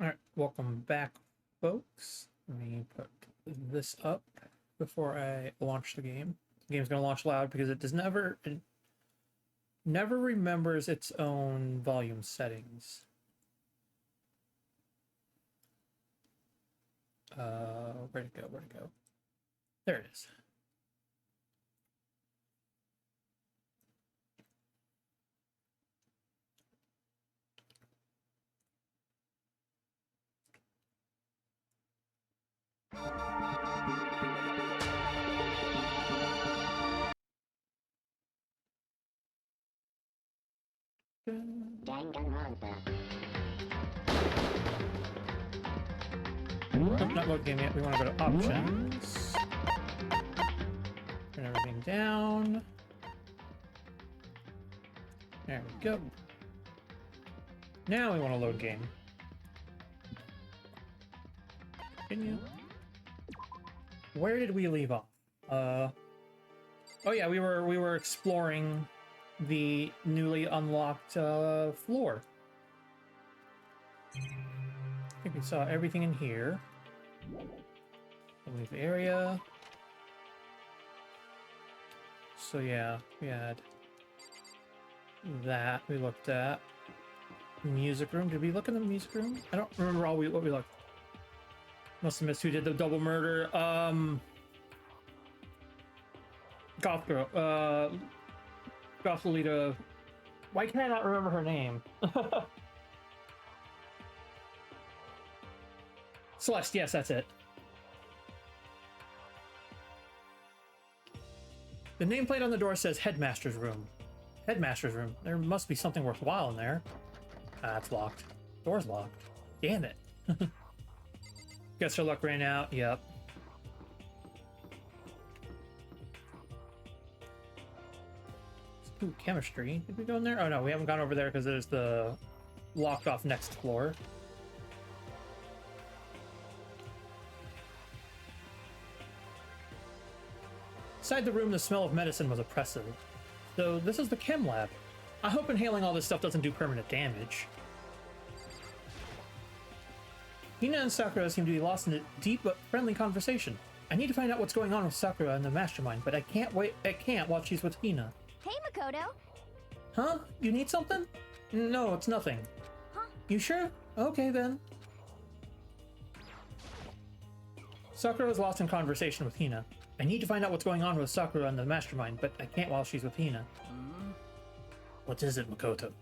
Alright, welcome back, folks. Let me put this up before I launch the game. The game's gonna launch loud because it never remembers its own volume settings. Where'd it go? Where'd it go? There it is. Danganronpa. Nope, not load game yet. We want to go to options. Turn everything down. There we go. Now we want to load game. Continue. Where did we leave off? Oh yeah, we were exploring the newly unlocked floor. I think we saw everything in here. Leave the area. So yeah, we had that we looked at. Music room. Did we look in the music room? I don't remember what we looked. Must have missed who did the double murder. Goth girl. Goth Lolita. Why can I not remember her name? Celeste, yes, that's it. The nameplate on the door says Headmaster's Room. Headmaster's Room. There must be something worthwhile in there. Ah, it's locked. Door's locked. Damn it. Guess her luck ran out. Yep. Ooh, chemistry. Did we go in there? Oh no, we haven't gone over there because there's the locked off next floor. Inside the room, the smell of medicine was oppressive. So this is the chem lab. I hope inhaling all this stuff doesn't do permanent damage. Hina and Sakura seem to be lost in a deep but friendly conversation. I need to find out what's going on with Sakura and the mastermind, but I can't while she's with Hina. Hey, Makoto. Huh? You need something? No, it's nothing. Huh? You sure? Okay, then. Sakura was lost in conversation with Hina. I need to find out what's going on with Sakura and the mastermind, but I can't while she's with Hina. What is it, Makoto?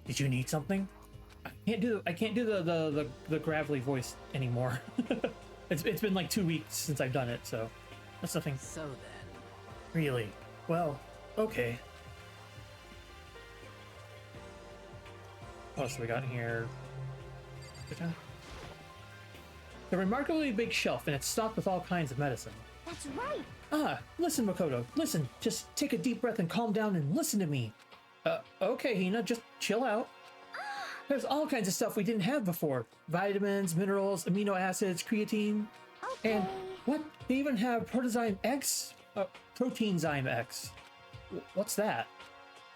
Did you need something? I can't do the gravelly voice anymore. It's been like 2 weeks since I've done it, so that's nothing. So then. Really? Well, okay. Oh, so we got in here. A remarkably big shelf, and it's stocked with all kinds of medicine. That's right. Ah, listen, Makoto. Listen, just take a deep breath and calm down and listen to me. Okay, Hina, just chill out. There's all kinds of stuff we didn't have before. Vitamins, minerals, amino acids, creatine. Okay. And what? They even have Protozyme X? Proteinzyme X. What's that?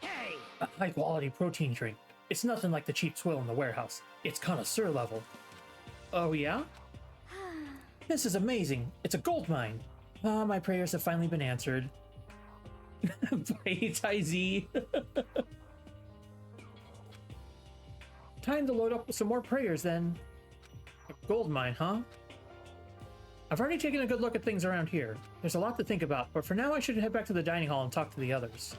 Hey! A high-quality protein drink. It's nothing like the cheap swill in the warehouse. It's connoisseur level. Oh, yeah? This is amazing. It's a gold mine. Ah, my prayers have finally been answered. By Z. Time to load up with some more prayers then. A gold mine, huh? I've already taken a good look at things around here. There's a lot to think about, but for now I should head back to the dining hall and talk to the others.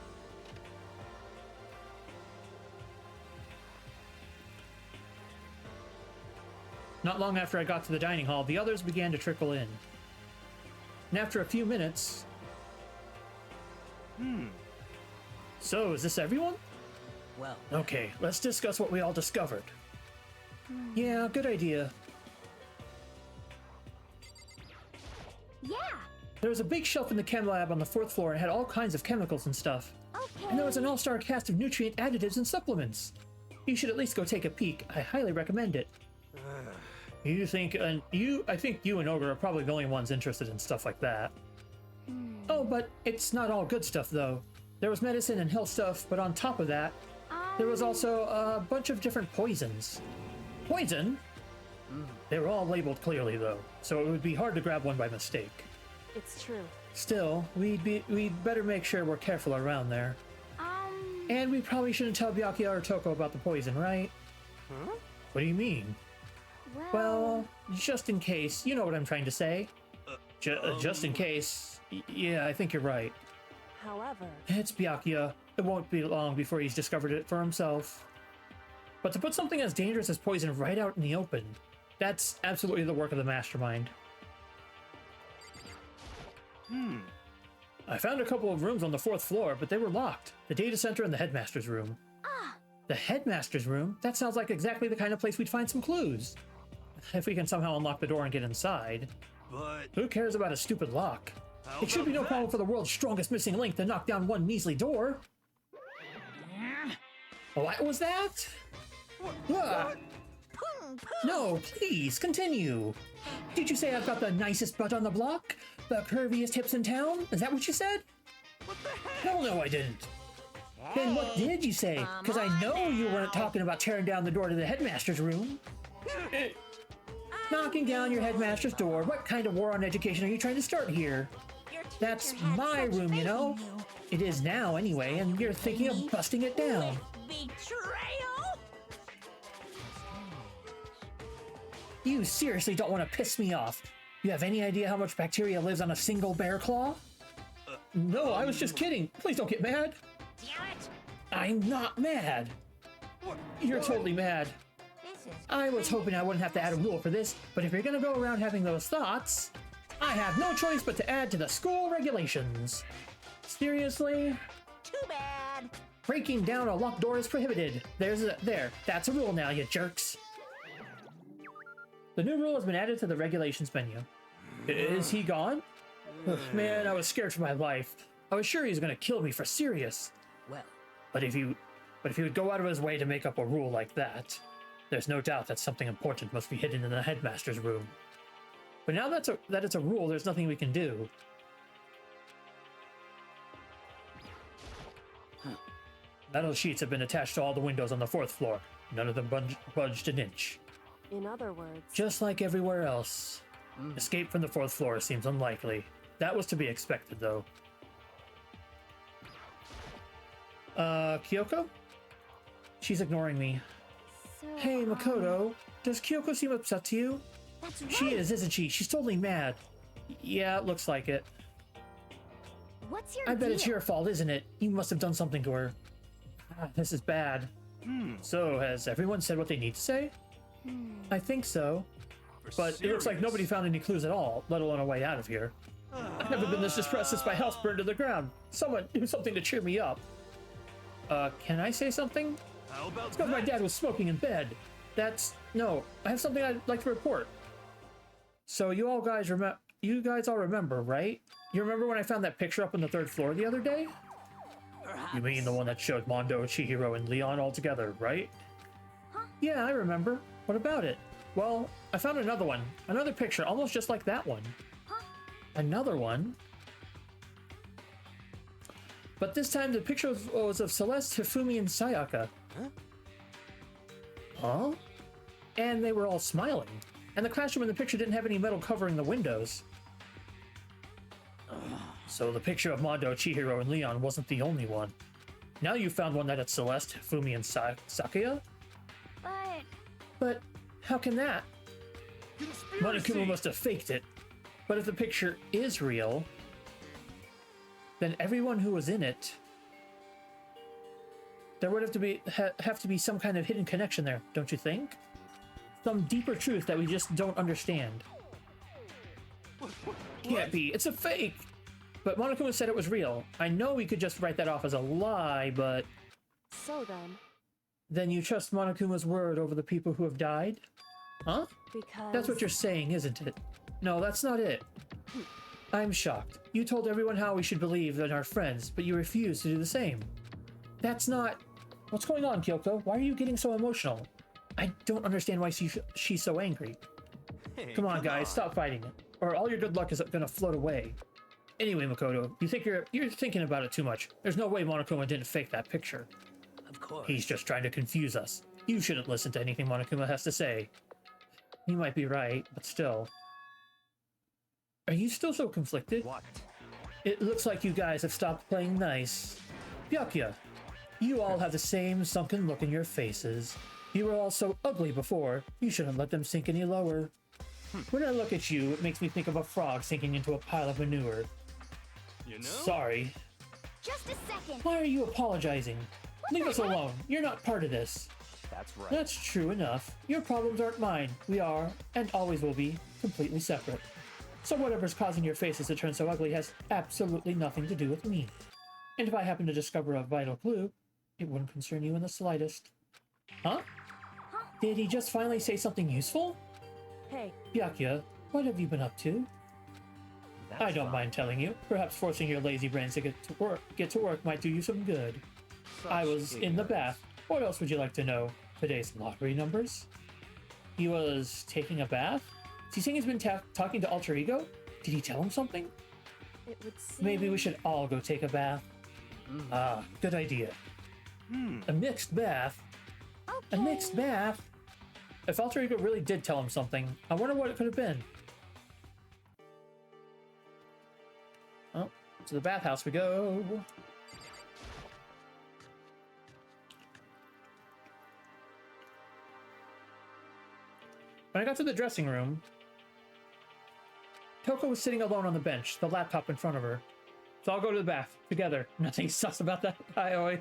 Not long after I got to the dining hall, the others began to trickle in. And after a few minutes... So, is this everyone? Well. Okay, let's discuss what we all discovered. Yeah, good idea. Yeah. There was a big shelf in the chem lab on the 4th floor and had all kinds of chemicals and stuff. Okay. And there was an all-star cast of nutrient additives and supplements. You should at least go take a peek. I highly recommend it. I think you and Ogre are probably the only ones interested in stuff like that. Oh, but it's not all good stuff, though. There was medicine and health stuff, but on top of that, there was also a bunch of different poisons. Poison? They were all labeled clearly, though, so it would be hard to grab one by mistake. It's true. Still, we'd better make sure we're careful around there. And we probably shouldn't tell Byakuya or Toko about the poison, right? Huh? What do you mean? Well, just in case. You know what I'm trying to say. Just in case. Yeah, I think you're right. However, It's Byakuya. It won't be long before he's discovered it for himself. But to put something as dangerous as poison right out in the open, that's absolutely the work of the mastermind. I found a couple of rooms on the 4th floor, but they were locked. The data center and the headmaster's room. The headmaster's room? That sounds like exactly the kind of place we'd find some clues. If we can somehow unlock the door and get inside. But Who cares about a stupid lock? how It should be no about problem for the world's strongest missing link to knock down one measly door. What was that? Ah. No, please, continue. Did you say I've got the nicest butt on the block? The curviest hips in town? Is that what you said? Hell no, I didn't. Then what did you say? Because I know you weren't talking about tearing down the door to the headmaster's room. Knocking down your headmaster's door? What kind of war on education are you trying to start here? That's my room, you know? It is now, anyway, and you're thinking of busting it down. Betrayal? You seriously don't want to piss me off. You have any idea how much bacteria lives on a single bear claw? No, I was just kidding. Please don't get mad. Damn it! I'm not mad. You're totally mad. This is I was hoping I wouldn't have to add a rule for this, but if you're gonna go around having those thoughts, I have no choice but to add to the school regulations. Seriously? Too bad. Breaking down a locked door is prohibited. There, that's a rule now, you jerks. The new rule has been added to the regulations menu. Is he gone? Ugh, man, I was scared for my life. I was sure he was gonna kill me for serious. Well, But if he would go out of his way to make up a rule like that, there's no doubt that something important must be hidden in the headmaster's room. But now that it's a rule, there's nothing we can do. Metal sheets have been attached to all the windows on the 4th floor. None of them budged an inch. in other words, Just like everywhere else. Escape from the 4th floor seems unlikely. That was to be expected, though. Kyoko? She's ignoring me. so. Hey, Makoto. Does Kyoko seem upset to you? That's right. She is, isn't she? She's totally mad. Yeah, it looks like it. What's your I bet deal? it's your fault, isn't it? You must have done something to her. This is bad. So, has everyone said what they need to say? I think so. But it looks like nobody found any clues at all, let alone a way out of here. I've never been this depressed since my house burned to the ground. Someone do something to cheer me up. Can I say something? How about Because my dad was smoking in bed. No, I have something I'd like to report. So you guys all remember, right? You remember when I found that picture up on the 3rd floor the other day? You mean the one that showed Mondo, Chihiro, and Leon all together, right? Yeah, I remember. What about it? Well, I found another one. Another picture, almost just like that one. Another one? But this time the picture was of Celeste, Hifumi, and Sayaka. Huh? And they were all smiling. And the classroom in the picture didn't have any metal covering the windows. So the picture of Mondo, Chihiro, and Leon wasn't the only one. Now you found one that had Celeste, Hifumi, and Sakuya? But how can that? Monokuma must have faked it. But if the picture is real, then everyone who was in it, there would have to be some kind of hidden connection there, don't you think? Some deeper truth that we just don't understand. Can't be. It's a fake. But Monokuma said it was real. I know we could just write that off as a lie, but so then you trust Monokuma's word over the people who have died? Huh? because That's what you're saying, isn't it? No, that's not it. I'm shocked. You told everyone how we should believe in our friends, but you refused to do the same. That's not... What's going on, Kyoko? Why are you getting so emotional? I don't understand why she's so angry. Hey, Come on, guys, stop fighting it, or all your good luck is gonna float away. Anyway, Makoto, you're thinking about it too much. There's no way Monokuma didn't fake that picture. of course. He's just trying to confuse us. You shouldn't listen to anything Monokuma has to say. He might be right, but still. Are you still so conflicted? What? It looks like you guys have stopped playing nice. Byakuya, you all have the same sunken look in your faces. You were all so ugly before. You shouldn't let them sink any lower. When I look at you, it makes me think of a frog sinking into a pile of manure. You know? Sorry. Just a second. Why are you apologizing? Leave us alone. You're not part of this. That's right. That's true enough. Your problems aren't mine. We are, and always will be, completely separate. So whatever's causing your faces to turn so ugly has absolutely nothing to do with me. And if I happen to discover a vital clue, it wouldn't concern you in the slightest. Huh? Did he just finally say something useful? Hey, Byakuya, what have you been up to? That's I don't fine. mind telling you. Perhaps forcing your lazy brains to get to work might do you some good. Such I was in the ignorance. bath. What else would you like to know? Today's lottery numbers? He was taking a bath? Is he saying he's been talking to Alter Ego? Did he tell him something? it would seem... Maybe we should all go take a bath. Ah, good idea. A mixed bath? A mixed bath? If Alter Ego really did tell him something, I wonder what it could have been. Oh, to the bathhouse we go. When I got to the dressing room, Toko was sitting alone on the bench, the laptop in front of her. So I'll go to the bath together. Nothing sus about that. Hi, Oi.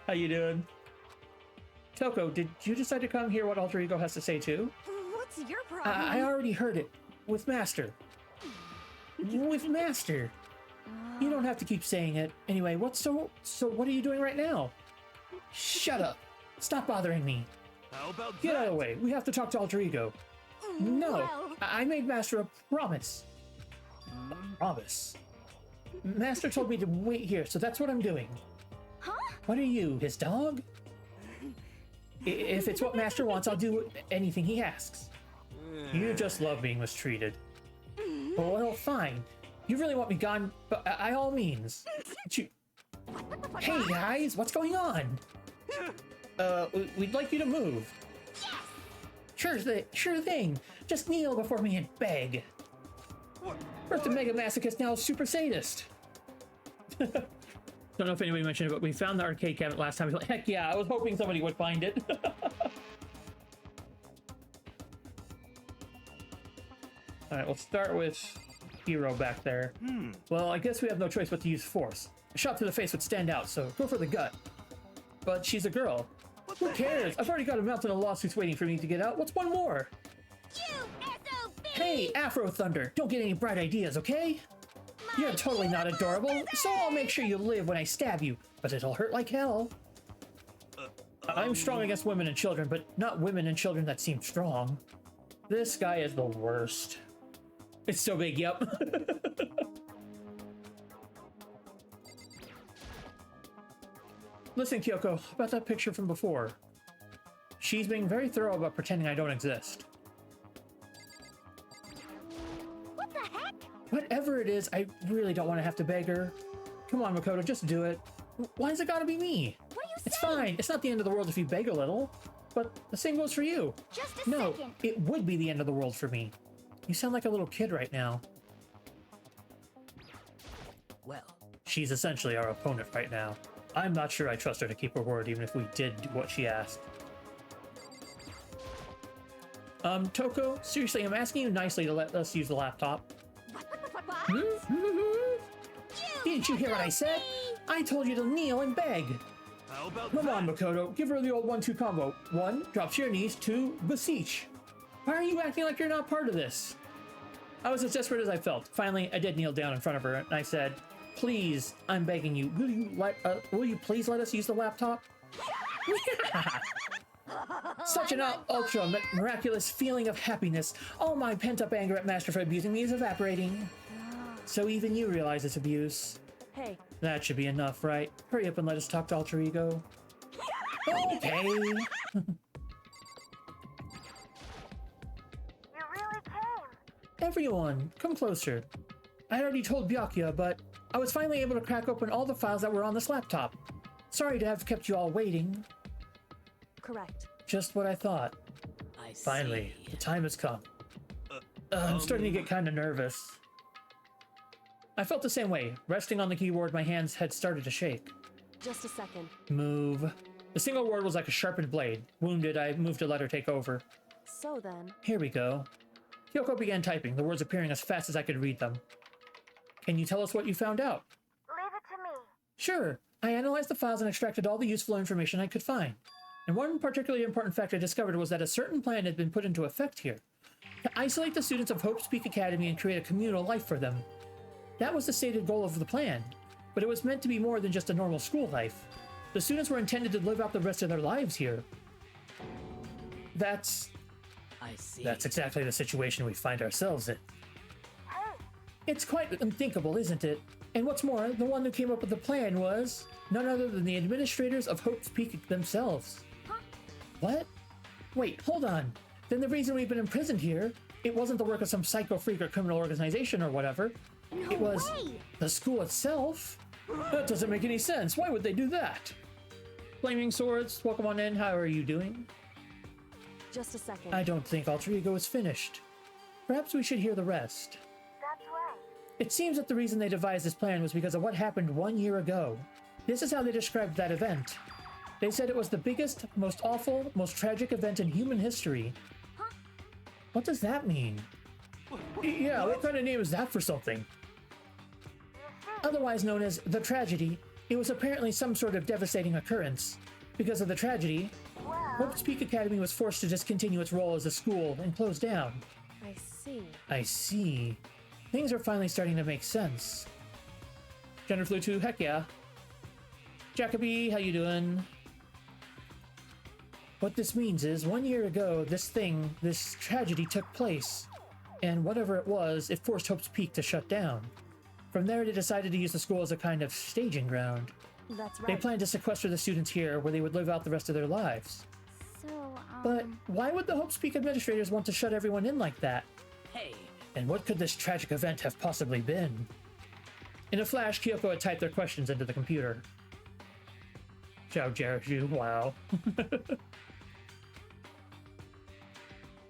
How you doing? Toko, did you decide to come hear what Alter Ego has to say too? What's your problem? I already heard it. With Master. With Master. You don't have to keep saying it. Anyway, so what are you doing right now? Shut up. Stop bothering me. How about Get that? out of the way. We have to talk to Alter Ego. No. Well, I made Master a promise. A promise? Master told me to wait here, so that's what I'm doing. huh? What are you, his dog? If it's what Master wants, I'll do anything he asks. You just love being mistreated. Well, fine. You really want me gone, but by all means. Hey guys, what's going on? We'd like you to move. Sure thing. Just kneel before me and beg. First the mega masochist, now a super sadist. Don't know if anybody mentioned it, but we found the arcade cabinet last time. Heck yeah, I was hoping somebody would find it. Alright, we'll start with Hero back there. Well, I guess we have no choice but to use force. A shot to the face would stand out, so go for the gut. But she's a girl. Who cares? I've already got a mountain of lawsuits waiting for me to get out. What's one more? You SOB! Hey, Afro Thunder, don't get any bright ideas, okay? You're totally not adorable, so I'll make sure you live when I stab you, but it'll hurt like hell. I'm strong against women and children, but not women and children that seem strong. This guy is the worst. It's so big, yep. Listen, Kyoko, about that picture from before. She's being very thorough about pretending I don't exist. What the heck? Whatever it is, I really don't want to have to beg her. Come on, Makoto, just do it. Why's it gotta be me? What are you It's saying? fine. It's not the end of the world if you beg a little. But the same goes for you. Just a No, second. it would be the end of the world for me. You sound like a little kid right now. Well, She's essentially our opponent right now. I'm not sure I trust her to keep her word even if we did do what she asked. Toko, seriously, I'm asking you nicely to let us use the laptop. What? Didn't you hear what I said? I told you to kneel and beg. How about Come that? on, Makoto, give her the old 1-2 combo. 1, drop to your knees. 2, beseech. Why are you acting like you're not part of this? I was as desperate as I felt. Finally, I did kneel down in front of her, and I said, please, I'm begging you, will you please let us use the laptop? Such an ultra miraculous feeling of happiness. All my pent-up anger at Master for abusing me is evaporating. So even you realize it's abuse. Hey, That should be enough, right? Hurry up and let us talk to Alter Ego. Okay. You really came. Everyone, come closer. I had already told Byakuya, but I was finally able to crack open all the files that were on this laptop. Sorry to have kept you all waiting. correct. Just what I thought. I I see. Finally, the time has come. I'm starting to get kind of nervous. I felt the same way. Resting on the keyboard, my hands had started to shake. Just a second. Move. The single word was like a sharpened blade. Wounded, I moved to let her take over. So then, Here we go. Kyoko began typing, the words appearing as fast as I could read them. Can you tell us what you found out? Leave it to me. Sure. I analyzed the files and extracted all the useful information I could find. And one particularly important fact I discovered was that a certain plan had been put into effect here. To isolate the students of Hope's Peak Academy and create a communal life for them. That was the stated goal of the plan. But it was meant to be more than just a normal school life. The students were intended to live out the rest of their lives here. That's I see. exactly the situation we find ourselves in. Hey, It's quite unthinkable, isn't it? And what's more, the one who came up with the plan was none other than the administrators of Hope's Peak themselves. What? Wait, hold on. Then the reason we've been imprisoned here, it wasn't the work of some psycho freak or criminal organization or whatever. no It was way. the school itself? That doesn't make any sense. Why would they do that? Flaming Swords, welcome on in. How are you doing? just a second. I don't think Alter Ego is finished. Perhaps we should hear the rest. That's right. It seems that the reason they devised this plan was because of what happened 1 year ago. This is how they described that event. They said it was the biggest, most awful, most tragic event in human history. What does that mean? Yeah, what kind of name is that for something? Otherwise known as the tragedy, it was apparently some sort of devastating occurrence. Because of the tragedy, Hope's Peak Academy was forced to discontinue its role as a school and close down. I see. I see. Things are finally starting to make sense. Jenner flew too, heck yeah. Jacoby, how you doing? What this means is, 1 year ago, this tragedy took place. And whatever it was, it forced Hope's Peak to shut down. From there, they decided to use the school as a kind of staging ground. That's They right. planned to sequester the students here, where they would live out the rest of their lives. So, But why would the Hope's Peak administrators want to shut everyone in like that? Hey, And what could this tragic event have possibly been? In a flash, Kyoko had typed their questions into the computer. Ciao, Jaraju, wow.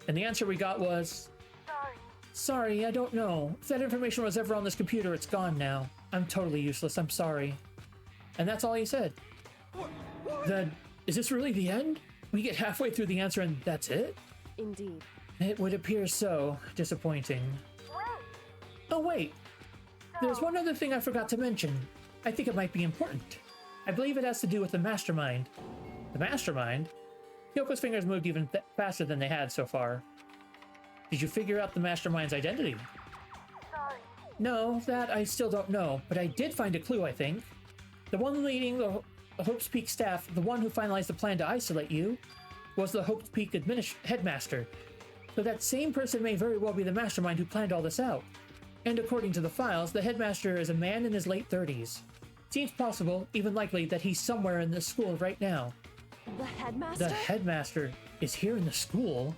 And the answer we got was, sorry. sorry, I don't know. If that information was ever on this computer, it's gone now. I'm totally useless, I'm sorry. And that's all he said. Then, is this really the end? We get halfway through the answer and that's it? Indeed. It would appear so. Disappointing. Wait. Oh wait, there's one other thing I forgot to mention. I think it might be important. I believe it has to do with the mastermind. The mastermind? Kyoko's fingers moved even faster than they had so far. Did you figure out the mastermind's identity? Sorry. No, that I still don't know, but I did find a clue, I think. The one leading the Hope's Peak staff, the one who finalized the plan to isolate you, was the Hope's Peak headmaster. So that same person may very well be the mastermind who planned all this out. And according to the files, the headmaster is a man in his late 30s. Seems possible, even likely, that he's somewhere in this school right now. The headmaster? The headmaster is here in the school?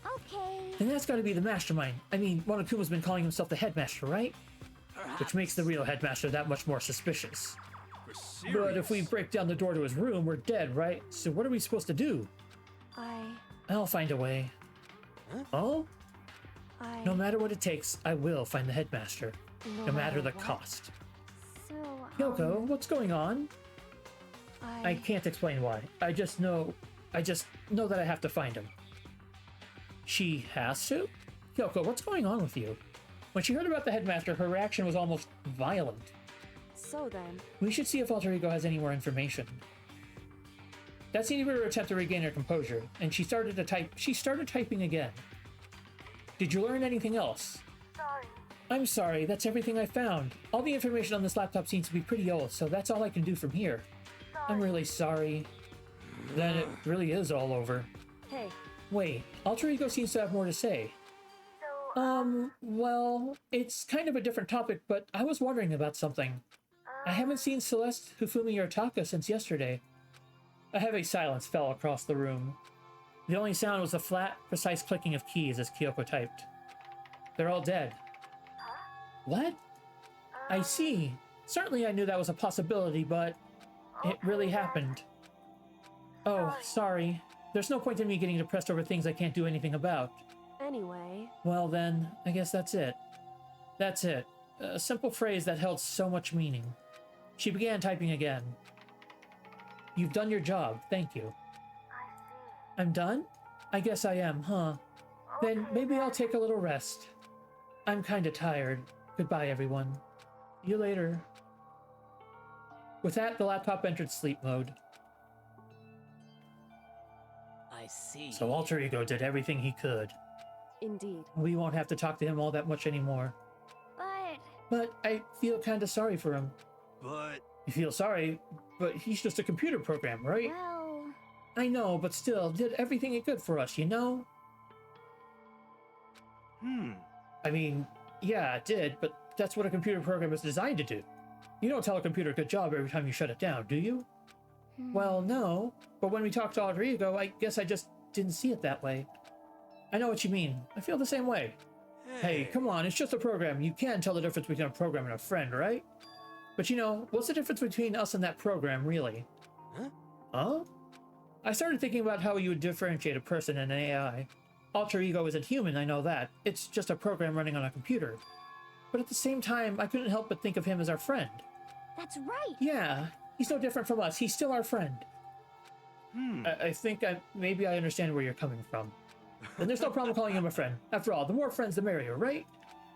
Okay. Then that's gotta be the mastermind. I mean, Monokuma's been calling himself the headmaster, right? perhaps. Which makes the real headmaster that much more suspicious. For serious. But if we break down the door to his room, we're dead, right? So what are we supposed to do? I'll find a way. Oh? No matter what it takes, I will find the headmaster. No matter the what. cost. So, Kyoko, what's going on? I can't explain why. I just know that I have to find him. She has to? Kyoko, what's going on with you? When she heard about the headmaster, her reaction was almost violent. So then, We should see if Alter Ego has any more information. That seemed to be her attempt to regain her composure, and she started typing again. Did you learn anything else? sorry. I'm sorry, that's everything I found. All the information on this laptop seems to be pretty old, so that's all I can do from here. I'm really sorry. Then it really is all over. hey, Wait, Alter Ego seems to have more to say. So, Well, it's kind of a different topic, but I was wondering about something. I haven't seen Celeste, Hifumi, or Taka since yesterday. A heavy silence fell across the room. The only sound was the flat, precise clicking of keys as Kyoko typed. They're all dead. What? I see. Certainly I knew that was a possibility, but it really happened. Oh, sorry. There's no point in me getting depressed over things I can't do anything about. Anyway, Well then, I guess that's it. That's it. A simple phrase that held so much meaning. She began typing again. You've done your job, thank you. I see. I'm done? I guess I am, huh? Then maybe I'll take a little rest. I'm kinda tired. Goodbye, everyone. See you later. With that, the laptop entered sleep mode. I see. So Alter Ego did everything he could. indeed. We won't have to talk to him all that much anymore. But But I feel kinda sorry for him. But You feel sorry, but he's just a computer program, right? well, I know, but still, did everything he could for us, you know? I mean, yeah, it did, but that's what a computer program is designed to do. You don't tell a computer good job every time you shut it down, do you? Well, no, but when we talked to Alter Ego, I guess I just didn't see it that way. I know what you mean. I feel the same way. Hey, come on, it's just a program. You can tell the difference between a program and a friend, right? But you know, what's the difference between us and that program, really? Huh? I started thinking about how you would differentiate a person and an AI. Alter Ego isn't human, I know that. It's just a program running on a computer. But at the same time, I couldn't help but think of him as our friend. that's right. Yeah, he's no different from us. He's still our friend. I think maybe I understand where you're coming from. And there's no problem calling him a friend. After all, the more friends, the merrier, right?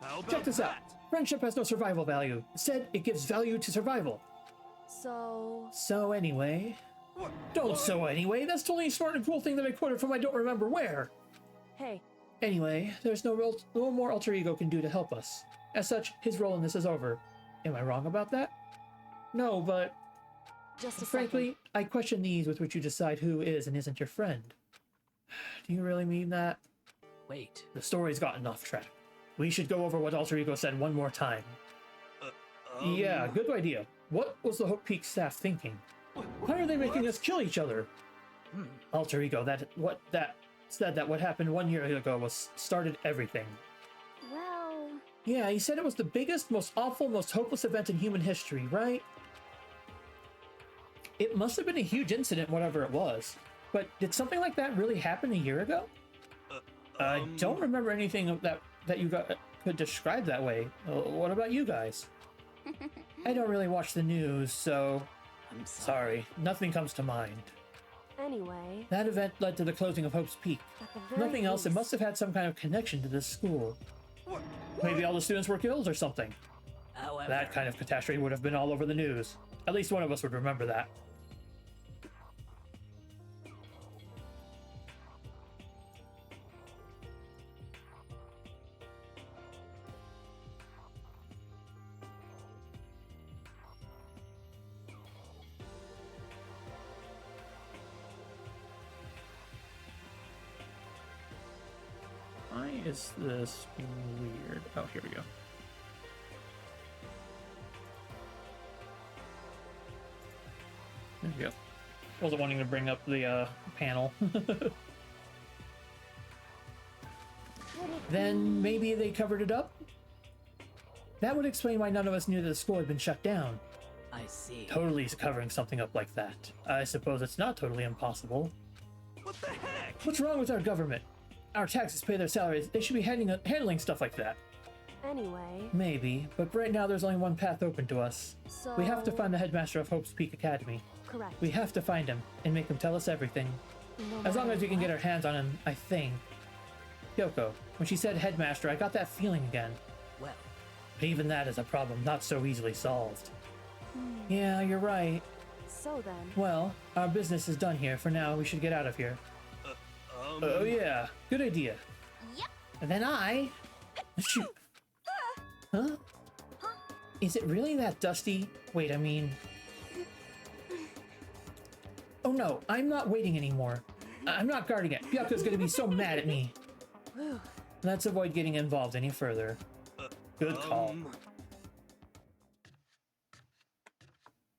how about Check this out. that? Friendship has no survival value. Instead, it gives value to survival. So, So anyway... Don't so anyway. That's the only smart and cool thing that I quoted from I don't remember where. hey, Anyway, there's no more Alter Ego can do to help us. As such, his role in this is over. Am I wrong about that? No, but just a frankly, I question the ease with which you decide who is and isn't your friend. Do you really mean that? Wait. The story's gotten off track. We should go over what Alter Ego said one more time. Yeah, good idea. What was the Hope Peak staff thinking? Why are they making us kill each other? Alter Ego, said that what happened 1 year ago started everything. Well, Yeah, he said it was the biggest, most awful, most hopeless event in human history, right? It must have been a huge incident, whatever it was. But did something like that really happen a year ago? I don't remember anything of that you could describe that way. What about you guys? I don't really watch the news, so I'm sorry, nothing comes to mind. anyway, That event led to the closing of Hope's Peak. at the very Nothing else, it least- must have had some kind of connection to this school. Maybe all the students were killed or something. However, That kind of catastrophe would have been all over the news. At least one of us would remember that. Why is this weird? Oh, here we go. There we go. Wasn't wanting to bring up the panel. Then maybe they covered it up? That would explain why none of us knew that the school had been shut down. I see. Totally covering something up like that. I suppose it's not totally impossible. What the heck? What's wrong with our government? Our taxes pay their salaries. They should be handling stuff like that. Anyway, Maybe, but right now there's only one path open to us. so... We have to find the headmaster of Hope's Peak Academy. Correct. We have to find him and make him tell us everything. No As long matter as we can get what. our hands on him, I think. Yoko, when she said headmaster, I got that feeling again. Well, But even that is a problem not so easily solved. Yeah, you're right. So then, Well, our business is done here. For now, we should get out of here. Oh yeah, good idea. Yep. And then I... Shoot. Huh? Is it really that dusty? Wait, I mean... Oh no, I'm not waiting anymore. I'm not guarding it. Byaku's gonna be so mad at me. whew, Let's avoid getting involved any further. Good call.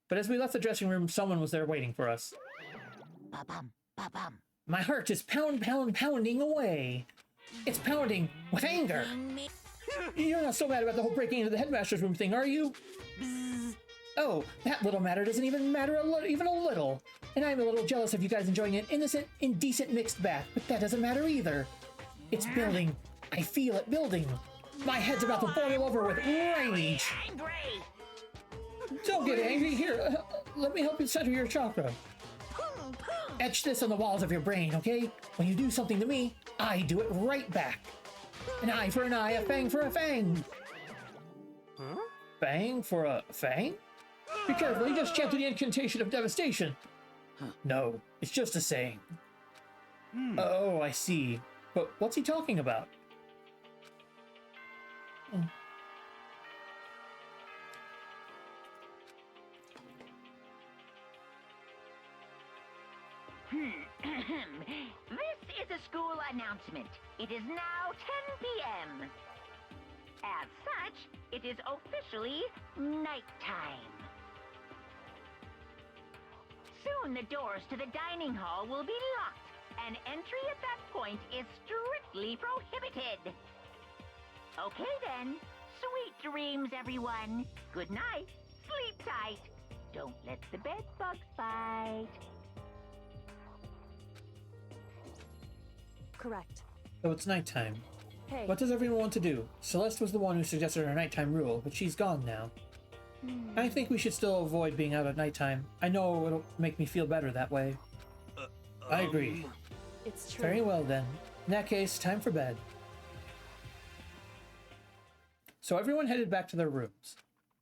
But as we left the dressing room, someone was there waiting for us. ba-bum, ba-bum. My heart is pounding away. It's pounding with anger. You're not so mad about the whole breaking into the headmaster's room thing, are you? Oh, that little matter doesn't even matter even a little. And I'm a little jealous of you guys enjoying an innocent, indecent mixed bath, but that doesn't matter either. It's building. I feel it building. My head's about to boil over with rage. Don't get angry. Here, let me help you center your chakra. Etch this on the walls of your brain, okay? When you do something to me, I do it right back. An eye for an eye, a fang for a fang. Huh? Fang for a fang? Be careful, he just chanted the incantation of devastation. No, it's just a saying. Oh, I see. But what's he talking about? This is a school announcement. It is now 10 p.m. As such, it is officially nighttime. Soon the doors to the dining hall will be locked, and entry at that point is strictly prohibited. Okay then, sweet dreams, everyone. Good night, sleep tight. Don't let the bed bugs bite. Correct. So it's nighttime. Hey. What does everyone want to do? Celeste was the one who suggested our nighttime rule, but she's gone now. I think we should still avoid being out at nighttime. I know it'll make me feel better that way. I agree. It's true. Very well then. In that case, time for bed. So everyone headed back to their rooms.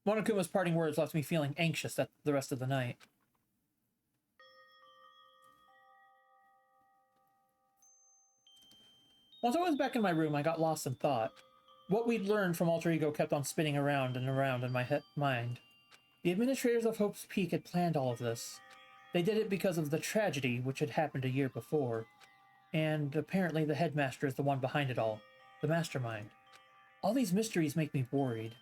Monokuma's parting words left me feeling anxious the rest of the night. Once I was back in my room, I got lost in thought. What we'd learned from Alter Ego kept on spinning around and around in my mind. The administrators of Hope's Peak had planned all of this. They did it because of the tragedy which had happened a year before. And apparently the headmaster is the one behind it all. The mastermind. All these mysteries make me worried.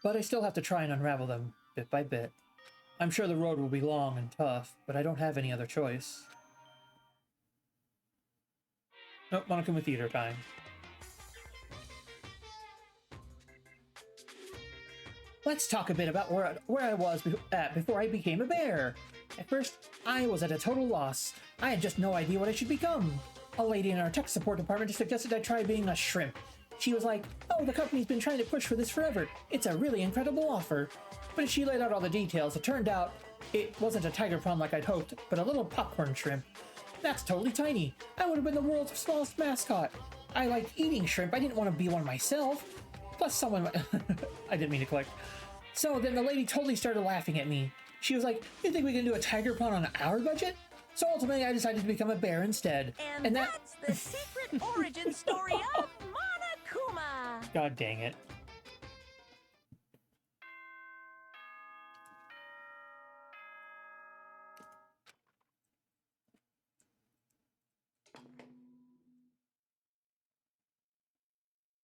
But I still have to try and unravel them, bit by bit. I'm sure the road will be long and tough, but I don't have any other choice. Nope, Monokuma theater time. Let's talk a bit about where I was at before I became a bear. At first, I was at a total loss. I had just no idea what I should become. A lady in our tech support department just suggested I try being a shrimp. She was like, oh, the company's been trying to push for this forever. It's a really incredible offer. But as she laid out all the details, it turned out it wasn't a tiger prawn like I'd hoped, but a little popcorn shrimp. That's totally tiny. I would have been the world's smallest mascot. I liked eating shrimp. I didn't want to be one myself. Plus someone... I didn't mean to click. So then the lady totally started laughing at me. She was like, you think we can do a tiger prawn on our budget? So ultimately I decided to become a bear instead. And that's the secret origin story of Monokuma. God dang it.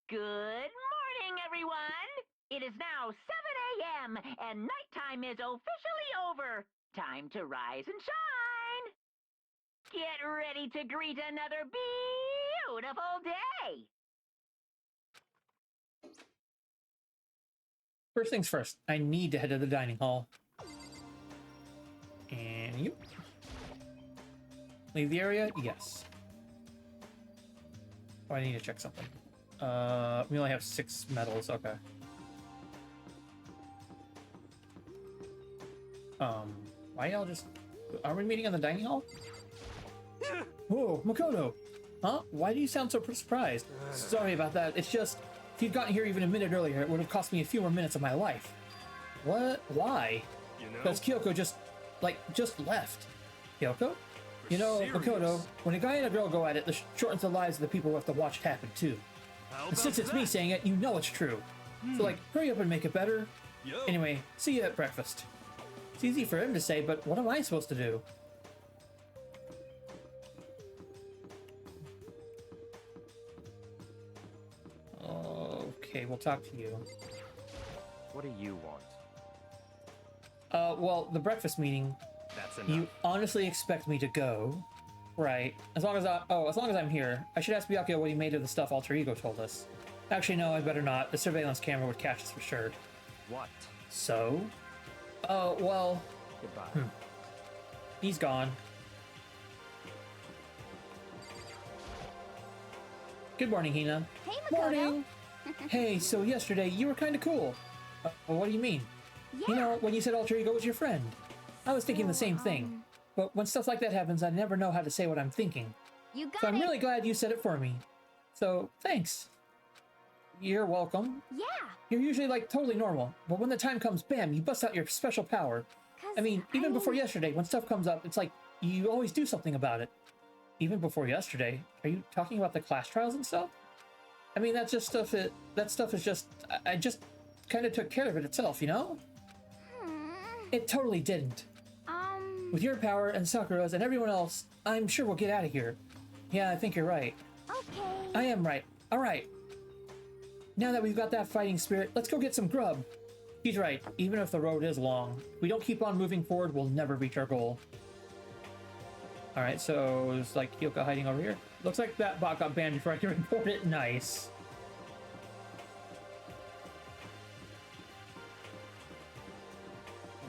Good morning, everyone! It is now 7 a.m. and nighttime is officially over. Time to rise and shine! Get ready to greet another beautiful day! First things first, I need to head to the dining hall. And you. Leave the area? Yes. Oh, I need to check something. We only have 6 medals, okay. Why y'all just... Are we meeting in the dining hall? Whoa, Makoto! Huh? Why do you sound so surprised? Sorry about that, it's just... If you'd gotten here even a minute earlier, it would have cost me a few more minutes of my life. What? Why? You know? Because Kyoko just left. Kyoko? You know, serious? Makoto, when a guy and a girl go at it, this shortens the lives of the people who have to watch it happen too. How And about since it's that? me saying it, you know it's true. So like, hurry up and make it better. Yo. Anyway, see you at breakfast. It's easy for him to say, but what am I supposed to do? Okay, we'll talk to you. What do you want? Well, the breakfast meeting, That's enough. you honestly expect me to go? Right. As long as I'm here. I should ask Byakuya what he made of the stuff Alter Ego told us. Actually, no, I better not. The surveillance camera would catch us for sure. What? So? Oh, well, Goodbye. he's gone. Good morning, Hina. Hey, Makoto. Morning! Hey, so yesterday you were kind of cool. What do you mean? Yeah. You know, when you said alter ego was your friend. I was thinking the same thing. But when stuff like that happens, I never know how to say what I'm thinking. You got So I'm it. really glad you said it for me. So, thanks. You're welcome. Yeah. You're usually like totally normal, but when the time comes, bam, you bust out your special power. 'Cause I mean, even before yesterday, when stuff comes up, it's like you always do something about it. Even before yesterday, are you talking about the class trials and stuff? I mean, that's just stuff. That stuff is just. I just kind of took care of it itself, you know? It totally didn't. With your power and Sakura's and everyone else, I'm sure we'll get out of here. Yeah, I think you're right. Okay. I am right. All right. Now that we've got that fighting spirit, let's go get some grub. He's right. Even if the road is long, if we don't keep on moving forward, we'll never reach our goal. All right, so it's like Kyoko hiding over here. Looks like that bot got banned before I can report it. Nice.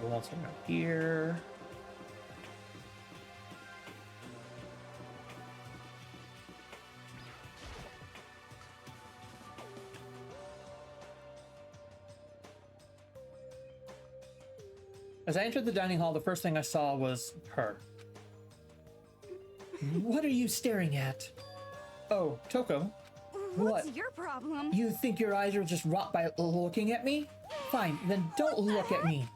What else around here? As I entered the dining hall, the first thing I saw was her. What are you staring at? Oh, Toko. What's What? your problem? You think your eyes are just rot by looking at me? Fine, then don't look at me.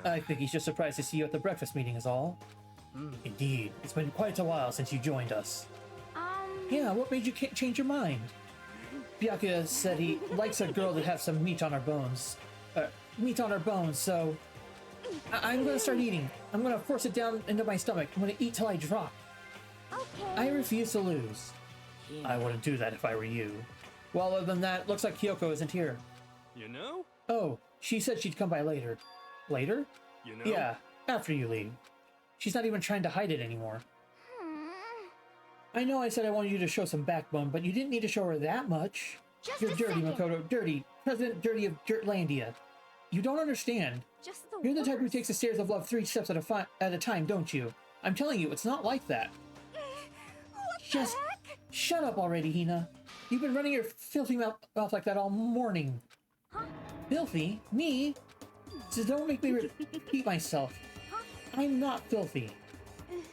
I think he's just surprised to see you at the breakfast meeting is all. Indeed, it's been quite a while since you joined us. Yeah, what made you change your mind? Byakuya said he likes a girl that has some meat on her bones. So I'm gonna start eating. I'm gonna force it down into my stomach. I'm gonna eat till I drop. Okay. I refuse to lose. I wouldn't do that if I were you. Well, other than that, looks like Kyoko isn't here. You know? Oh, she said she'd come by later. Later? You know? Yeah, after you leave. She's not even trying to hide it anymore. I know I said I wanted you to show some backbone, but you didn't need to show her that much. Just You're a dirty, second. Makoto. Dirty. President Dirty of Dirtlandia. You don't understand. Just the You're the type who worst. takes the stairs of love 3 steps at a time, don't you? I'm telling you, it's not like that. What Just the heck? shut up already, Hina. You've been running your filthy mouth like that all morning. Huh? Filthy? Me? So don't make me repeat myself. I'm not filthy.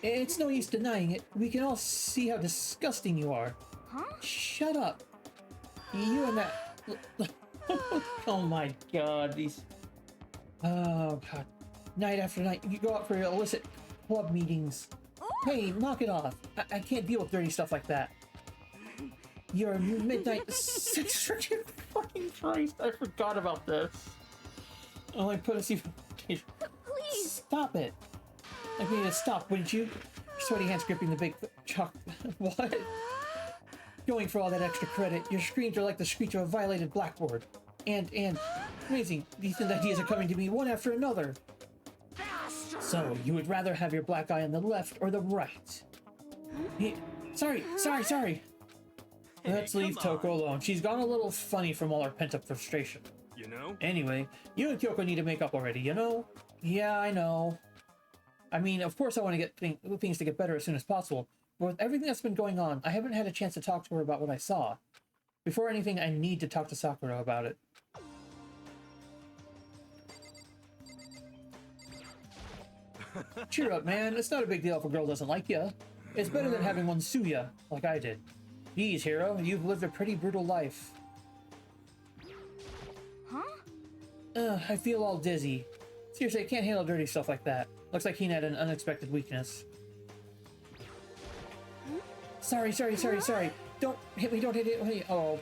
It's no use denying it. We can all see how disgusting you are. Huh? Shut up. You and that... Oh my god, these... Oh god. Night after night, you go out for your illicit club meetings. Hey, knock it off. I can't deal with dirty stuff like that. You're a midnight sex freaking fucking Christ. I forgot about this. Oh, I put us even... Please. Stop it. I need to stop, wouldn't you? Your sweaty hands gripping the big chalk. What? Going for all that extra credit. Your screams are like the screech of a violated blackboard. And, amazing. Decent ideas are coming to me one after another. So, you would rather have your black eye on the left or the right? Sorry. Let's leave come Toko alone. She's gone a little funny from all her pent-up frustration. You know? Anyway, you and Kyoko need to make up already, you know? Yeah, I know. I mean, of course I want to get things to get better as soon as possible, but with everything that's been going on, I haven't had a chance to talk to her about what I saw. Before anything, I need to talk to Sakura about it. Cheer up, man. It's not a big deal if a girl doesn't like you. It's better than having one sue ya, like I did. Geez, hero, you've lived a pretty brutal life. Huh? I feel all dizzy. Seriously, I can't handle dirty stuff like that. Looks like Hina had an unexpected weakness. Sorry. Don't hit me, don't hit it. Oh.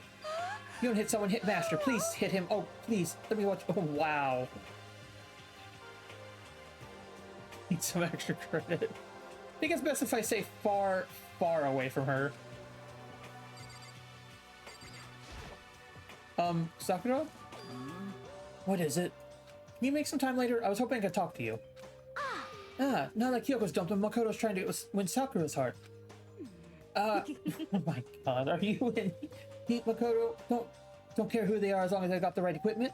You don't hit someone, hit Master. Please hit him. Oh, please. Let me watch. Oh, wow. Need some extra credit. I think it's best if I stay far, far away from her. Sakura? What is it? Can you make some time later? I was hoping I could talk to you. Now that Kyoko's dumped him, Makoto's trying to win Sakura's heart. Oh my god, are you in heat, Makoto? Don't care who they are as long as I got the right equipment?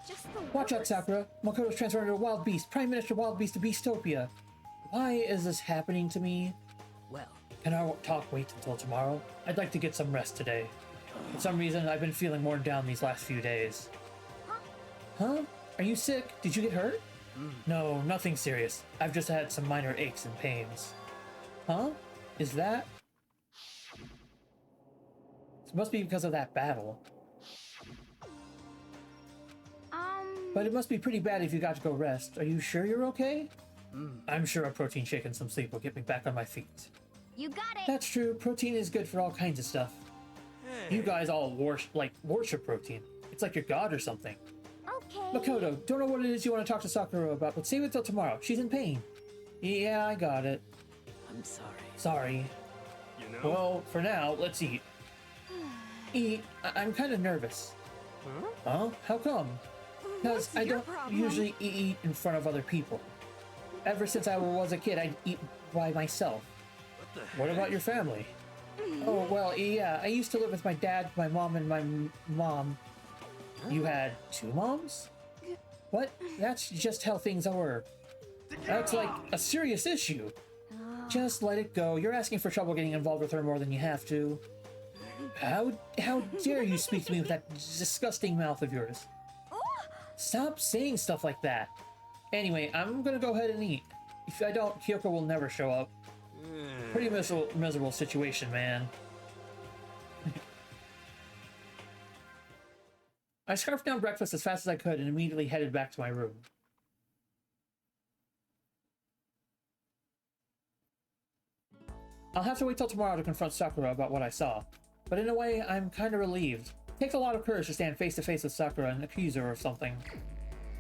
just the Watch out, worst. Sakura. Makoto's transformed into a wild beast. Prime Minister Wild Beast of Beastopia. Why is this happening to me? Well, Can our talk wait until tomorrow? I'd like to get some rest today. For some reason, I've been feeling worn down these last few days. Huh? Are you sick? Did you get hurt? No, nothing serious. I've just had some minor aches and pains. Huh? Is that? It must be because of that battle. But it must be pretty bad if you got to go rest. Are you sure you're okay? I'm sure a protein shake and some sleep will get me back on my feet. You got it. That's true. Protein is good for all kinds of stuff. You guys all worship protein. It's like your god or something. Okay. Makoto, don't know what it is you want to talk to Sakura about, but save it till tomorrow. She's in pain. Yeah, I got it. I'm sorry. Sorry. You know? Well, for now, let's eat. Eat? I'm kind of nervous. Huh? How come? Because What's I your don't problem? usually eat in front of other people. Ever since I was a kid, I'd eat by myself. What about your family? Oh, well, yeah, I used to live with my dad, my mom, and my mom. You had two moms? What? That's just how things are. That's like a serious issue. Just let it go. You're asking for trouble getting involved with her more than you have to. How dare you speak to me with that disgusting mouth of yours? Stop saying stuff like that. Anyway, I'm gonna go ahead and eat. If I don't, Kyoko will never show up. Pretty miserable situation, man. I scarfed down breakfast as fast as I could and immediately headed back to my room. I'll have to wait till tomorrow to confront Sakura about what I saw, but in a way, I'm kind of relieved. It takes a lot of courage to stand face to face with Sakura and accuse her of something.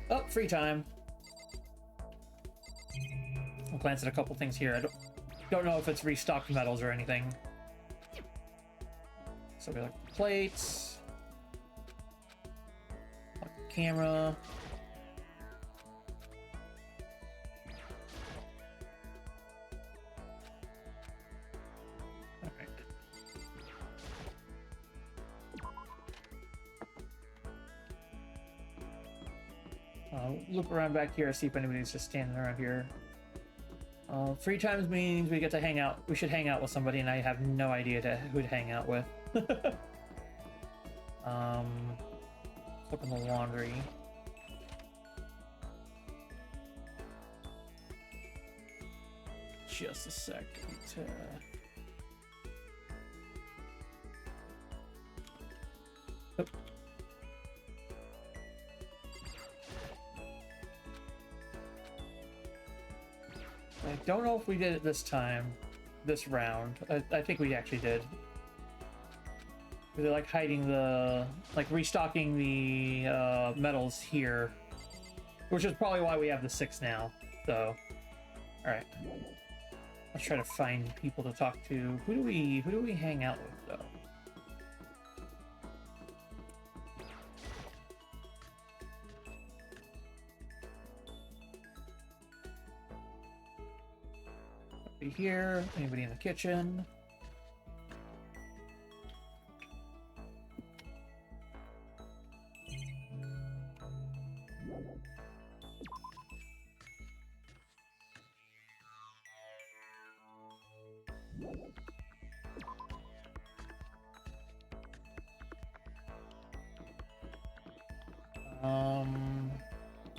Oh, free time. I'll glance at a couple things here. I don't know if it's restocked medals or anything. So we like plates. Camera. Alright. Look around back here, see if anybody's just standing around here. Free times means we get to hang out. We should hang out with somebody, and I have no idea who to hang out with. Look in the laundry. Just a second. Oop. I don't know if we did it this time, this round. I think we actually did. They're like hiding the, like restocking the medals here, which is probably why we have the 6 now. So, all right, let's try to find people to talk to. Who do we hang out with though? Nobody here. Anybody in the kitchen?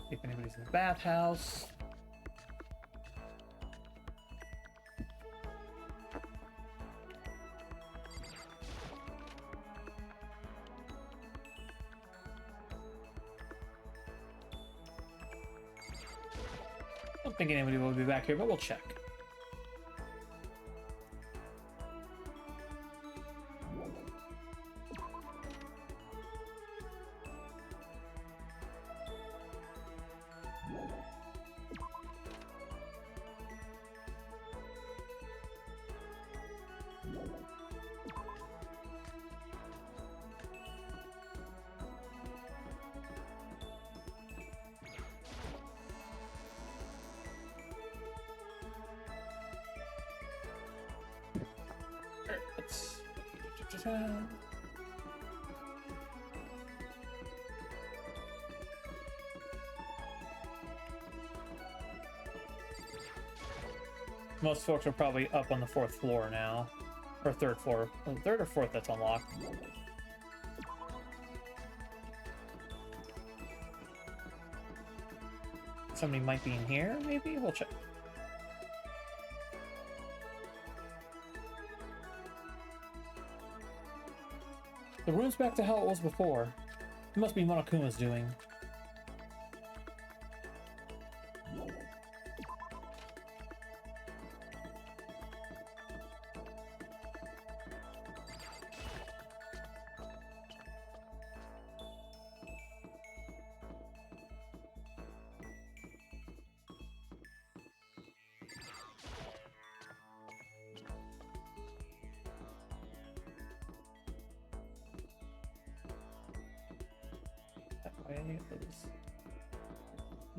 See if anybody's in the bathhouse. I don't think anybody will be back here, but we'll check. most folks are probably up on the 4th floor now. Or 3rd floor. Well, 3rd or 4th that's unlocked. Somebody might be in here, maybe? We'll check. The room's back to how it was before. It must be Monokuma's doing.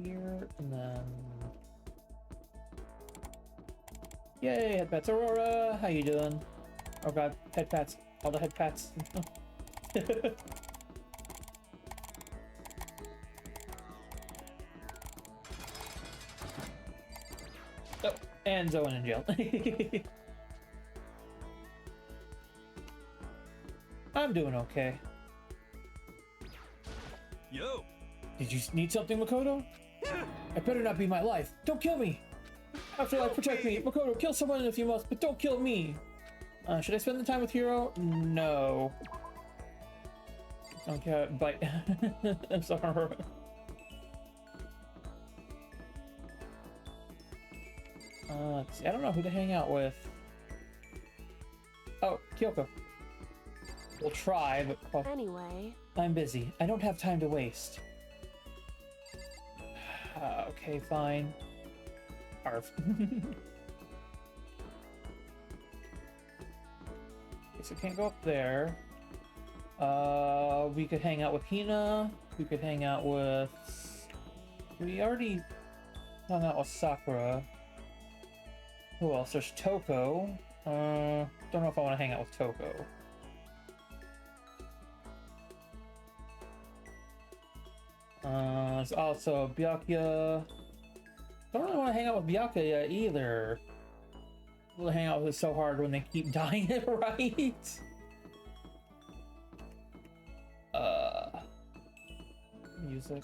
Here, and then... Yay, head pats. Aurora, how you doing? Oh god, head pats. All the head pats. Oh, and Zoan in jail. I'm doing okay. Yo! Did you need something, Makoto? It better not be my life. Don't kill me! Afterlife, protect me! Makoto, kill someone if you must, but don't kill me! Should I spend the time with Hiro? No. Okay, bite. I'm sorry. Let's see. I don't know who to hang out with. Oh, Kyoko. We'll try, but... Oh, Anyway. I'm busy. I don't have time to waste. Okay, fine. Arf. Okay, so can't go up there. We could hang out with Hina. We could hang out with... We already hung out with Sakura. Who else? There's Toko. Don't know if I want to hang out with Toko. There's also Byakuya. Don't really want to hang out with Byakuya either. We'll hang out with it so hard when they keep dying, right? Music.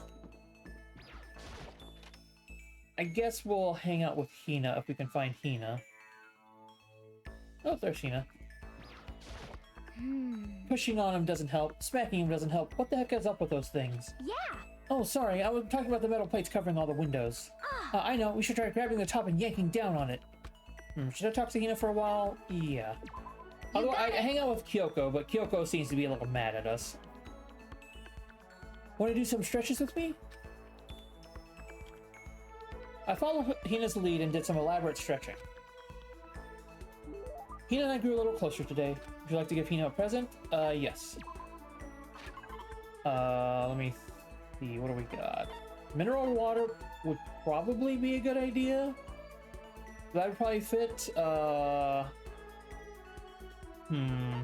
I guess we'll hang out with Hina if we can find Hina. Oh, there's Hina. Pushing on him doesn't help. Smacking him doesn't help. What the heck is up with those things? Yeah. Oh, sorry. I was talking about the metal plates covering all the windows. I know. We should try grabbing the top and yanking down on it. Should I talk to Hina for a while? Yeah. Although I hang out with Kyoko, but Kyoko seems to be a little mad at us. Want to do some stretches with me? I followed Hina's lead and did some elaborate stretching. Hina and I grew a little closer today. Would you like to give Hina a present? Yes. Let me see. What do we got? Mineral water would probably be a good idea. That would probably fit.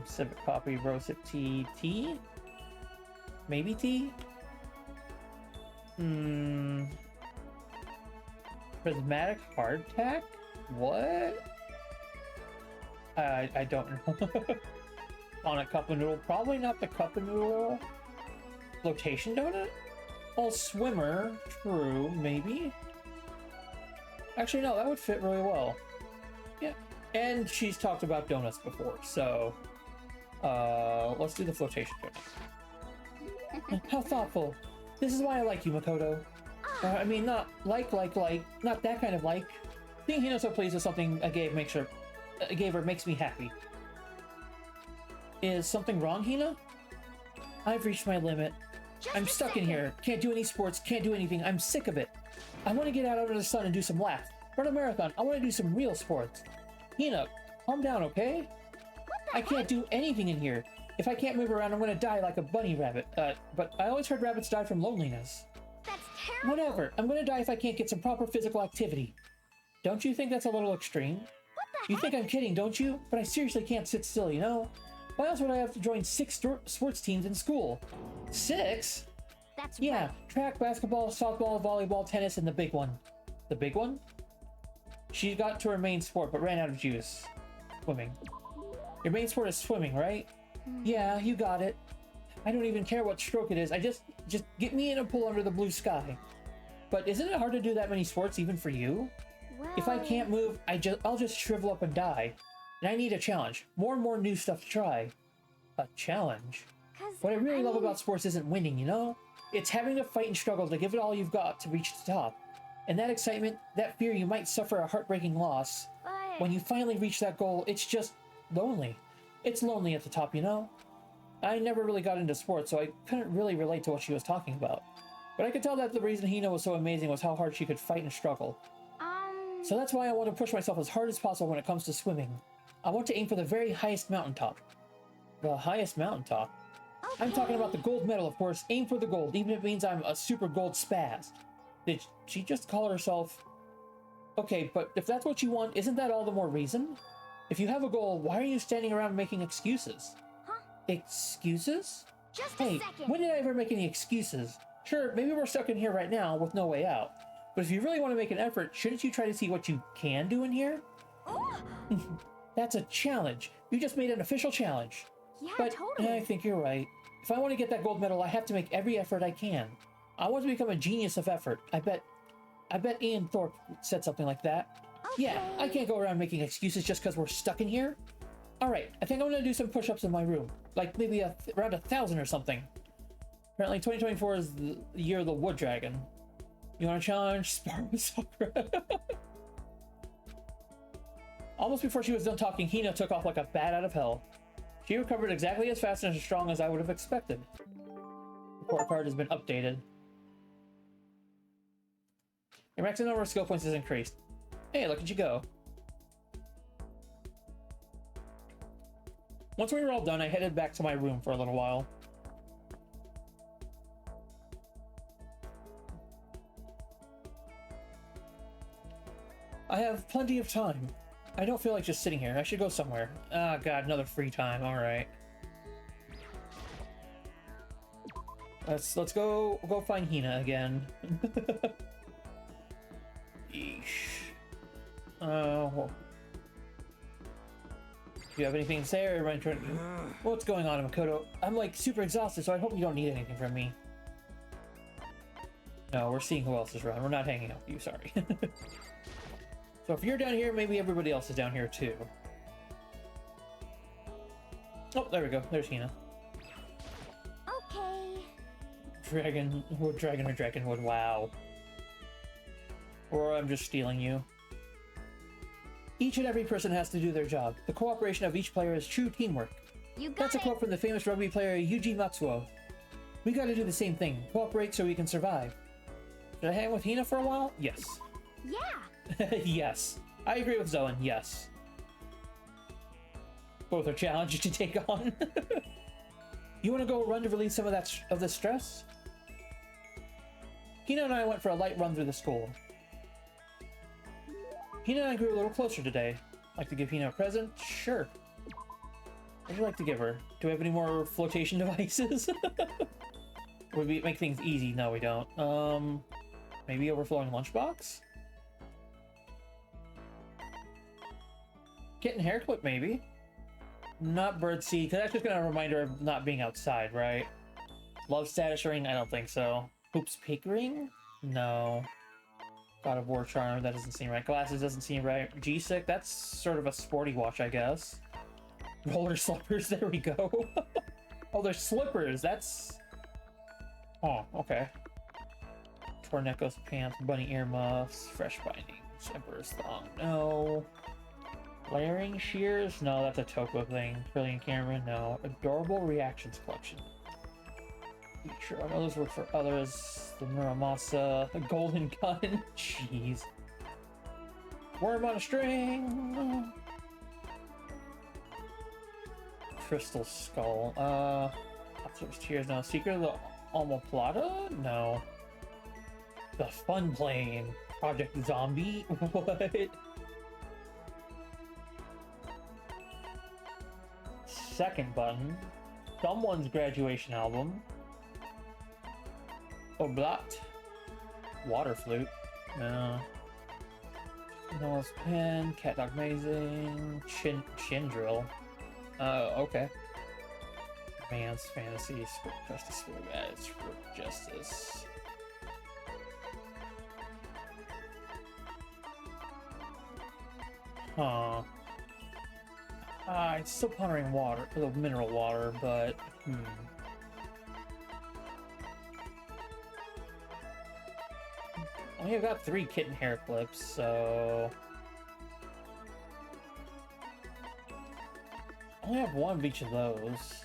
Civic copy, roasted tea? Maybe tea? Prismatic hardtack? What? I don't know. On a cup of noodle? Probably not the cup of noodle. Flotation donut? Oh, swimmer. True, maybe. Actually, no, that would fit really well. Yeah. And she's talked about donuts before, so... let's do the flotation donut. How thoughtful. This is why I like you, Makoto. I mean, not like, not that kind of like. Seeing Hina so pleased with something I gave her makes me happy. Is something wrong, Hina? I've reached my limit. I'm stuck in here. Can't do any sports, can't do anything. I'm sick of it. I want to get out under the sun and do some laps. Run a marathon. I want to do some real sports. Hina, calm down, okay? I can't do anything in here. If I can't move around, I'm going to die like a bunny rabbit. But I always heard rabbits die from loneliness. That's terrible. Whatever. I'm going to die if I can't get some proper physical activity. Don't you think that's a little extreme? You think I'm kidding, don't you? But I seriously can't sit still, you know? Why else would I have to join 6 sports teams in school? 6? That's Yeah, right. track, basketball, softball, volleyball, tennis, and the big one. The big one? She got to her main sport, but ran out of juice. Swimming. Your main sport is swimming, right? Yeah, you got it. I don't even care what stroke it is. I just get me in a pool under the blue sky. But isn't it hard to do that many sports even for you? Well, If I can't move, I'll just shrivel up and die. And I need a challenge. More and more new stuff to try. A challenge? 'cause What I really love mean, about sports isn't winning, you know? It's having to fight and struggle to give it all you've got to reach the top. And that excitement, that fear you might suffer a heartbreaking loss. but When you finally reach that goal, it's just lonely. It's lonely at the top, you know? I never really got into sports, so I couldn't really relate to what she was talking about. But I could tell that the reason Hina was so amazing was how hard she could fight and struggle. So that's why I want to push myself as hard as possible when it comes to swimming. I want to aim for the very highest mountaintop. The highest mountaintop? I'm talking about the gold medal, of course. Aim for the gold, even if it means I'm a super gold spaz. Did she just call herself... Okay, but if that's what you want, isn't that all the more reason? If you have a goal, why are you standing around making excuses? Huh? Excuses? Just a Hey, second. when did I ever make any excuses? Sure, maybe we're stuck in here right now with no way out. But if you really want to make an effort, shouldn't you try to see what you can do in here? Oh, That's a challenge. You just made an official challenge. yeah, But totally. I think you're right. If I want to get that gold medal, I have to make every effort I can. I want to become a genius of effort. I bet Ian Thorpe said something like that. Yeah, I can't go around making excuses just because we're stuck in here. All right, I think I'm gonna do some push-ups in my room, like maybe around 1,000 or something. Apparently, 2024 is the year of the Wood Dragon. You want to challenge? Spar with Sakura. Almost before she was done talking, Hina took off like a bat out of hell. She recovered exactly as fast and as strong as I would have expected. The report card has been updated. Your maximum number of skill points has increased. Hey, look at you go. Once we were all done, I headed back to my room for a little while. I have plenty of time. I don't feel like just sitting here. I should go somewhere. Ah, God, another free time. All right. Let's go find Hina again. Yeesh. Oh. Do you have anything to say, or am I trying? What's going on, Makoto? I'm like super exhausted, so I hope you don't need anything from me. No, we're seeing who else is around. We're not hanging out with you. Sorry. So if you're down here, maybe everybody else is down here too. Oh, there we go. There's Hina. okay. Dragonwood. Wow. Or I'm just stealing you. Each and every person has to do their job. The cooperation of each player is true teamwork. You got That's a it. quote from the famous rugby player Yuji Matsuo. We gotta do the same thing. Cooperate so we can survive. Should I hang with Hina for a while? Yes. Yeah. Yes. I agree with Zoan, yes. Both are challenging to take on. You want to go run to relieve some of the stress? Hina and I went for a light run through the school. Hina and I grew a little closer today. Like to give Hina a present? Sure. What would you like to give her? Do we have any more flotation devices? Would we make things easy? No, we don't. Maybe overflowing lunchbox? Kitten hair clip, maybe. Not birdseed, because that's just gonna remind her of not being outside, right? Love status ring? I don't think so. Hoops pig ring? No. God of War charm, that doesn't seem right. Glasses doesn't seem right. G-stick, that's sort of a sporty watch, I guess. Roller slippers, there we go. Oh, they're slippers, that's... Oh, okay. Tornecos pants, bunny earmuffs, fresh bindings, emperor's thong, no. Layering shears? No, that's a Toko thing. Brilliant camera? No. Adorable reactions collection. Sure, I know those were for others. The Muramasa, the golden gun. Jeez. Worm on a string. Crystal skull. Observer's tears. No. Secret of the Omoplata? No. The fun plane. Project Zombie? What? Second button. Someone's graduation album. Oblat. Water flute. No. Nose Pen, Cat Dog Amazing, Chin Drill. Okay. Man's Fantasy, Justice for Guys for Justice. Huh. It's still pondering water, the mineral water, but I have got 3 kitten hair clips, so I only have 1 of each of those.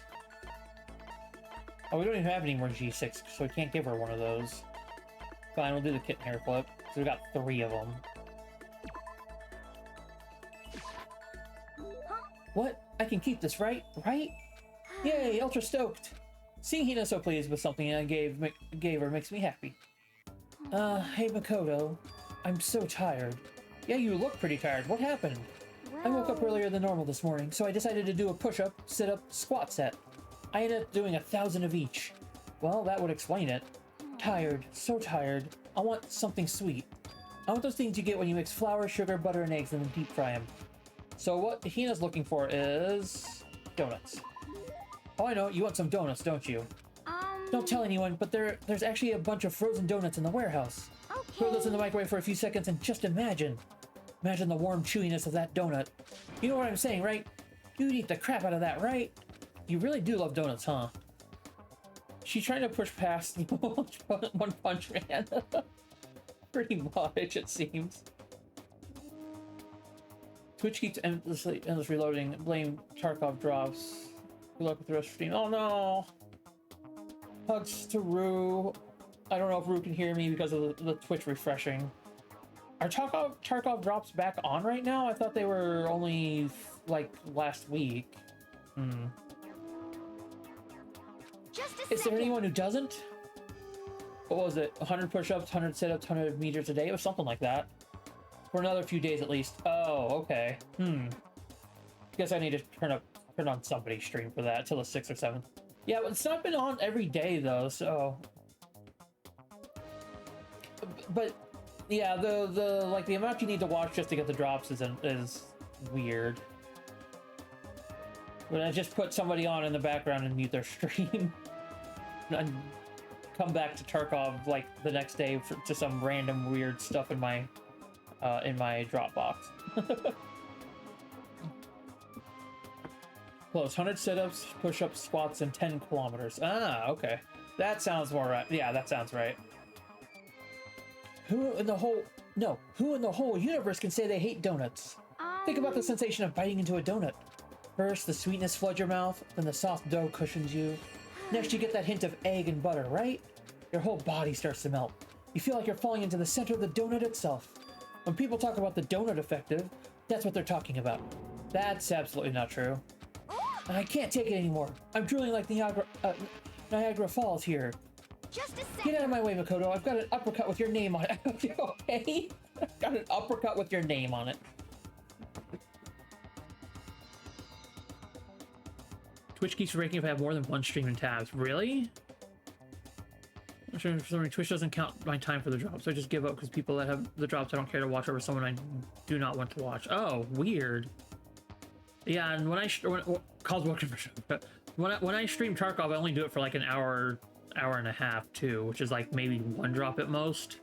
Oh, we don't even have any more G6, so we can't give her one of those. Fine, we'll do the kitten hair clip. So we got 3 of them. What? I can keep this, right? Right? Yay, ultra stoked! Seeing Hina so pleased with something I gave her makes me happy. Hey Makoto. I'm so tired. Yeah, you look pretty tired. What happened? I woke up earlier than normal this morning, so I decided to do a push-up, sit-up, squat set. I ended up doing 1,000 of each. Well, that would explain it. Tired. So tired. I want something sweet. I want those things you get when you mix flour, sugar, butter, and eggs and then deep fry them. So what Hina's looking for is donuts. Oh, I know. You want some donuts, don't you? Don't tell anyone, but there's actually a bunch of frozen donuts in the warehouse. Okay. Throw those in the microwave for a few seconds and just imagine. Imagine the warm chewiness of that donut. You know what I'm saying, right? You'd eat the crap out of that, right? You really do love donuts, huh? She's trying to push past One Punch Man. Pretty much, it seems. Twitch keeps endless reloading. Blame Tarkov drops. Good luck with the rest of the stream. Oh no! Hugs to Rue. I don't know if Rue can hear me because of the Twitch refreshing. Are Tarkov drops back on right now? I thought they were only like last week. Just a Is there second. anyone who doesn't? What was it? 100 push-ups, 100 sit-ups, 100 meters a day? It was something like that. For another few days at least. Oh, okay. Guess I need to turn on somebody's stream for that till the 6th or 7th. Yeah, but it's not been on every day though, so. But yeah, the amount you need to watch just to get the drops is weird. When I just put somebody on in the background and mute their stream, and come back to Tarkov like the next day to some random weird stuff in my Dropbox. Close. 100 sit-ups, push-ups, squats, and 10 kilometers. Ah, okay. That sounds more right. Yeah, that sounds right. Who in the whole universe can say they hate donuts? Think about the sensation of biting into a donut. First, the sweetness floods your mouth, then the soft dough cushions you. Next, you get that hint of egg and butter, right? Your whole body starts to melt. You feel like you're falling into the center of the donut itself. When people talk about the donut effective, that's what they're talking about. That's absolutely not true. I can't take it anymore. I'm drooling like Niagara Falls here. Just a second. Get out of my way, Makoto. I've got an uppercut with your name on it. Okay? I've got an uppercut with your name on it. Twitch keeps breaking if I have more than one stream in tabs. Really? I'm sure for some reason Twitch doesn't count my time for the drops. I just give up because people that have the drops I don't care to watch over someone I do not want to watch. Oh, weird. Yeah, and when I stream Tarkov, I only do it for like an hour and a half too, which is like maybe 1 drop at most.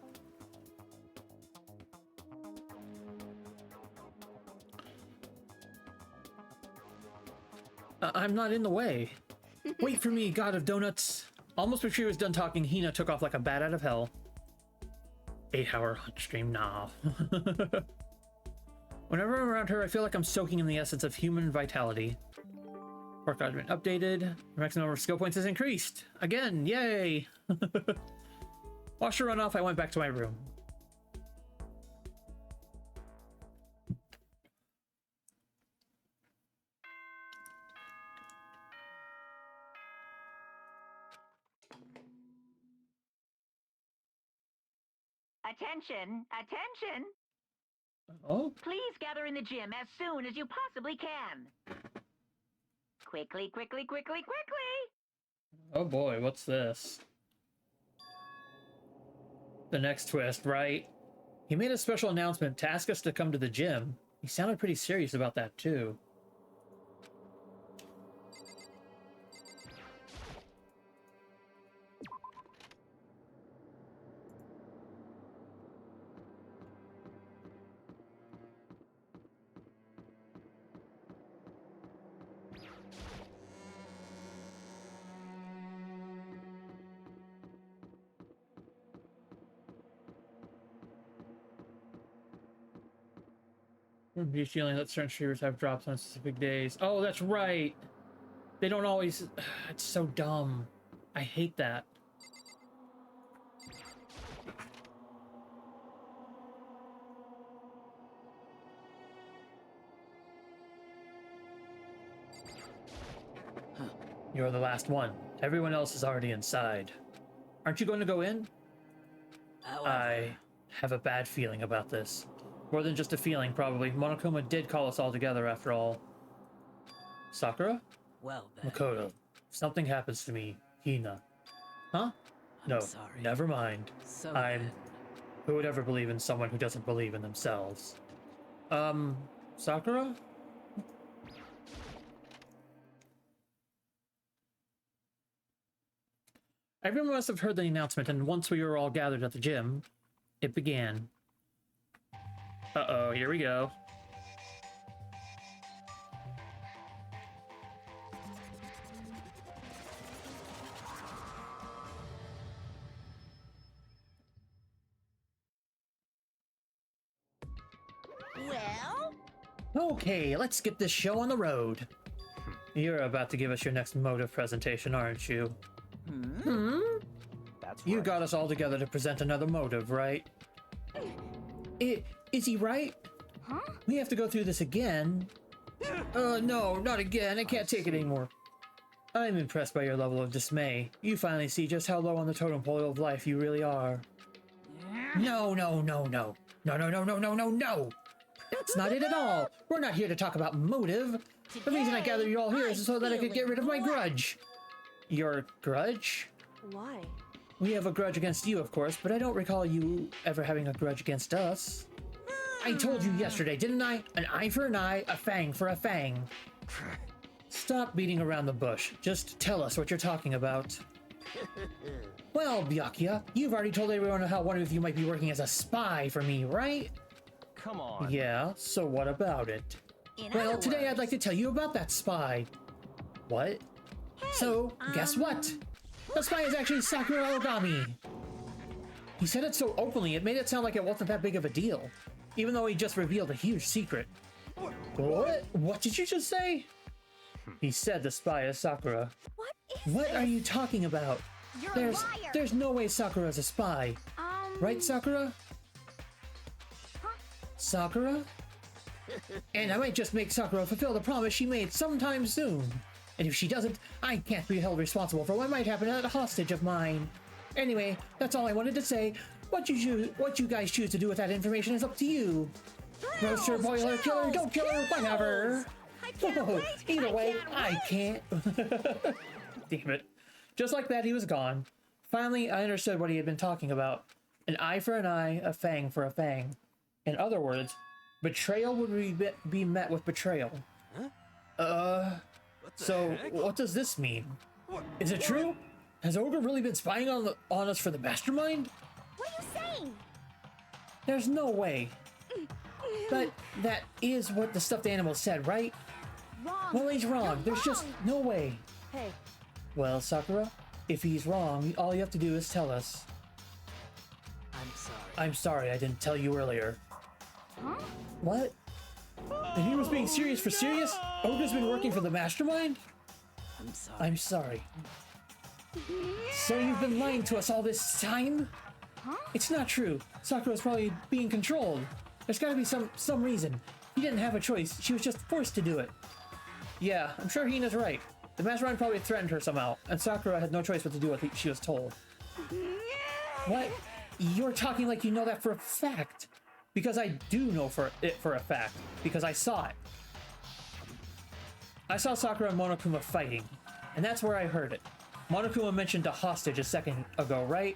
I'm not in the way. Wait for me, god of donuts. Almost before she was done talking, Hina took off like a bat out of hell. 8-hour hunt stream, nah. Whenever I'm around her, I feel like I'm soaking in the essence of human vitality. Work has been updated. The maximum number of skill points has increased. Again, yay! Watch her run off, I went back to my room. Attention! Attention! Oh? Please gather in the gym as soon as you possibly can. Quickly, quickly, quickly, quickly! Oh boy, what's this? The next twist, right? He made a special announcement to ask us to come to the gym. He sounded pretty serious about that, too. Be feeling that certain streamers have drops on specific days. Oh, that's right. They don't always. It's so dumb. I hate that. You're the last one. Everyone else is already inside. Aren't you going to go in? However, I have a bad feeling about this. More than just a feeling, probably. Monokuma did call us all together, after all. Sakura? well then. Makoto. If something happens to me, Hina. Huh? I'm No, sorry. never mind. So I'm... then, Who would ever believe in someone who doesn't believe in themselves? Sakura? Everyone must have heard the announcement, and once we were all gathered at the gym, it began. Uh-oh, here we go. Well, Okay, let's get this show on the road. You're about to give us your next motive presentation, aren't you? That's You right. got us all together to present another motive, right? Is he right? huh? We have to go through this again. No, not again. I can't take it anymore. I'm impressed by your level of dismay. You finally see just how low on the totem pole of life you really are. No, no, no, no. No, no, no, no, no, no, no! That's not it at all! We're not here to talk about motive. The reason I gathered you all here is so that I could get rid of my grudge. Your grudge? Why? We have a grudge against you, of course, but I don't recall you ever having a grudge against us. I told you yesterday, didn't I? An eye for an eye, a fang for a fang. Stop beating around the bush. Just tell us what you're talking about. Well, Byakuya, you've already told everyone how one of you might be working as a spy for me, right? Come on. Yeah, so what about it? In Well, other today I'd words, like to tell you about that spy. What? So, guess what? The spy is actually Sakura Ogami. He said it so openly, it made it sound like it wasn't that big of a deal. Even though he just revealed a huge secret. What? What did you just say? He said the spy is Sakura. What is What this? are you talking about? You're a liar. There's no way Sakura's a spy. Right, Sakura? Sakura? And I might just make Sakura fulfill the promise she made sometime soon. And if she doesn't, I can't be held responsible for what might happen to that hostage of mine. Anyway, that's all I wanted to say. What you guys choose to do with that information is up to you. Roaster, boiler, killer, don't kill her, whatever. I can't Oh, wait. either way, can't I wait. can't. Damn it. Just like that, he was gone. Finally, I understood what he had been talking about. An eye for an eye, a fang for a fang. In other words, betrayal would be met with betrayal. So what does this mean? Is it true? Has Ogre really been spying on us for the mastermind? What are you saying? There's no way. But that is what the stuffed animal said, right? Wrong. Well, he's wrong. You're There's just wrong. no way. Hey, Well, Sakura, if he's wrong, all you have to do is tell us. I'm sorry. I'm sorry I didn't tell you earlier. Huh? What? And he was being serious for serious? Ogre's been working for the mastermind? I'm sorry. I'm sorry. So you've been lying to us all this time? Huh? It's not true. Sakura's probably being controlled. There's gotta be some reason. He didn't have a choice. She was just forced to do it. Yeah, I'm sure Hina's right. The mastermind probably threatened her somehow, and Sakura had no choice but to do what she was told. What? You're talking like you know that for a fact. Because I do know for a fact. Because I saw it. I saw Sakura and Monokuma fighting, and that's where I heard it. Monokuma mentioned a hostage a second ago, right?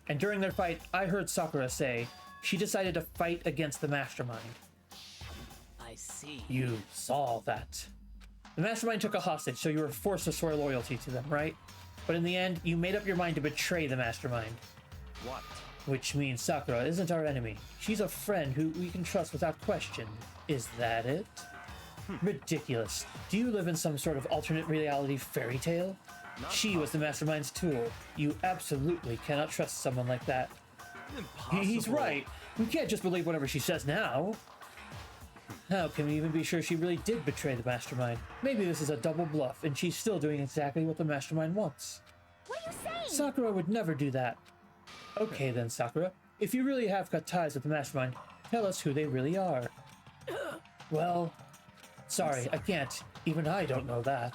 And during their fight, I heard Sakura say, She decided to fight against the mastermind. I see. You saw that. The mastermind took a hostage, so you were forced to swear loyalty to them, right? But in the end, you made up your mind to betray the mastermind. What? Which means Sakura isn't our enemy. She's a friend who we can trust without question. Is that it? Ridiculous. Do you live in some sort of alternate reality fairy tale? She was the mastermind's tool. You absolutely cannot trust someone like that. Impossible. He's right. We can't just believe whatever she says now. How can we even be sure she really did betray the mastermind? Maybe this is a double bluff, and she's still doing exactly what the mastermind wants. What are you saying? Sakura would never do that. Okay then, Sakura. If you really have got ties with the mastermind, tell us who they really are. Well, sorry, I can't. Even I don't know that.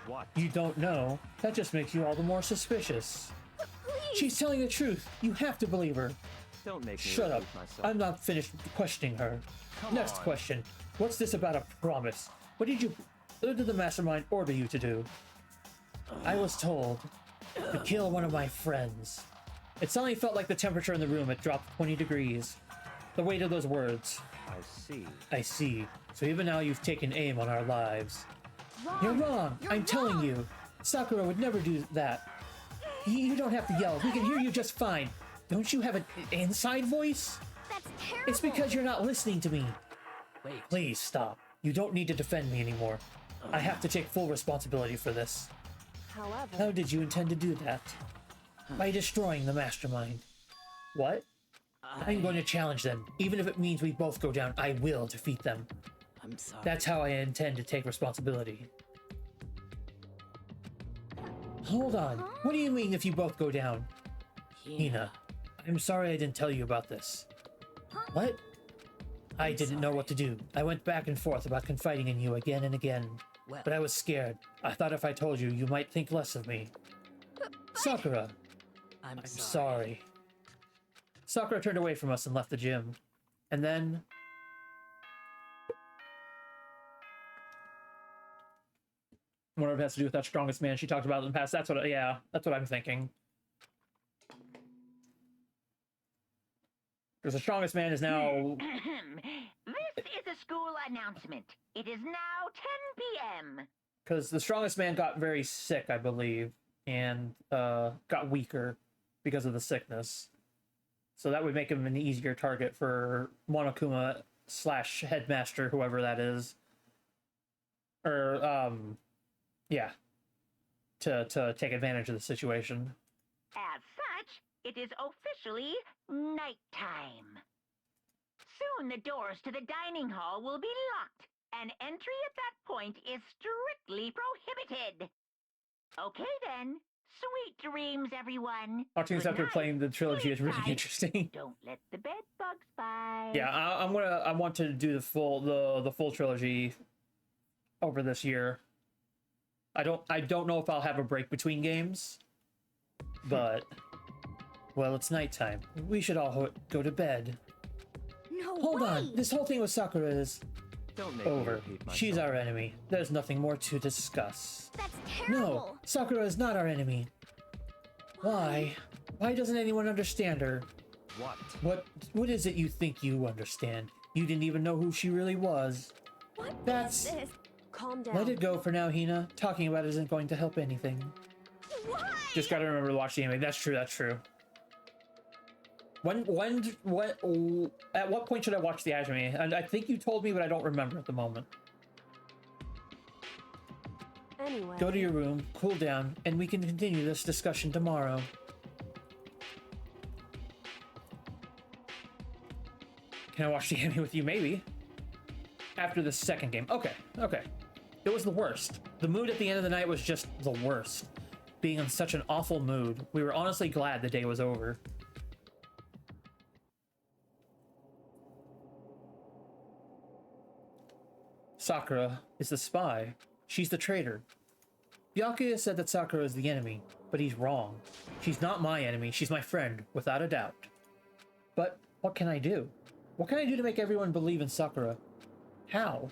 What? You don't know? That just makes you all the more suspicious. Please. She's telling the truth. You have to believe her. Don't make me Shut up. repeat myself. I'm not finished questioning her. Come Next on. question. What's this about a promise? What did the mastermind order you to do? I was told to kill one of my friends. It suddenly felt like the temperature in the room had dropped 20 degrees. The weight of those words. I see. I see. So even now you've taken aim on our lives. Wrong. You're wrong. You're I'm telling wrong. you. Sakura would never do that. You don't have to yell. We can hear you just fine. Don't you have an inside voice? That's terrible. It's because you're not listening to me. Wait. Please stop. You don't need to defend me anymore. I have to take full responsibility for this. However, How did you intend to do that? By destroying the mastermind. What? I'm going to challenge them. Even if it means we both go down, I will defeat them. I'm sorry. That's how I intend to take responsibility. Hold on. What do you mean if you both go down? Hina, I'm sorry I didn't tell you about this. What? I didn't know what to do. I went back and forth about confiding in you again and again. Well, But I was scared. I thought if I told you, you might think less of me. Sakura, I'm I'm sorry. sorry. Sakura turned away from us and left the gym. And then... I wonder if it has to do with that strongest man she talked about in the past. That's what, yeah, that's what I'm thinking. Because the strongest man is now... This is a school announcement. It is now 10 p.m. Because the strongest man got very sick, I believe, and got weaker because of the sickness. So that would make him an easier target for Monokuma / headmaster, whoever that is. Or, yeah. To take advantage of the situation. As such, it is officially nighttime. Soon the doors to the dining hall will be locked, and entry at that point is strictly prohibited. Okay then. Sweet dreams, everyone. Cartoons Good after night. playing the trilogy is really Sleep tight. interesting. Don't let the bed bugs bite. Yeah, I want to do the full trilogy over this year. I don't know if I'll have a break between games, but well, it's nighttime. We should all go to bed. No Hold way. on, this whole thing with Sakura is Don't make me over. repeat myself. She's our enemy. There's nothing more to discuss. That's terrible. No, Sakura is not our enemy. Why? Why doesn't anyone understand her? What? What is it you think you understand? You didn't even know who she really was. What That's- is this? calm down. Let it go for now, Hina. Talking about it isn't going to help anything. Why? Just gotta remember to watch the anime. That's true, that's true. At what point should I watch the anime? And I think you told me, but I don't remember at the moment. Anyway, Go to your room, cool down, and we can continue this discussion tomorrow. Can I watch the anime with you? Maybe. After the second game. Okay, okay. It was the worst. The mood at the end of the night was just the worst. Being in such an awful mood. We were honestly glad the day was over. Sakura is the spy. She's the traitor. Byakuya said that Sakura is the enemy, but he's wrong. She's not my enemy, she's my friend, without a doubt. But what can I do? What can I do to make everyone believe in Sakura? How?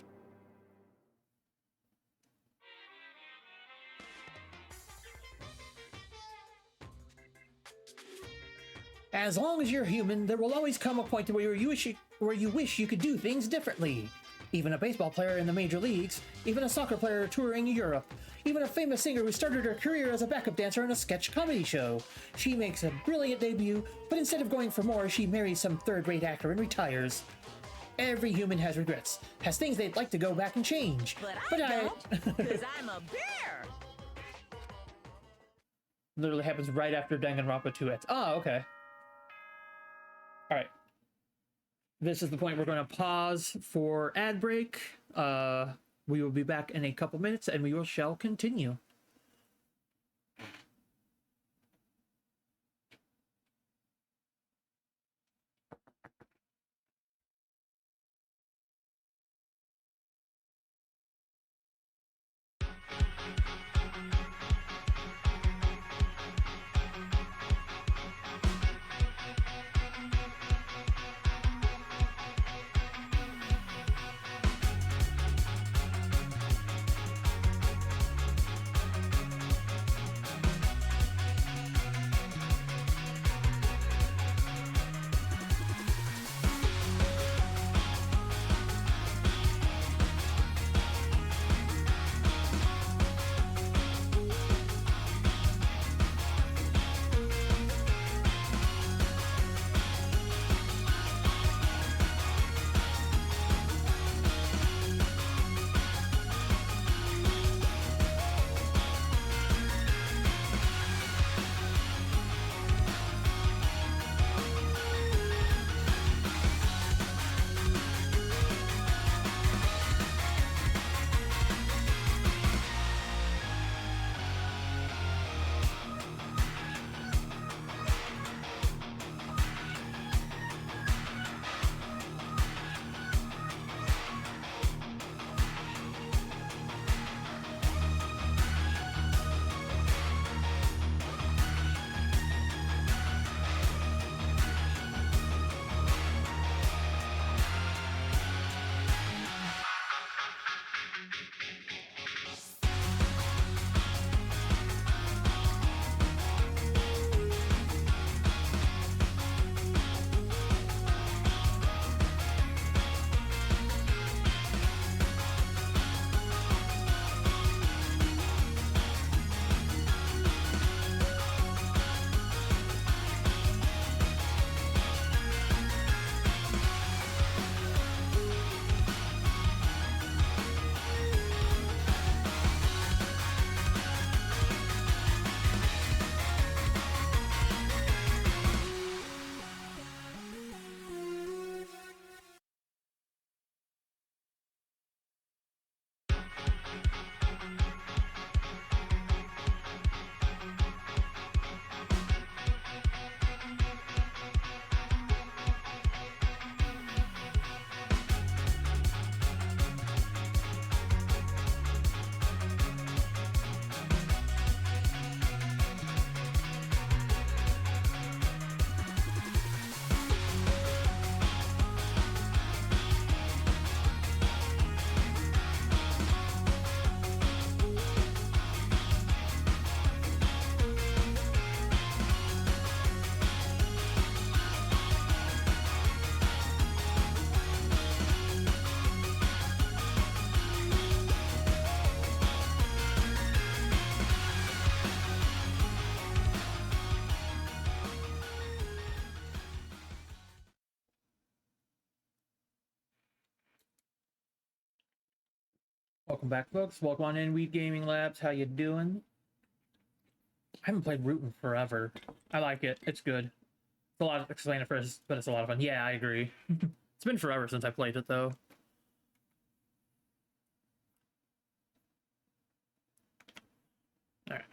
As long as you're human, there will always come a point where you wish you could do things differently. Even a baseball player in the major leagues, even a soccer player touring Europe, even a famous singer who started her career as a backup dancer in a sketch comedy show. She makes a brilliant debut, but instead of going for more, she marries some third-rate actor and retires. Every human has regrets, has things they'd like to go back and change. But I don't, because I'm a bear. Literally happens right after Danganronpa 2 ends. Oh, okay. Alright. This is the point we're going to pause for ad break. We will be back in a couple minutes and shall continue. Welcome back, folks. Welcome on in, Weed Gaming Labs. How you doing? I haven't played Root in forever. I like it. It's good. It's a lot of explain it first, but it's a lot of fun. Yeah, I agree. It's been forever since I played it, though. All right.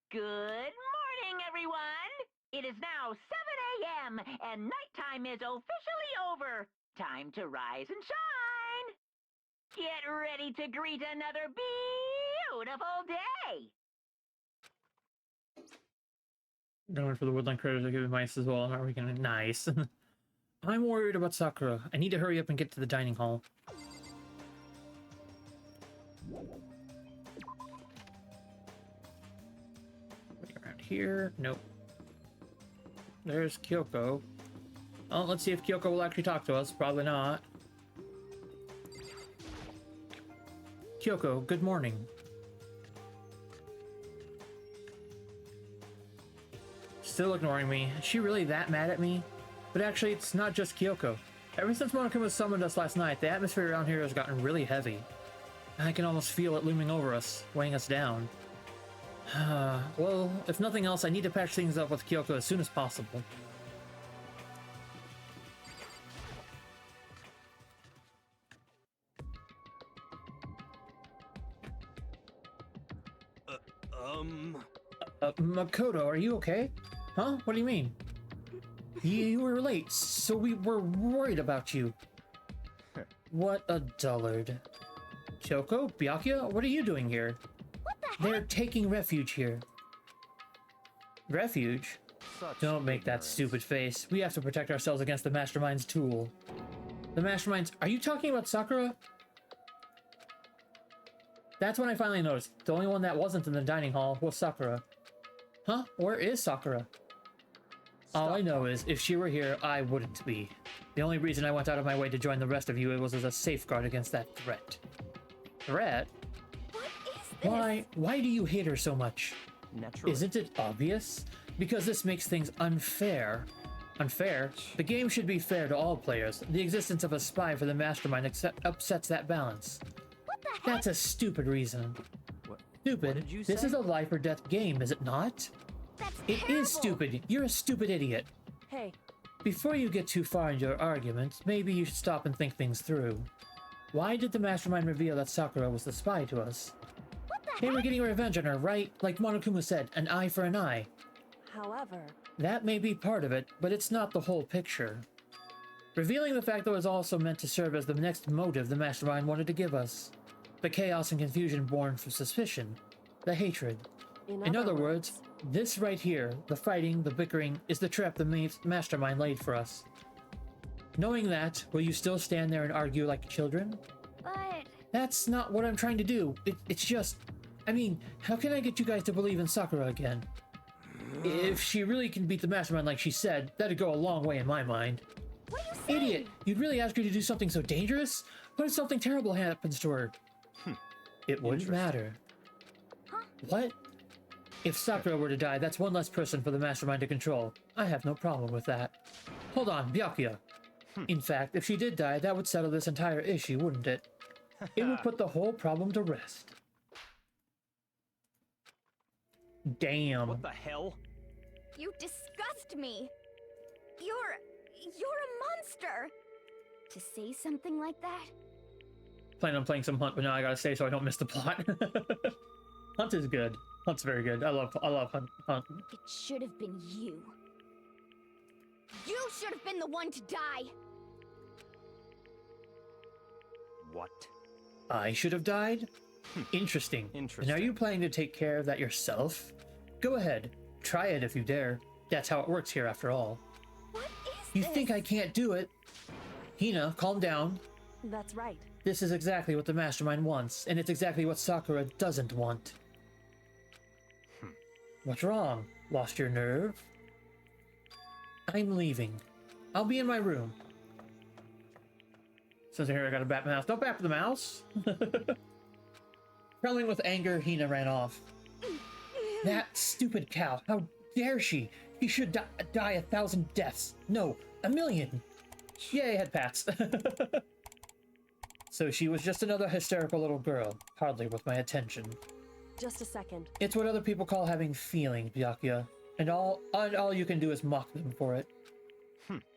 Good morning, everyone! It is now 7 a.m., and nighttime is officially over. Time to rise and shine! Get ready to greet another beautiful day! Going for the woodland critters are giving mice as well. I'm not really nice. I'm worried about Sakura. I need to hurry up and get to the dining hall. Around here? Nope. There's Kyoko. Oh, let's see if Kyoko will actually talk to us. Probably not. Kyoko, good morning. Still ignoring me. Is she really that mad at me? But actually, it's not just Kyoko. Ever since Monokuma summoned us last night, the atmosphere around here has gotten really heavy. I can almost feel it looming over us, weighing us down. Well, if nothing else, I need to patch things up with Kyoko as soon as possible. Makoto, are you okay? Huh? What do you mean? You were late, so we were worried about you. What a dullard. Kyoko? Byakuya? What are you doing here? What the heck? They're taking refuge here. Refuge? Don't make that stupid face. We have to protect ourselves against the Mastermind's tool. The Mastermind's... Are you talking about Sakura? That's when I finally noticed. The only one that wasn't in the dining hall was Sakura. Huh? Where is Sakura? All I know is, if she were here, I wouldn't be. The only reason I went out of my way to join the rest of you was as a safeguard against that threat. Threat? What is this? Why do you hate her so much? Naturally. Isn't it obvious? Because this makes things unfair. Unfair? The game should be fair to all players. The existence of a spy for the Mastermind upsets that balance. What the heck? That's a stupid reason. What Stupid? did you This say? is a life or death game, is it not? That's It terrible. is stupid. You're a stupid idiot. Hey, Before you get too far in your argument, maybe you should stop and think things through. Why did the Mastermind reveal that Sakura was the spy to us? What the They heck? were getting revenge on her, right? Like Monokuma said, an eye for an eye. however, That may be part of it, but it's not the whole picture. Revealing the fact that was also meant to serve as the next motive the Mastermind wanted to give us. The chaos and confusion born from suspicion. The hatred. In other words, this right here, the fighting, the bickering, is the trap the Mastermind laid for us. Knowing that, will you still stand there and argue like children? But That's not what I'm trying to do. It's just... I mean, how can I get you guys to believe in Sakura again? If she really can beat the Mastermind like she said, that'd go a long way in my mind. what are you saying? Idiot! You'd really ask her to do something so dangerous? What if something terrible happens to her? It wouldn't matter. Huh? What? If Sakura were to die, that's one less person for the Mastermind to control. I have no problem with that. Hold on, Byakuya. In fact, if she did die, that would settle this entire issue, wouldn't it? It would put the whole problem to rest. Damn. What the hell? You disgust me. You're a monster. To say something like that? Plan on playing some Hunt, but now I gotta say so I don't miss the plot. Hunt is good. Hunt's very good. I love Hunt. It should have been you. You should have been the one to die. What? I should have died? Interesting. And are you planning to take care of that yourself? Go ahead. Try it if you dare. That's how it works here after all. What is You this? think I can't do it? Hina, calm down. that's right. This is exactly what the Mastermind wants, and it's exactly what Sakura doesn't want. What's wrong? Lost your nerve? I'm leaving. I'll be in my room. Says here I got a bat mouse. Don't bat for the mouse! Trembling with anger, Hina ran off. That stupid cow! How dare she! She should die 1,000 deaths! No, 1,000,000! Yay, head pats! So she was just another hysterical little girl, hardly worth my attention. Just a second. It's what other people call having feelings, Byakuya, and all you can do is mock them for it.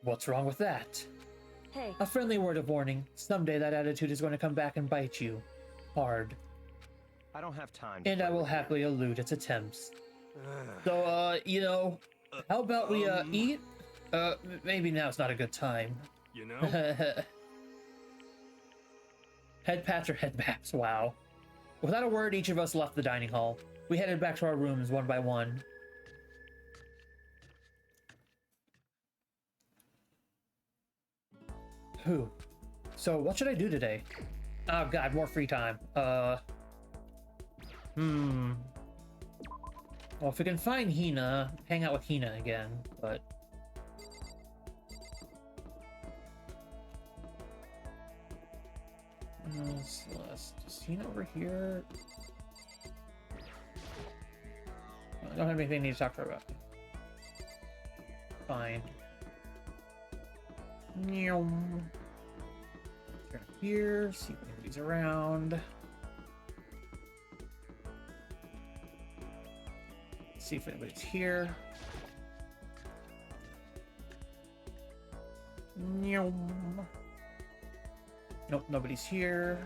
What's wrong with that? Hey, A friendly word of warning. Someday that attitude is going to come back and bite you. Hard. I don't have time. to And I play will with you. happily elude its attempts. So, you know, how about we, eat? Maybe now's not a good time. You know? Head pats or head baps, wow. Without a word, each of us left the dining hall. We headed back to our rooms one by one. So what should I do today? Oh god, more free time. Well, if we can find Hina, hang out with Hina again, but... Celeste. Is Hina over here? I don't have anything I need to talk to her about. Fine. Turn here, see if anybody's around. See if anybody's here. Nope, nobody's here.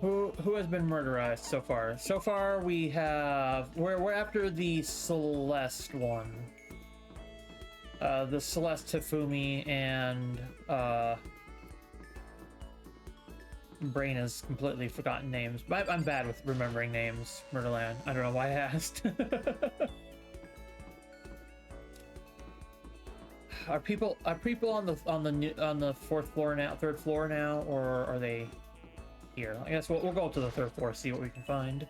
Who has been murderized so far? So far we have we're after the Celeste one. The Celeste, Tafumi, and brain has completely forgotten names. But I'm bad with remembering names, Murderland. I don't know why I asked. Are people on the fourth floor now, third floor now, or are they here? I guess we'll go up to the third floor, see what we can find.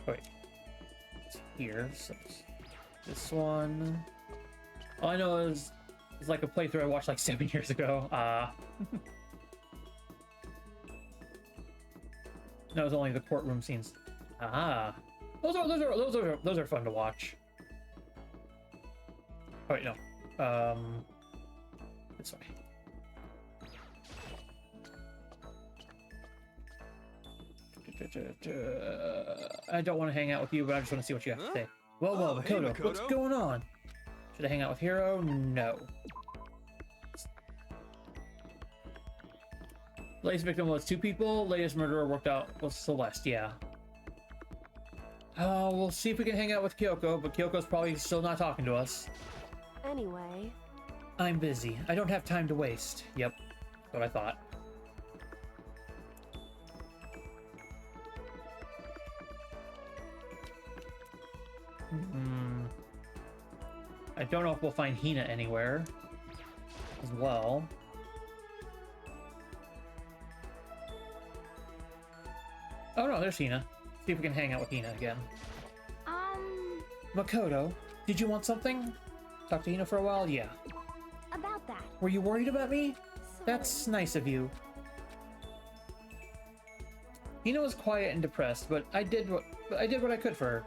Wait, it's here. So it's this one. All I know is it's like a playthrough I watched like 7 years ago. That was only the courtroom scenes. Those are fun to watch. Oh wait, no. This way. I don't want to hang out with you, but I just want to see what you have to say. Whoa, Hey, Makoto, what's Makoto. going on? Should I hang out with Hiro? No. Latest victim was 2 people. Latest murderer worked out was Celeste, yeah. We'll see if we can hang out with Kyoko, but Kyoko's probably still not talking to us. Anyway, I'm busy. I don't have time to waste. Yep, that's what I thought. I don't know if we'll find Hina anywhere as well. Oh no, there's Hina. See if we can hang out with Hina again. Makoto, did you want something? Talk to Hina for a while? Yeah. About that. Were you worried about me? Sorry. That's nice of you. Hina was quiet and depressed, but I did what I could for her.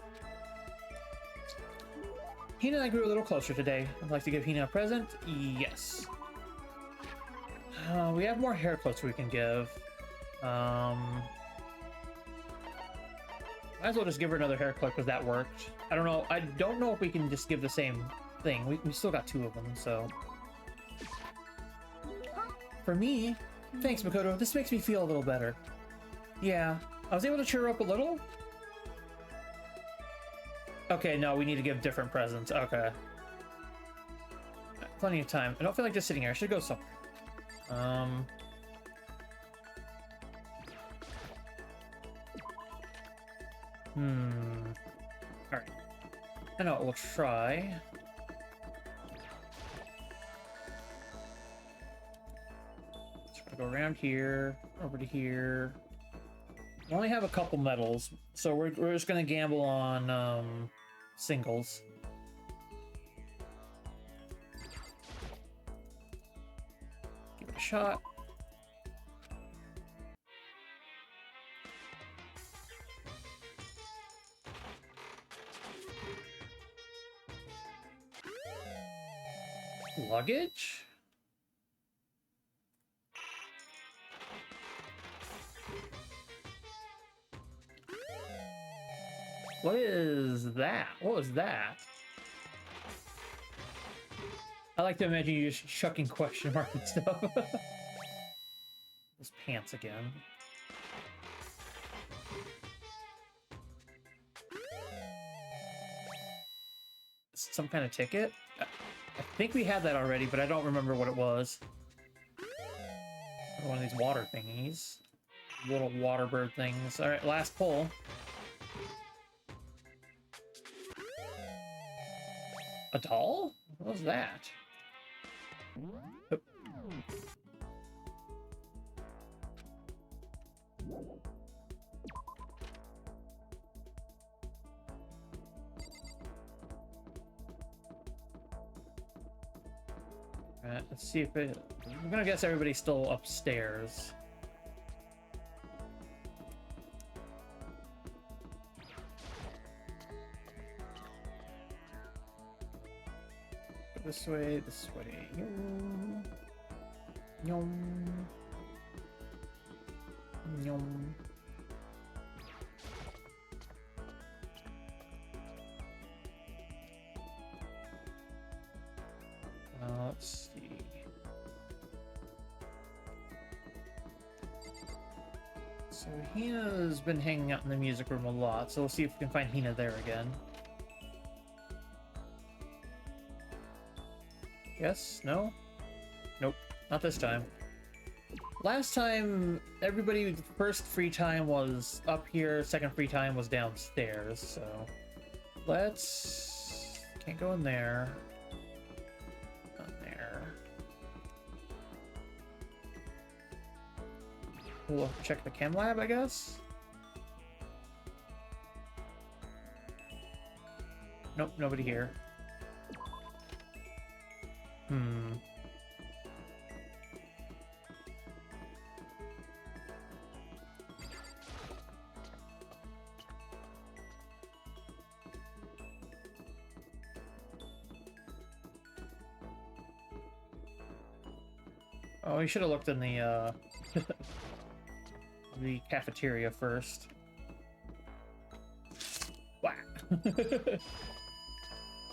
Hina and I grew a little closer today. I'd like to give Hina a present? Yes. We have more hair clips we can give. Might as well just give her another hair clip because that worked. I don't know if we can just give the same thing. We still got 2 of them, so. For me, thanks Makoto. This makes me feel a little better. Yeah, I was able to cheer her up a little. Okay, no, we need to give different presents. Okay. Plenty of time. I don't feel like just sitting here. I should go somewhere. Alright. I know what we'll try. Let's try to go around here, over to here. We only have a couple medals, so we're just gonna gamble on singles. Give it a shot. Luggage? What is that? What was that? I like to imagine you just chucking question mark and stuff. Those pants again. Some kind of ticket? I think we had that already, but I don't remember what it was. One of these water thingies. Little water bird things. Alright, last pull. A doll? What was that? Oh. Alright, let's see if it... I'm gonna guess everybody's still upstairs. This way, this way. Yum. Yum. Yum. Let's see. So Hina's been hanging out in the music room a lot, so we'll see if we can find Hina there again. Yes? No? Nope. Not this time. Last time, everybody, first free time was up here, second free time was downstairs, so... Let's... Can't go in there. Not there. We'll check the chem lab, I guess? Nope, nobody here. Oh, we should have looked in the the cafeteria first. Wow.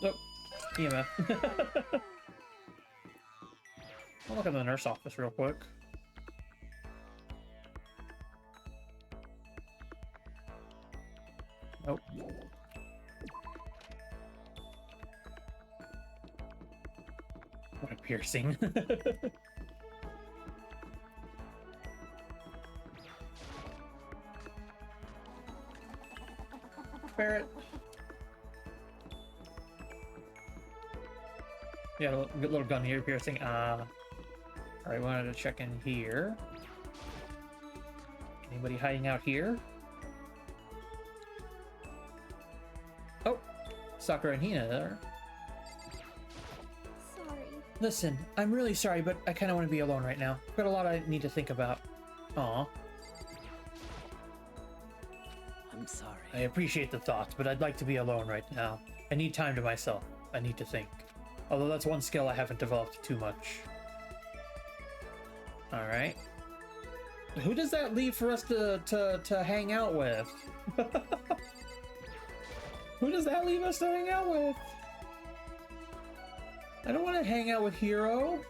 Oh, EMF. I'll look in the nurse office real quick. Nope. What a piercing. Barrett. Yeah, a little gun here piercing. Alright, wanted to check in here. Anybody hiding out here? Oh, Sakura and Hina there. Sorry. Listen, I'm really sorry, but I kind of want to be alone right now. I've got a lot I need to think about. Aw. I'm sorry. I appreciate the thoughts, but I'd like to be alone right now. I need time to myself. I need to think. Although that's one skill I haven't developed too much. Alright. Who does that leave for us to hang out with? Who does that leave us to hang out with? I don't want to hang out with Hiro.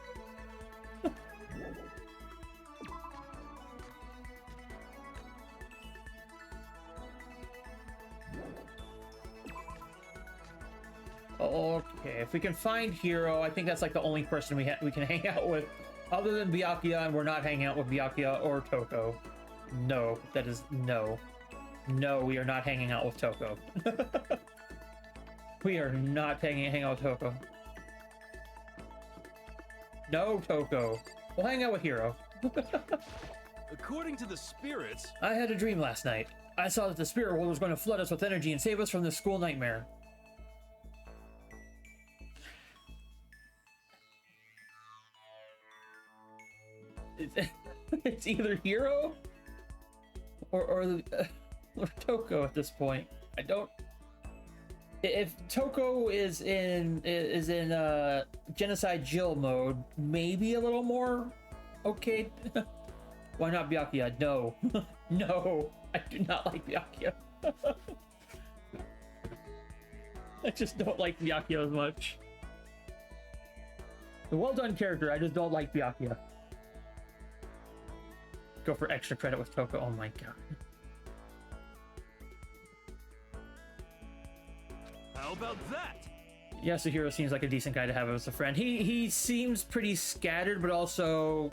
Okay, if we can find Hiro, I think that's like the only person we can hang out with, other than Byakuya, and we're not hanging out with Byakuya or Toko. No, that is no. No, we are not hanging out with Toko. We are not hanging out with Toko. No, Toko. We'll hang out with Hiro. According to the spirits, I had a dream last night. I saw that the spirit world was going to flood us with energy and save us from this school nightmare. It's either Hiro or Toko at this point. I don't. If Toko is in genocide Jill mode, maybe a little more okay. Why not Byakuya? No, no, I do not like Byakuya. I just don't like Byakuya as much. A well done character. I just don't like Byakuya. Go for extra credit with Toko. Oh my god. how about that? Yasuhiro seems like a decent guy to have as a friend. He seems pretty scattered, but also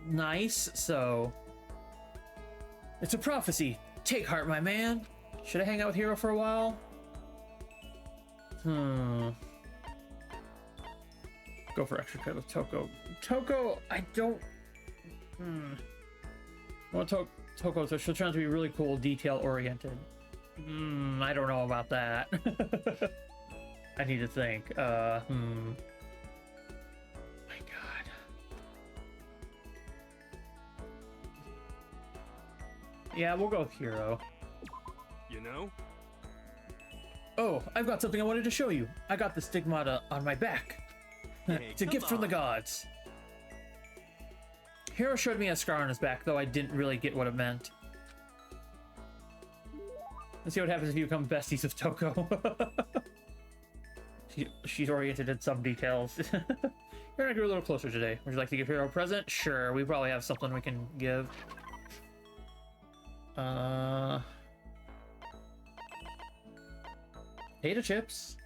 nice, so... It's a prophecy. Take heart, my man. Should I hang out with Hiro for a while? Go for extra credit with Toko. Toko, I don't... Well, Toko, so she'll turn out to be really cool, detail-oriented. I don't know about that. I need to think. My god. Yeah, we'll go with Hero. You know? Oh, I've got something I wanted to show you. I got the stigmata on my back. Hey, It's a come gift from the on. gods. Hero showed me a scar on his back, though I didn't really get what it meant. Let's see what happens if you become besties with Toko. She's oriented in some details. You're gonna get a little closer today. Would you like to give Hero a present? Sure, we probably have something we can give. Potato chips.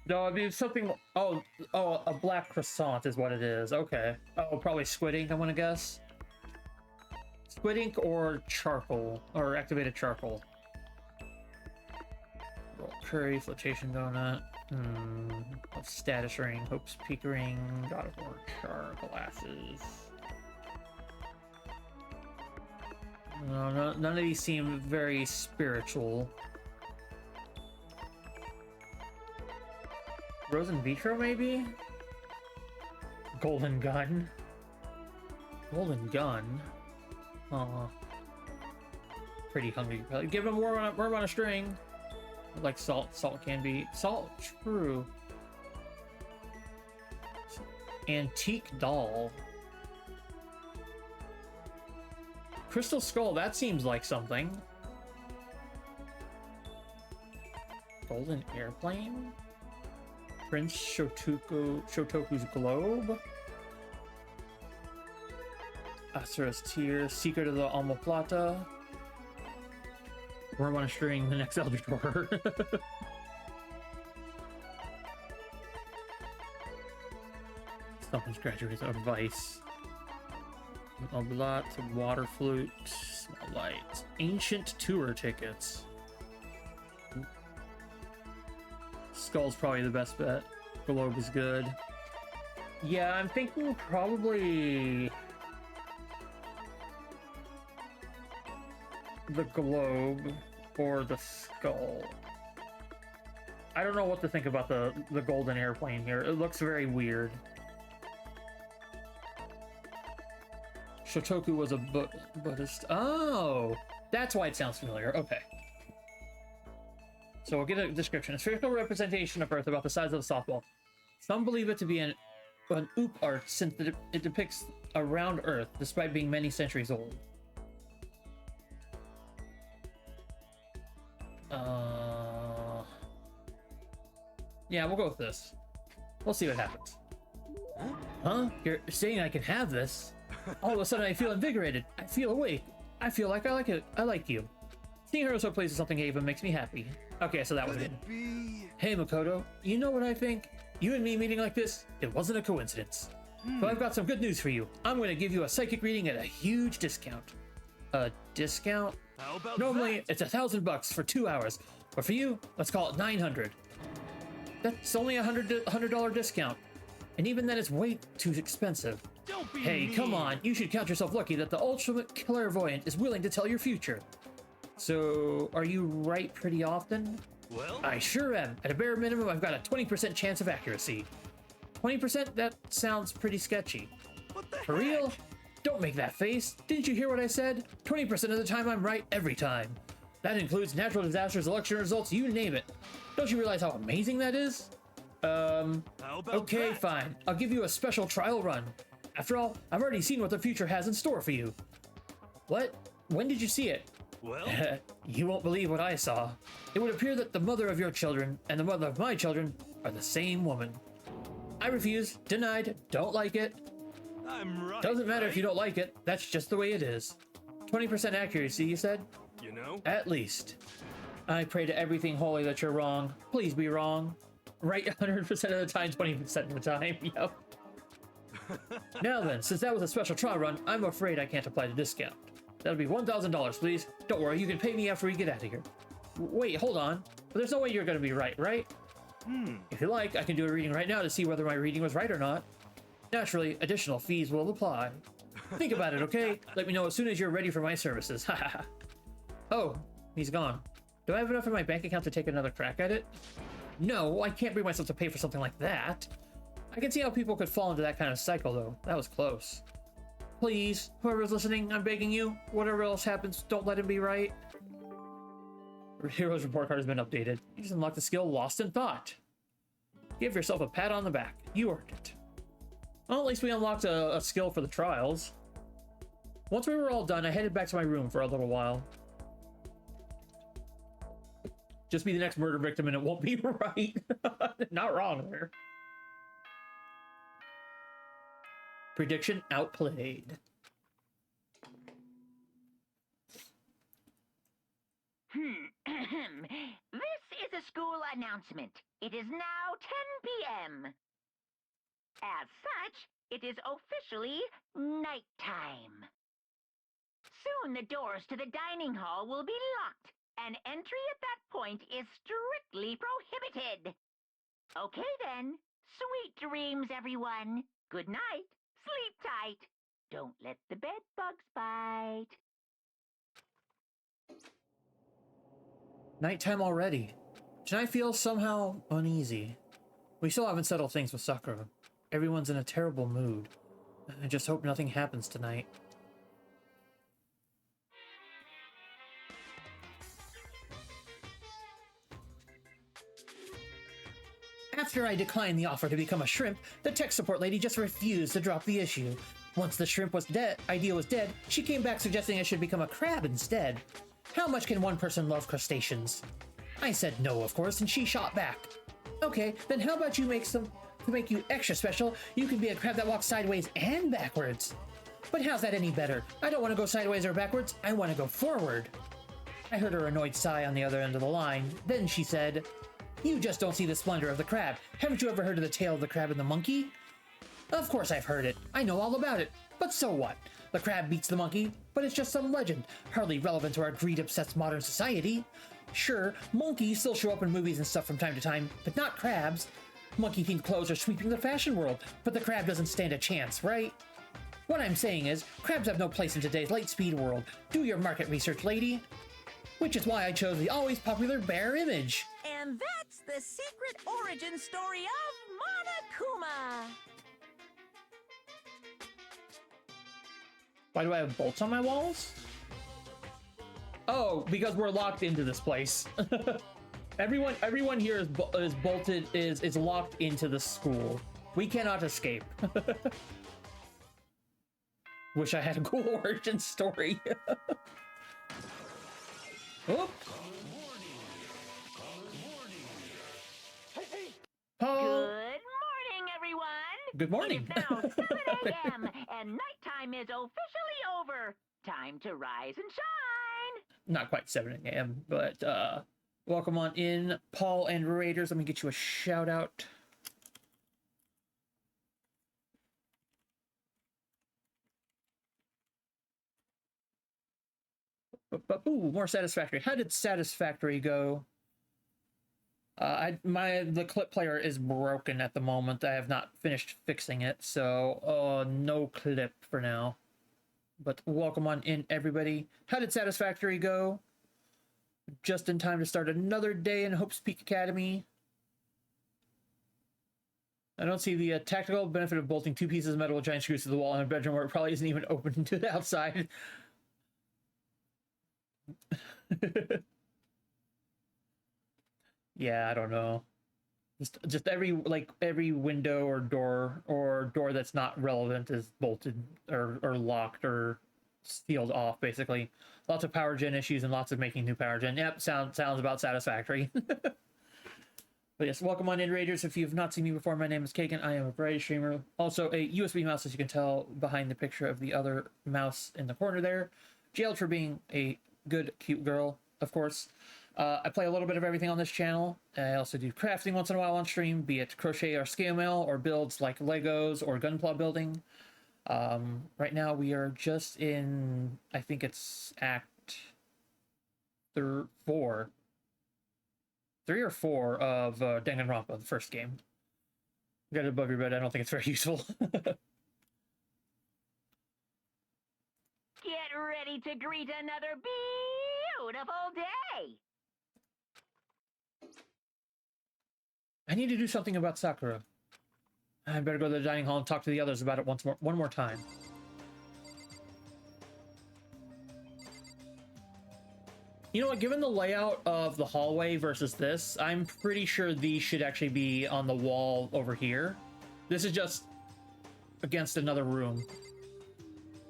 No, I mean something. Oh, a black croissant is what it is. Okay. Oh, probably squid ink, I want to guess. Squid ink or charcoal, or activated charcoal. Roll curry, flotation donut. Status ring, Hope's Peak ring, God of War char glasses. No, none of these seem very spiritual. Rose in vitro, maybe? Golden gun. Golden gun. Pretty hungry. Probably. Give him worm on a string. Like salt. Salt can be. Salt, true. Antique doll. Crystal skull, that seems like something. Golden airplane? Prince Shotoku's globe. Asura's tear. Secret of the Omoplata. Worm on a string, the next Elder Door. Something's graduated of vice. Oblat, water flute, small light. Ancient tour tickets. Skull's probably the best bet. Globe is good. Yeah, I'm thinking probably the globe or the skull. I don't know what to think about the golden airplane here. It looks very weird. Shotoku was a Buddhist. Oh, that's why it sounds familiar. Okay. So we'll get a description. A spherical representation of Earth about the size of a softball. Some believe it to be an oop art since it depicts a round Earth despite being many centuries old. Yeah, we'll go with this. We'll see what happens. Huh? You're saying I can have this? All of a sudden I feel invigorated. I feel awake. I feel like I like it. I like you. Seeing her so pleased with something even makes me happy. Okay, so that was it. Hey Makoto, you know what I think? You and me meeting like this, it wasn't a coincidence. But I've got some good news for you. I'm going to give you a psychic reading at a huge discount. A discount? How about Normally, that? it's $1,000 for 2 hours. But for you, let's call it $900. That's only a $100 discount. And even then, it's way too expensive. Don't be Hey, mean. come on. You should count yourself lucky that the ultimate clairvoyant is willing to tell your future. So, are you right pretty often? Well, I sure am. At a bare minimum, I've got a 20% chance of accuracy. 20%? That sounds pretty sketchy. what the For heck? real? Don't make that face. Didn't you hear what I said? 20% of the time I'm right every time. That includes natural disasters, election results, you name it. Don't you realize how amazing that is? How about Okay, that? fine. I'll give you a special trial run. After all, I've already seen what the future has in store for you. What? When did you see it? Well, You won't believe what I saw. It would appear that the mother of your children and the mother of my children are the same woman. I refuse. Denied. Don't like it. I'm right. Doesn't matter if you right? don't like it. That's just the way it is. 20% accuracy, you said? You know? At least. I pray to everything holy that you're wrong. Please be wrong. Right 100% of the time, 20% of the time. Yep. Now then, since that was a special trial run, I'm afraid I can't apply the discount. That'll be $1,000, please. Don't worry, you can pay me after we get out of here. Wait, hold on. But there's no way you're going to be right, right? If you like, I can do a reading right now to see whether my reading was right or not. Naturally, additional fees will apply. Think about it, okay? Let me know as soon as you're ready for my services. Oh, he's gone. Do I have enough in my bank account to take another crack at it? No, I can't bring myself to pay for something like that. I can see how people could fall into that kind of cycle, though. That was close. Please, whoever's listening, I'm begging you. Whatever else happens, don't let him be right. Hero's report card has been updated. You just unlocked the skill Lost in Thought. Give yourself a pat on the back. You earned it. Well, at least we unlocked a skill for the trials. Once we were all done, I headed back to my room for a little while. Just be the next murder victim and it won't be right. Not wrong there. Prediction outplayed. This is a school announcement. It is now 10 p.m. As such, it is officially nighttime. Soon the doors to the dining hall will be locked, and entry at that point is strictly prohibited. Okay then, sweet dreams, everyone. Good night, sleep tight. Don't let the bed bugs bite. Nighttime already. Tonight feels somehow uneasy. We still haven't settled things with Sakura. Everyone's in a terrible mood. I just hope nothing happens tonight. After I declined the offer to become a shrimp, the tech support lady just refused to drop the issue. Once the shrimp idea was dead, she came back suggesting I should become a crab instead. How much can one person love crustaceans? I said no, of course, and she shot back. Okay, then how about you to make you extra special, you can be a crab that walks sideways and backwards. But how's that any better? I don't want to go sideways or backwards, I want to go forward. I heard her annoyed sigh on the other end of the line. Then she said, you just don't see the splendor of the crab. Haven't you ever heard of the tale of the crab and the monkey? Of course I've heard it. I know all about it. But so what? The crab beats the monkey, but it's just some legend, hardly relevant to our greed-obsessed modern society. Sure, monkeys still show up in movies and stuff from time to time, but not crabs. Monkey-themed clothes are sweeping the fashion world, but the crab doesn't stand a chance, right? What I'm saying is, crabs have no place in today's light-speed world. Do your market research, lady. Which is why I chose the always popular bear image. And that's the secret origin story of Monokuma. Why do I have bolts on my walls? Oh, because we're locked into this place. Everyone here is locked into the school. We cannot escape. Wish I had a cool origin story. Oh. Good morning, everyone. Good morning. It is now 7 a.m. and nighttime is officially over. Time to rise and shine. Not quite 7 a.m., but welcome on in, Paul and Raiders. Let me get you a shout out. Ooh, more Satisfactory. How did Satisfactory go? The clip player is broken at the moment. I have not finished fixing it, so no clip for now. But welcome on in, everybody. How did Satisfactory go? Just in time to start another day in Hope's Peak Academy. I don't see the tactical benefit of bolting 2 pieces of metal with giant screws to the wall in a bedroom where it probably isn't even open to the outside. Yeah, I don't know. Just every window or door that's not relevant is bolted or locked or sealed off, basically. Lots of power gen issues and lots of making new power gen. Yep, sounds about satisfactory. But yes, welcome on in, Raiders. If you've not seen me before, my name is Kagan. I am a variety streamer. Also a USB mouse, as you can tell behind the picture of the other mouse in the corner there. Jailed for being a good, cute girl, of course. I play a little bit of everything on this channel. I also do crafting once in a while on stream, be it crochet or scale mail or builds like Legos or gunpla building. Right now we are just in, I think it's Act 4. 3 or 4 of Danganronpa, the first game. Got it above your bed. I don't think it's very useful. Get ready to greet another beautiful day. I need to do something about Sakura. I better go to the dining hall and talk to the others about it one more time. You know what, given the layout of the hallway versus this, I'm pretty sure these should actually be on the wall over here. This is just against another room.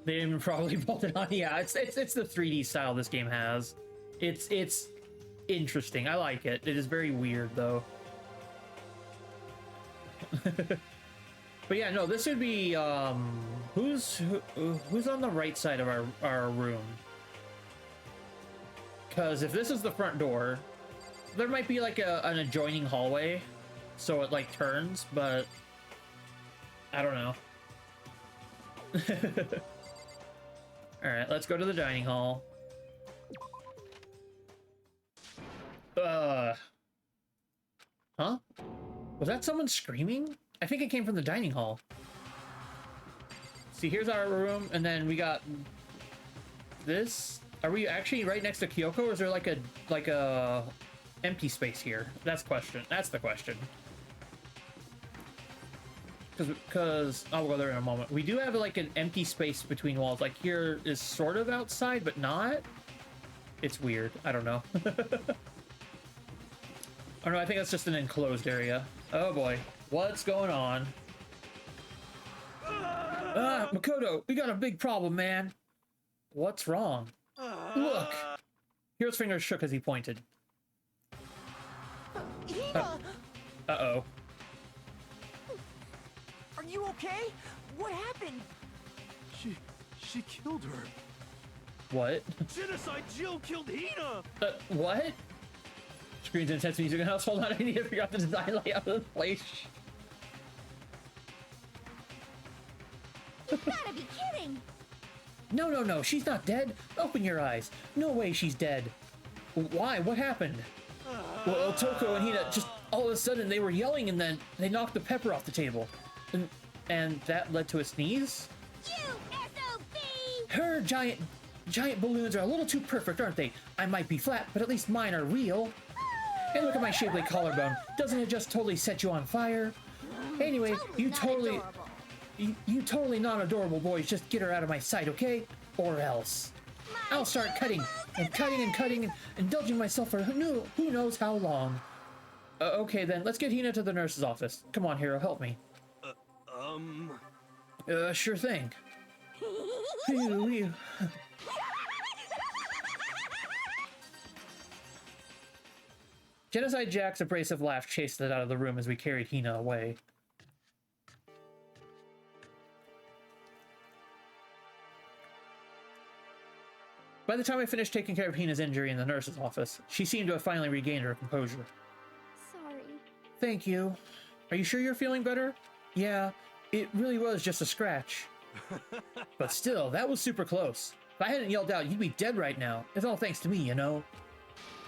They didn't even probably built it on. Yeah, it's the 3D style this game has. It's interesting. I like it. It is very weird though. But yeah, no, this would be who's on the right side of our room? Because if this is the front door, there might be like an adjoining hallway, so it like turns, but I don't know. All right, let's go to the dining hall. Huh? Was that someone screaming? I think it came from the dining hall. See, here's our room, and then we got this. Are we actually right next to Kyoko, or is there like a empty space here? That's the question. Because I'll go there in a moment. We do have like an empty space between walls. Like here is sort of outside, but not. It's weird. I don't know. Oh no, I think that's just an enclosed area. Oh boy, what's going on? Makoto, we got a big problem, man. What's wrong? Look! Hero's fingers shook as he pointed. Hina! Uh-oh. Are you okay? What happened? She killed her. What? Genocide Jill killed Hina! What? Screens and intense music in the house. Hold on, I need to figure out the design layout of the place. You gotta be kidding! No, she's not dead. Open your eyes. No way she's dead. Why? What happened? Well, Toko and Hina just all of a sudden they were yelling and then they knocked the pepper off the table. And that led to a sneeze? You SOB! Her giant balloons are a little too perfect, aren't they? I might be flat, but at least mine are real. And look at my shapely collarbone. Doesn't it just totally set you on fire? Anyway, you totally not adorable boys. Just get her out of my sight, okay? Or else. I'll start cutting and indulging myself for who knows how long. Okay then, let's get Hina to the nurse's office. Come on, Hero, help me. Sure thing. Genocide Jack's abrasive laugh chased it out of the room as we carried Hina away. By the time I finished taking care of Hina's injury in the nurse's office, she seemed to have finally regained her composure. Sorry. Thank you. Are you sure you're feeling better? Yeah, it really was just a scratch. But still, that was super close. If I hadn't yelled out, you'd be dead right now. It's all thanks to me, you know?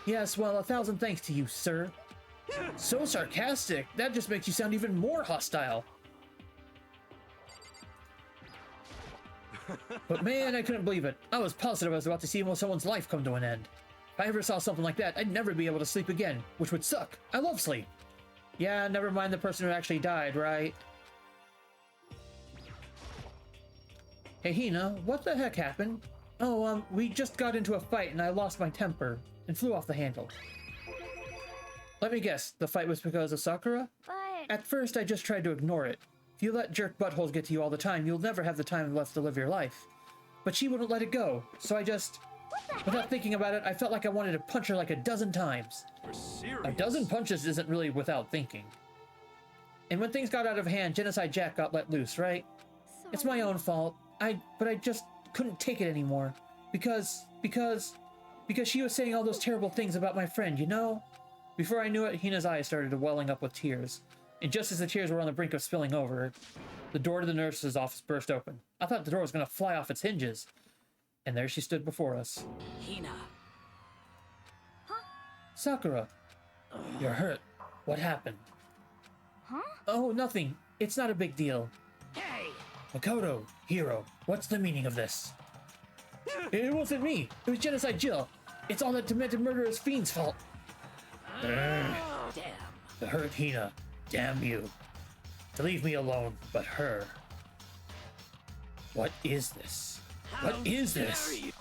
Yes, well, 1,000 thanks to you, sir. So sarcastic. That just makes you sound even more hostile. But man, I couldn't believe it. I was positive I was about to see someone's life come to an end. If I ever saw something like that, I'd never be able to sleep again, which would suck. I love sleep. Yeah, never mind the person who actually died, right? Hey, Hina, what the heck happened? Oh, we just got into a fight and I lost my temper and flew off the handle. Let me guess, the fight was because of Sakura? But At first, I just tried to ignore it. If you let jerk buttholes get to you all the time, you'll never have the time left to live your life. But she wouldn't let it go, so I just... Without thinking about it, I felt like I wanted to punch her like a dozen times. You're serious? A dozen punches isn't really without thinking. And when things got out of hand, Genocide Jack got let loose, right? It's my own fault. But I just couldn't take it anymore. Because she was saying all those terrible things about my friend, you know? Before I knew it, Hina's eyes started welling up with tears. And just as the tears were on the brink of spilling over, the door to the nurse's office burst open. I thought the door was going to fly off its hinges. And there she stood before us. Hina. Sakura, you're hurt. What happened? Huh? Oh, nothing. It's not a big deal. Hey! Makoto, Hiro, what's the meaning of this? It wasn't me. It was Genocide Jill. It's all that demented murderous fiend's fault. Damn. To hurt Hina. Damn you. To leave me alone, but her. What is this? What is this?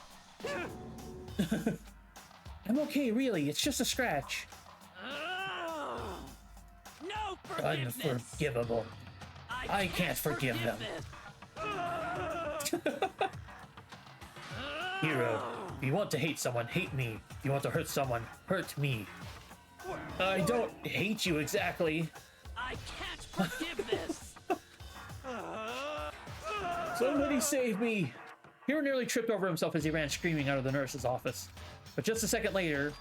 I'm okay, really. It's just a scratch. No forgiveness. Unforgivable. I can't forgive them. Hero, if you want to hate someone, hate me. If you want to hurt someone, hurt me. I don't hate you exactly. I can't forgive this. Somebody save me! Hero nearly tripped over himself as he ran screaming out of the nurse's office. But just a second later...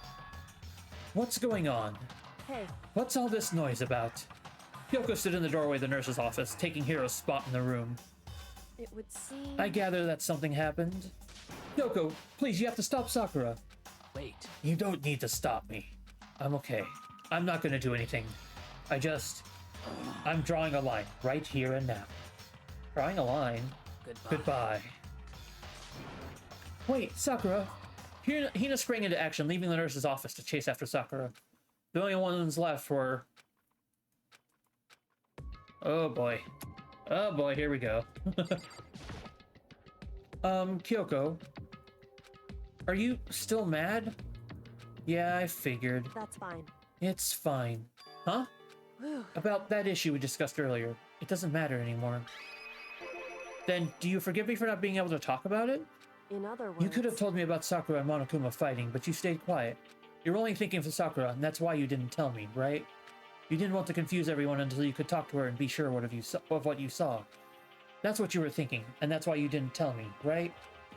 What's going on? Hey, What's all this noise about? Kyoko stood in the doorway of the nurse's office, taking Hiro's spot in the room. it would seem... I gather that something happened. Kyoko, please, you have to stop Sakura. Wait. You don't need to stop me. I'm okay. I'm not gonna do anything. I'm drawing a line, right here and now. Drawing a line? Goodbye. Wait, Sakura! Hina sprang into action, leaving the nurse's office to chase after Sakura. The only ones left were... Oh boy. Oh boy, here we go. Kyoko. Are you still mad? Yeah, I figured. That's fine. It's fine. Huh? Whew. About that issue we discussed earlier. It doesn't matter anymore. Then, do you forgive me for not being able to talk about it? In other words... You could have told me about Sakura and Monokuma fighting, but you stayed quiet. You're only thinking of Sakura, and that's why you didn't tell me, right? You didn't want to confuse everyone until you could talk to her and be sure of what you saw. That's what you were thinking, and that's why you didn't tell me, right?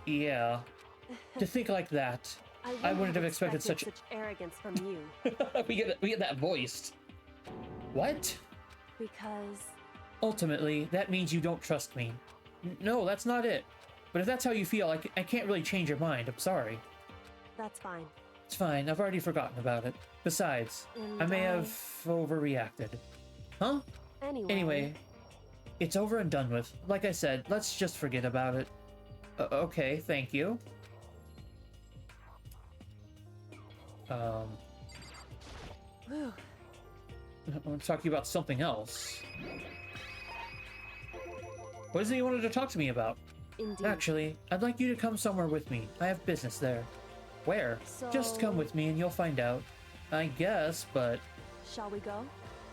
Yeah. To think like that, I wouldn't have expected such arrogance from you. we get that voiced. What? Because... Ultimately, that means you don't trust me. No, that's not it. But if that's how you feel, I can't really change your mind. I'm sorry. That's fine. It's fine. I've already forgotten about it. Besides, And I may have overreacted. Huh? Anyway, it's over and done with. Like I said, let's just forget about it. Okay, thank you. Whew. I'm talking about something else. What is it you wanted to talk to me about? Indeed. Actually, I'd like you to come somewhere with me. I have business there. Where? Just come with me and you'll find out. I guess, but... Shall we go?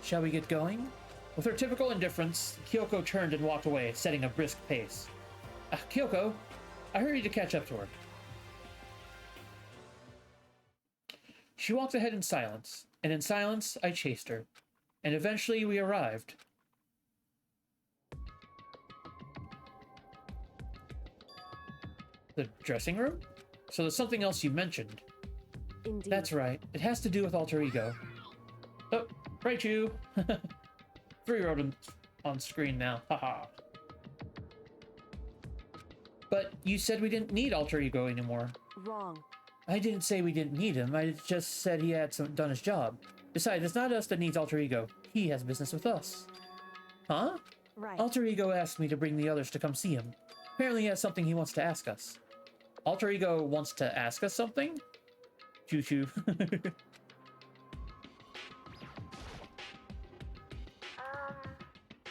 Shall we get going? With her typical indifference, Kyoko turned and walked away, setting a brisk pace. Kyoko, I hurried to catch up to her. She walked ahead in silence, and in silence I chased her. And eventually we arrived. The dressing room? So there's something else you mentioned. Indeed. That's right. It has to do with alter ego. Oh, right you! 3-year-old on screen now. Haha. But you said we didn't need alter ego anymore. Wrong. I didn't say we didn't need him. I just said he had done his job. Besides, it's not us that needs alter ego. He has business with us. Huh? Right. Alter ego asked me to bring the others to come see him. Apparently he has something he wants to ask us. Alter ego wants to ask us something? Choo-choo.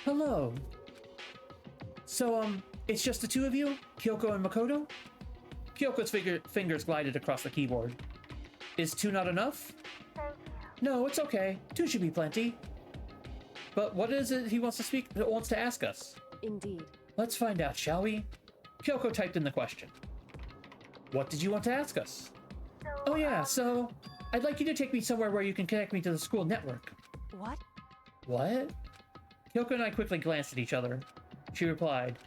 Hello. So, it's just the two of you? Kyoko and Makoto? Kyoko's fingers glided across the keyboard. Is 2 not enough? No, it's okay. 2 should be plenty. But what is it he wants to ask us? Indeed. Let's find out, shall we? Kyoko typed in the question. What did you want to ask us? Oh yeah, so I'd like you to take me somewhere where you can connect me to the school network. What? What? Kyoko and I quickly glanced at each other. She replied,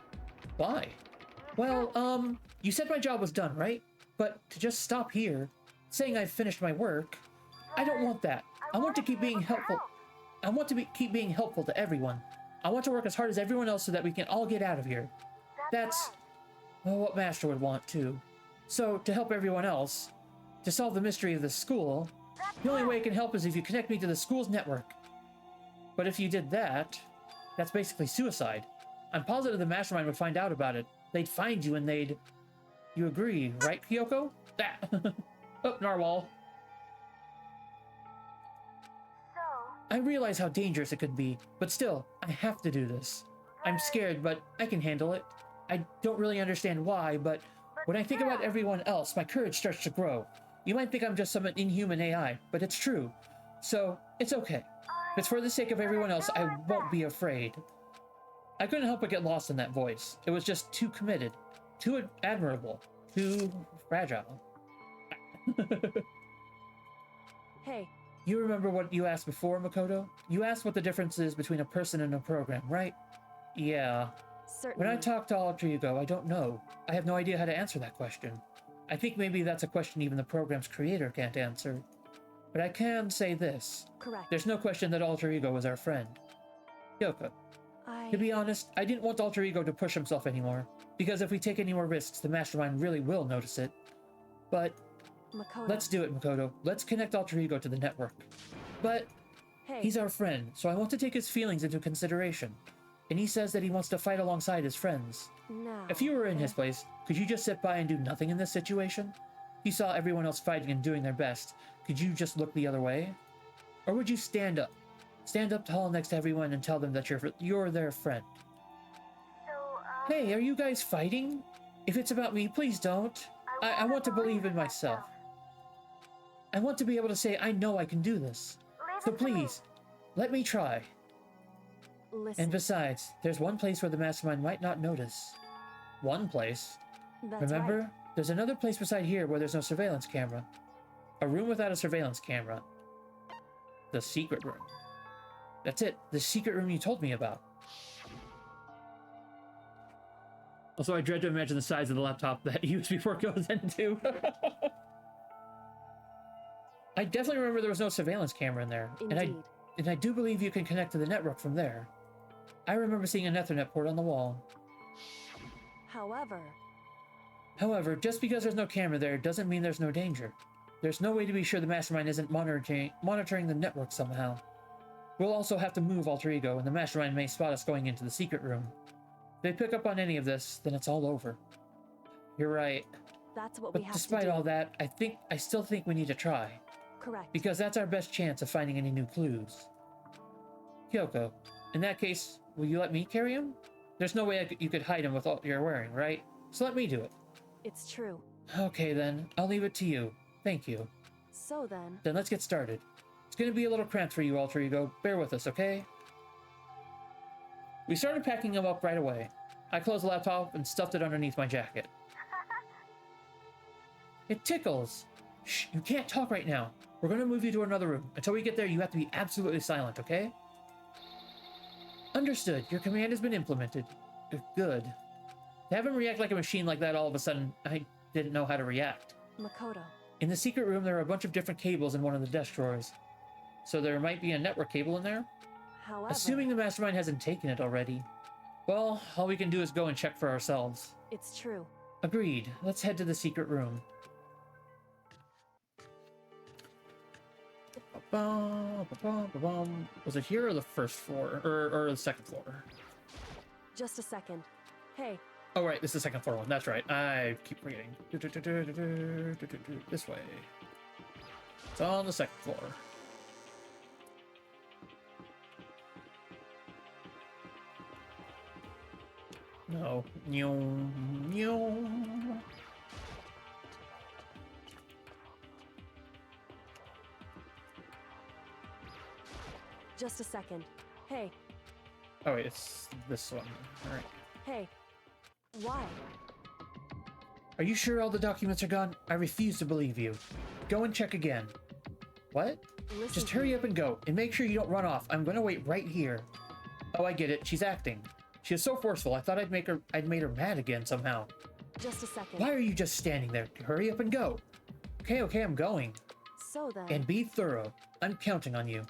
why? Well, you said my job was done, right? But to just stop here, saying I've finished my work, I don't want that. I want to keep being helpful. I want to keep being helpful to everyone. I want to work as hard as everyone else so that we can all get out of here. That's well, what Master would want too. So, to help everyone else, to solve the mystery of the school, the only way it can help is if you connect me to the school's network. But if you did that, that's basically suicide. I'm positive the Mastermind would find out about it. They'd find you and they'd... You agree, right, Kyoko? That. Oh, narwhal. I realize how dangerous it could be, but still, I have to do this. I'm scared, but I can handle it. I don't really understand why, but when I think about everyone else, my courage starts to grow. You might think I'm just some inhuman AI, but it's true. So, it's okay. If it's for the sake of everyone else, I won't be afraid. I couldn't help but get lost in that voice. It was just too committed, too admirable, too fragile. Hey, You remember what you asked before, Makoto? You asked what the difference is between a person and a program, right? Yeah. certainly. When I talk to Alter Ego, I don't know. I have no idea how to answer that question. I think maybe that's a question even the program's creator can't answer. But I can say this. Correct. There's no question that Alter Ego was our friend. Kyoko, to be honest, I didn't want Alter Ego to push himself anymore. Because if we take any more risks, the Mastermind really will notice it. But Makoto. let's do it, Makoto. Let's connect Alter Ego to the network. But Hey, he's our friend, so I want to take his feelings into consideration. And he says that he wants to fight alongside his friends. now. If you were in his place, could you just sit by and do nothing in this situation? You saw everyone else fighting and doing their best. Could you just look the other way? Or would you stand up? Stand up tall next to everyone and tell them that you're their friend. Hey, are you guys fighting? If it's about me, please don't. I want to believe in myself. I want to be able to say, I know I can do this. So please, let me try. Listen. And besides, there's one place where the Mastermind might not notice. One place. That's Remember? right. There's another place beside here where there's no surveillance camera. A room without a surveillance camera. The secret room. That's it. The secret room you told me about. Also, I dread to imagine the size of the laptop that USB port goes into. I definitely remember there was no surveillance camera in there. Indeed. And I do believe you can connect to the network from there. I remember seeing an Ethernet port on the wall. However, just because there's no camera there doesn't mean there's no danger. There's no way to be sure the Mastermind isn't monitoring the network somehow. We'll also have to move Alter Ego, and the Mastermind may spot us going into the secret room. If they pick up on any of this, then it's all over. You're right. That's what But we have to despite do. all that, I still think we need to try. Correct. Because that's our best chance of finding any new clues. Kyoko, in that case, will you let me carry him? There's no way you could hide him with all you're wearing, right? So let me do it. It's true. Okay then, I'll leave it to you. Thank you. So then, Then let's get started. It's gonna be a little cramped for you, Alter Ego. Bear with us, okay? We started packing him up right away. I closed the laptop and stuffed it underneath my jacket. It tickles! Shh, you can't talk right now. We're gonna move you to another room. Until we get there, you have to be absolutely silent, okay? Understood. Your command has been implemented. Good. To have him react like a machine like that all of a sudden, I didn't know how to react. Makoto. In the secret room, there are a bunch of different cables in one of the desk drawers. So there might be a network cable in there? However, Assuming the Mastermind hasn't taken it already. Well, all we can do is go and check for ourselves. it's true. Agreed. Let's head to the secret room. Was it here or the first floor? Or the second floor? Just a second. Hey, Oh, right, this is the second floor one. That's right. I keep forgetting. This way. It's on the second floor. No. just a second. Hey, Oh, wait, it's this one. Alright. hey. Why? Are you sure all the documents are gone? I refuse to believe you. Go and check again. What? Listen Just to hurry me. up and go, and make sure you don't run off. I'm gonna wait right here. Oh, I get it. She's acting. She is so forceful. I thought I'd made her mad again somehow. Just a second. Why are you just standing there? Hurry up and go. Okay, I'm going. So then, And be thorough. I'm counting on you.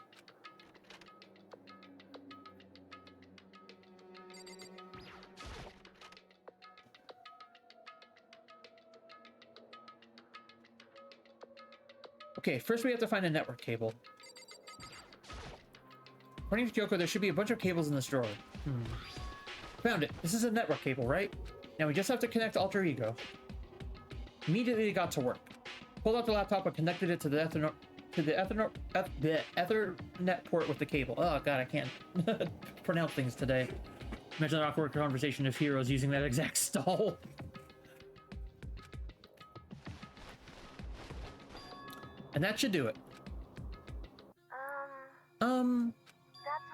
Okay, first we have to find a network cable. According to Kyoko, there should be a bunch of cables in this drawer. Found it. This is a network cable, right? Now we just have to connect Alter Ego. Immediately got to work. Pulled out the laptop and connected it to the Ethernet port with the cable. Oh god, I can't pronounce things today. Imagine an awkward conversation of heroes using that exact stall. And that should do it. That's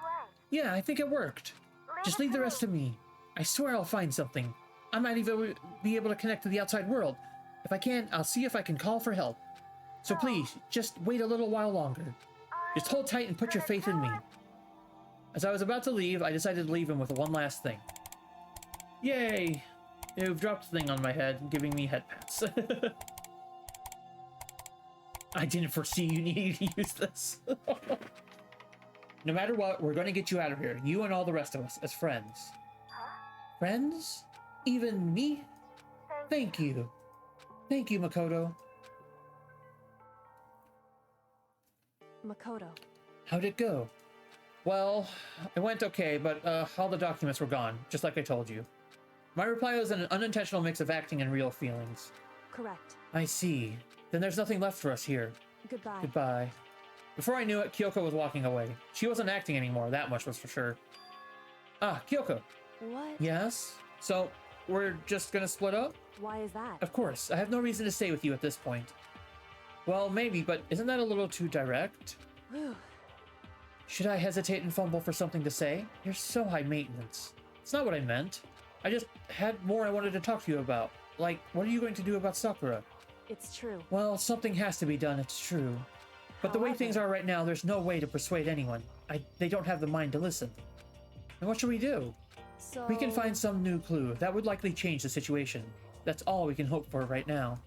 right. Yeah, I think it worked. Just leave the rest to me. I swear I'll find something. I might even be able to connect to the outside world. If I can, I'll see if I can call for help. So please, just wait a little while longer. Just hold tight and put your faith in me. As I was about to leave, I decided to leave him with one last thing. Yay! You've dropped the thing on my head, giving me head pats. I didn't foresee you needing to use this. No matter what, we're going to get you out of here. You and all the rest of us, as friends. Friends? Even me? Thank you. Thank you, Makoto. Makoto. How'd it go? Well, it went okay, but all the documents were gone, just like I told you. My reply was an unintentional mix of acting and real feelings. Correct. I see. Then there's nothing left for us here. Goodbye. Goodbye. Before I knew it, Kyoko was walking away. She wasn't acting anymore, that much was for sure. Ah, Kyoko. What? Yes? So, we're just gonna split up? Why is that? Of course, I have no reason to stay with you at this point. Well, maybe, but isn't that a little too direct? Whew. Should I hesitate and fumble for something to say? You're so high maintenance. It's not what I meant. I just had more I wanted to talk to you about. Like, what are you going to do about Sakura? It's true. Well, something has to be done, it's true. But the way things are right now, there's no way to persuade anyone. They don't have the mind to listen. And what should we do? So... We can find some new clue. That would likely change the situation. That's all we can hope for right now.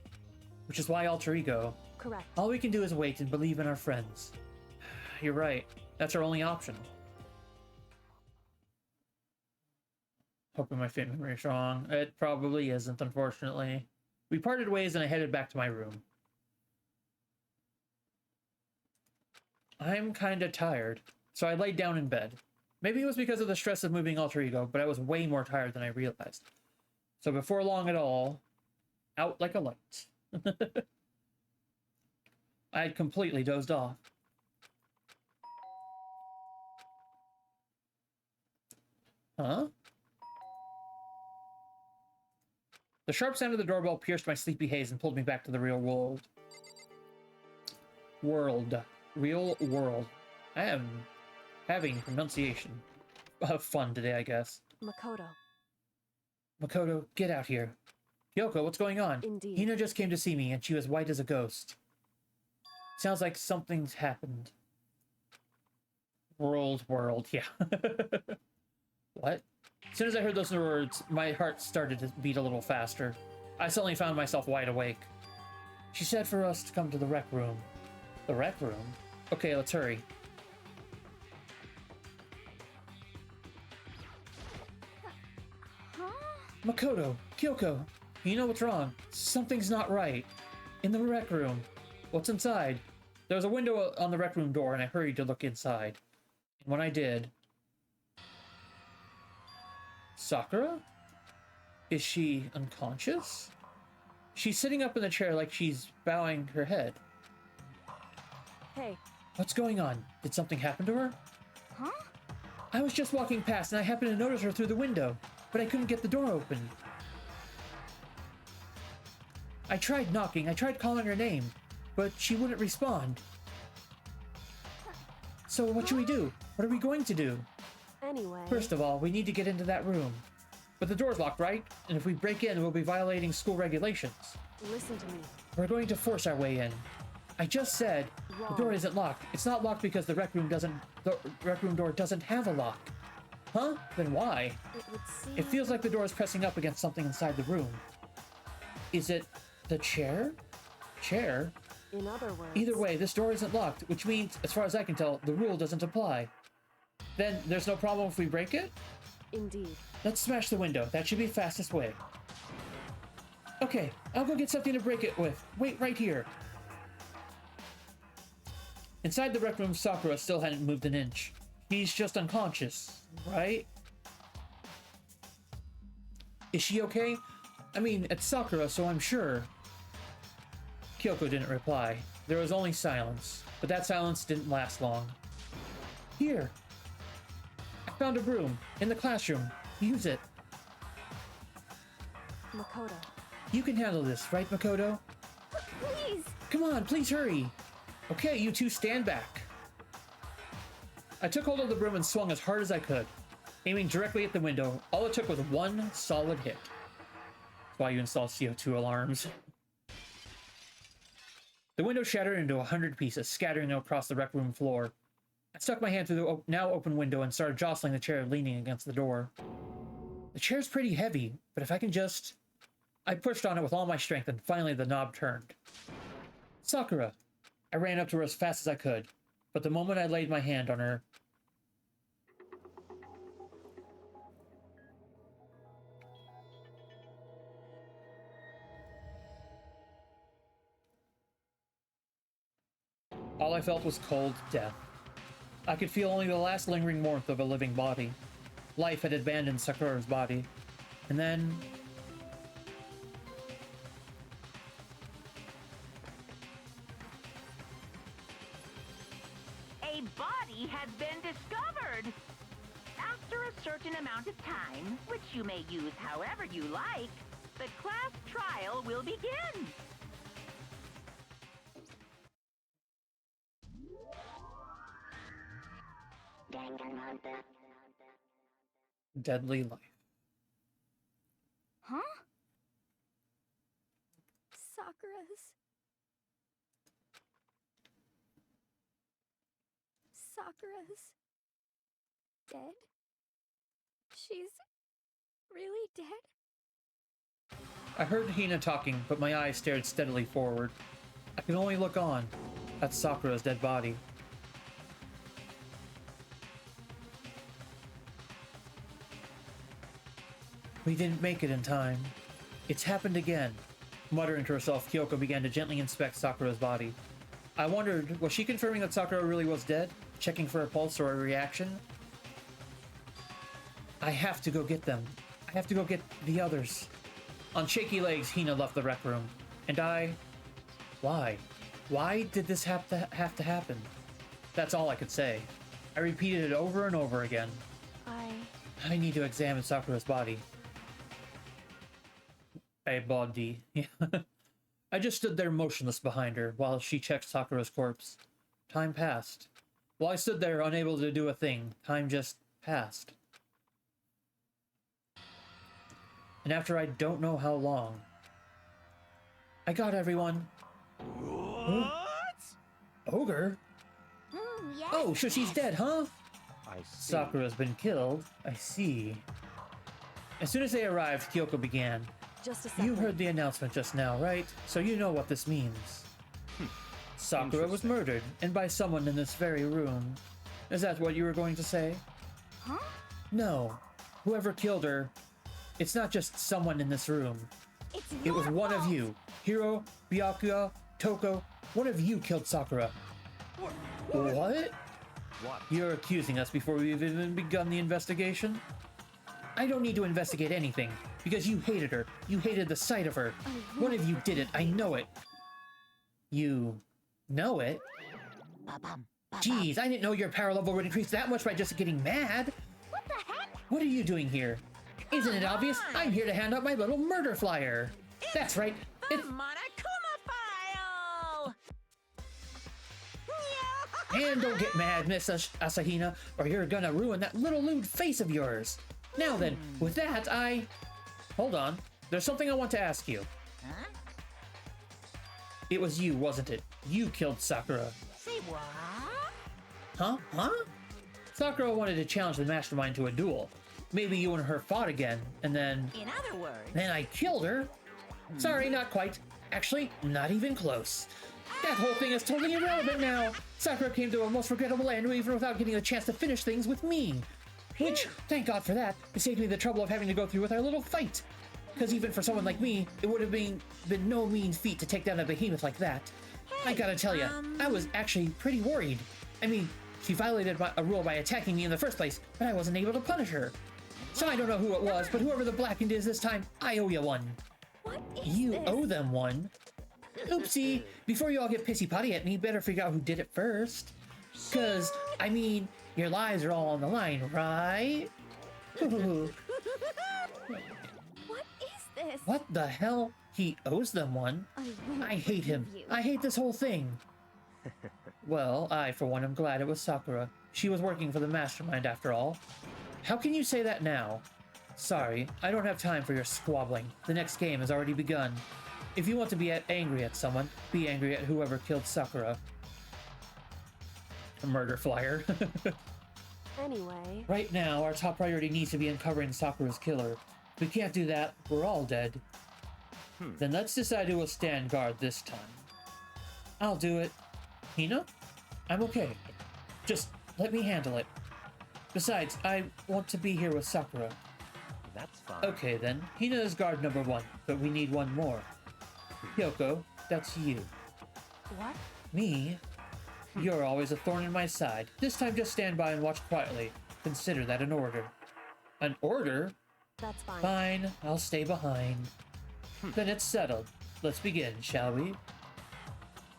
Which is why alter ego. Correct. All we can do is wait and believe in our friends. You're right. That's our only option. Hoping my fit memory is wrong. It probably isn't, unfortunately. We parted ways and I headed back to my room. I'm kinda tired, so I laid down in bed. Maybe it was because of the stress of moving alter ego, but I was way more tired than I realized. So before long at all, out like a light. I had completely dozed off. Huh? The sharp sound of the doorbell pierced my sleepy haze and pulled me back to the real world. Real world. I am having pronunciation fun today, I guess. Makoto. Makoto, get out here. Kyoko, what's going on? Indeed. Hina just came to see me, and she was white as a ghost. Sounds like something's happened. World, yeah. What? As soon as I heard those words, my heart started to beat a little faster. I suddenly found myself wide awake. She said for us to come to the rec room. The rec room? Okay, let's hurry. Huh? Makoto, Kyoko, you know what's wrong. Something's not right. In the rec room. What's inside? There was a window on the rec room door and I hurried to look inside. And when I did... Sakura? Is she unconscious? She's sitting up in the chair like she's bowing her head. Hey. What's going on? Did something happen to her? Huh? I was just walking past and I happened to notice her through the window, but I couldn't get the door open. I tried knocking, I tried calling her name, but she wouldn't respond. So what should we do? What are we going to do? Anyway... First of all, we need to get into that room. But the door's locked, right? And if we break in, we'll be violating school regulations. Listen to me. We're going to force our way in. I just said Wrong. the door isn't locked. It's not locked because the rec room door doesn't have a lock. Huh? Then why? It would seem... It feels like the door is pressing up against something inside the room. Is it the chair? Chair? In other words... Either way, this door isn't locked, which means, as far as I can tell, the rule doesn't apply. Then there's no problem if we break it? Indeed. Let's smash the window. That should be the fastest way. Okay, I'll go get something to break it with. Wait right here. Inside the rec room, Sakura still hadn't moved an inch. He's just unconscious, right? Is she okay? I mean, it's Sakura, so I'm sure. Kyoko didn't reply. There was only silence, but that silence didn't last long. Here! I found a broom in the classroom. Use it. Makoto. You can handle this, right, Makoto? Please! Come on, please hurry! Okay, you two stand back. I took hold of the broom and swung as hard as I could, aiming directly at the window. All it took was one solid hit. That's why you install CO2 alarms. The window shattered into 100 pieces, scattering across the rec room floor. I stuck my hand through the now open window and started jostling the chair leaning against the door. The chair's pretty heavy, but if I can just... I pushed on it with all my strength, and finally the knob turned. Sakura! I ran up to her as fast as I could, but the moment I laid my hand on her... all I felt was cold death. I could feel only the last lingering warmth of a living body. Life had abandoned Sakura's body. And then... A body has been discovered! After a certain amount of time, which you may use however you like, the class trial will begin. Danganronpa. Deadly life. Huh? Sakura's dead? She's really dead? I heard Hina talking, but my eyes stared steadily forward. I could only look on at Sakura's dead body. We didn't make it in time. It's happened again. Muttering to herself, Kyoko began to gently inspect Sakura's body. I wondered, was she confirming that Sakura really was dead? Checking for a pulse or a reaction? I have to go get them. I have to go get the others. On shaky legs, Hina left the rec room. And I... Why? Why did this have to happen? That's all I could say. I repeated it over and over again. I need to examine Sakura's body. A body. Yeah. I just stood there motionless behind her while she checked Sakura's corpse. Time passed. While I stood there unable to do a thing, time just passed. And after I don't know how long... I got everyone. What? Ogre? Yes. Oh, so she's dead, huh? I see. Sakura's been killed. I see. As soon as they arrived, Kyoko began. Just a second. You heard the announcement just now, right? So you know what this means. Sakura was Interesting. murdered, and by someone in this very room. Is that what you were going to say? Huh? No. Whoever killed her, it's not just someone in this room. It's It was your one of fault. you. Hiro, Byakuya, Toko, one of you killed Sakura. What? What? You're accusing us before we've even begun the investigation? I don't need to investigate anything, because you hated her. You hated the sight of her. One of you did it, I know it. You know it? Jeez, I didn't know your power level would increase that much by just getting mad. What the heck? What are you doing here? Isn't it obvious? I'm here to hand out my little murder flyer. That's right. The It's... Monokuma file! And don't get mad, Miss Asahina, or you're gonna ruin that little lewd face of yours. Now then, with that, Hold on. There's something I want to ask you. Huh? It was you, wasn't it? You killed Sakura. Say what? Huh? Sakura wanted to challenge the mastermind to a duel. Maybe you and her fought again, and then... In other words, Then I killed her. Sorry, not quite. Actually, not even close. That whole thing is totally irrelevant now. Sakura came to a most regrettable end even without getting a chance to finish things with me. Which, thank God for that, it saved me the trouble of having to go through with our little fight. Because even for someone like me, it would have been no mean feat to take down a behemoth like that. I gotta tell you, I was actually pretty worried. I mean, she violated a rule by attacking me in the first place, but I wasn't able to punish her. So I don't know who it was, but whoever the blackened is this time, I owe you one. What is You this? owe them one. Oopsie! Before you all get pissy potty at me, better figure out who did it first. Cause, I mean, your lives are all on the line, right? Ooh. What is this? What the hell? He owes them one. I hate him. forgive you. I hate this whole thing. Well, I, for one, am glad it was Sakura. She was working for the mastermind after all. How can you say that now? Sorry, I don't have time for your squabbling. The next game has already begun. If you want to be angry at someone, be angry at whoever killed Sakura. A murder flyer. Anyway, Right now, our top priority needs to be uncovering Sakura's killer. If we can't do that, we're all dead. Then let's decide who will stand guard this time. I'll do it. Hina? I'm okay. Just let me handle it. Besides, I want to be here with Sakura. That's fine. Okay then, Hina is guard number 1, but we need one more. Yoko, that's you. what? Me? You're always a thorn in my side. This time just stand by and watch quietly. Consider that an order. An order? That's fine. Fine, I'll stay behind. Then it's settled. Let's begin, shall we?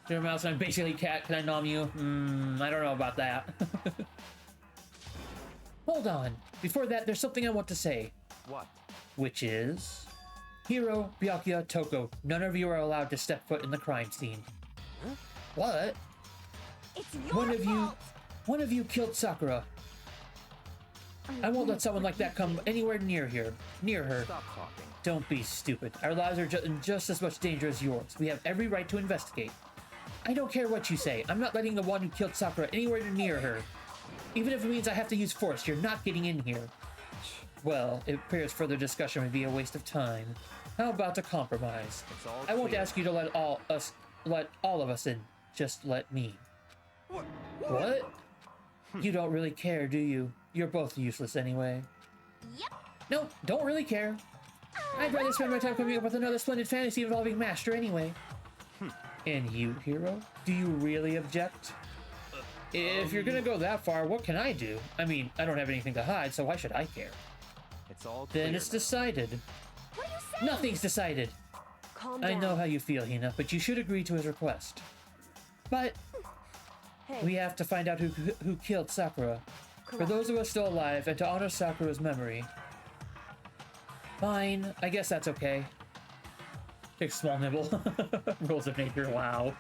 Your mouse, I'm basically cat. Can I nom you? I don't know about that. Hold on. Before that, there's something I want to say. What? Which is... Hiro, Byakuya, Toko, none of you are allowed to step foot in the crime scene. What? It's your fault. One of you killed Sakura. I won't let someone like that come anywhere near her. Stop talking. Don't be stupid. Our lives are in just as much danger as yours. We have every right to investigate. I don't care what you say. I'm not letting the one who killed Sakura anywhere near her. Even if it means I have to use force, you're not getting in here. Well, it appears further discussion would be a waste of time. How about a compromise? It's all I won't clear. ask you to let all of us in. Just let me. What? You don't really care, do you? You're both useless anyway. Yep. No, don't really care. I'd rather spend my time coming up with another splendid fantasy involving Master anyway. And you, Hero? Do you really object? If you're gonna go that far, what can I do? I mean, I don't have anything to hide, so why should I care? It's all clear. Then it's decided. What are you saying? Nothing's decided. Calm I down. know how you feel, Hina, but you should agree to his request. But Hey, we have to find out who killed Sakura. For correct. those of us still alive, and to honor Sakura's memory. Fine, I guess that's okay. Take a small nibble. Rules of nature, wow.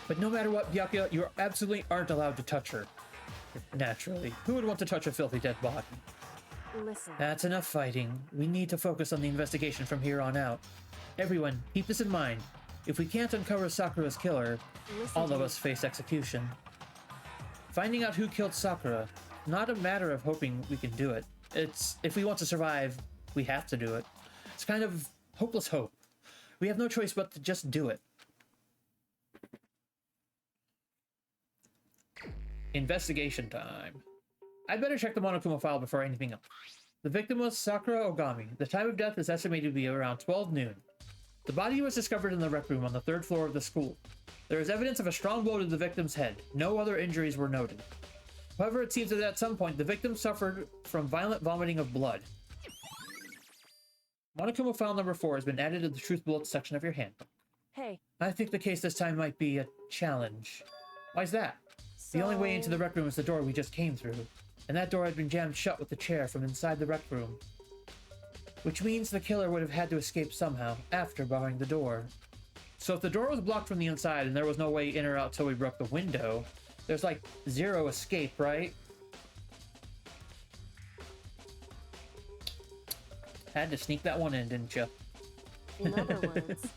But no matter what, Byakuya, you absolutely aren't allowed to touch her. Naturally. Who would want to touch a filthy dead body? Listen. That's enough fighting. We need to focus on the investigation from here on out. Everyone, keep this in mind. If we can't uncover Sakura's killer, Listen all to of me. us face execution. Finding out who killed Sakura, not a matter of hoping we can do it. It's, if we want to survive, we have to do it. It's kind of hopeless hope. We have no choice but to just do it. Investigation time. I'd better check the Monokuma file before anything else. The victim was Sakura Ogami. The time of death is estimated to be around 12 noon. The body was discovered in the rec room on the 3rd floor of the school. There is evidence of a strong blow to the victim's head. No other injuries were noted. However, it seems that at some point the victim suffered from violent vomiting of blood. Monokuma file number 4 has been added to the Truth Bullets section of your handbook. Hey, I think the case this time might be a challenge. Why's that? The only way into the rec room is the door we just came through, and that door had been jammed shut with the chair from inside the rec room. Which means the killer would have had to escape somehow, after barring the door. So if the door was blocked from the inside and there was no way in or out till we broke the window, there's like zero escape, right? Had to sneak that one in, didn't you? in other words,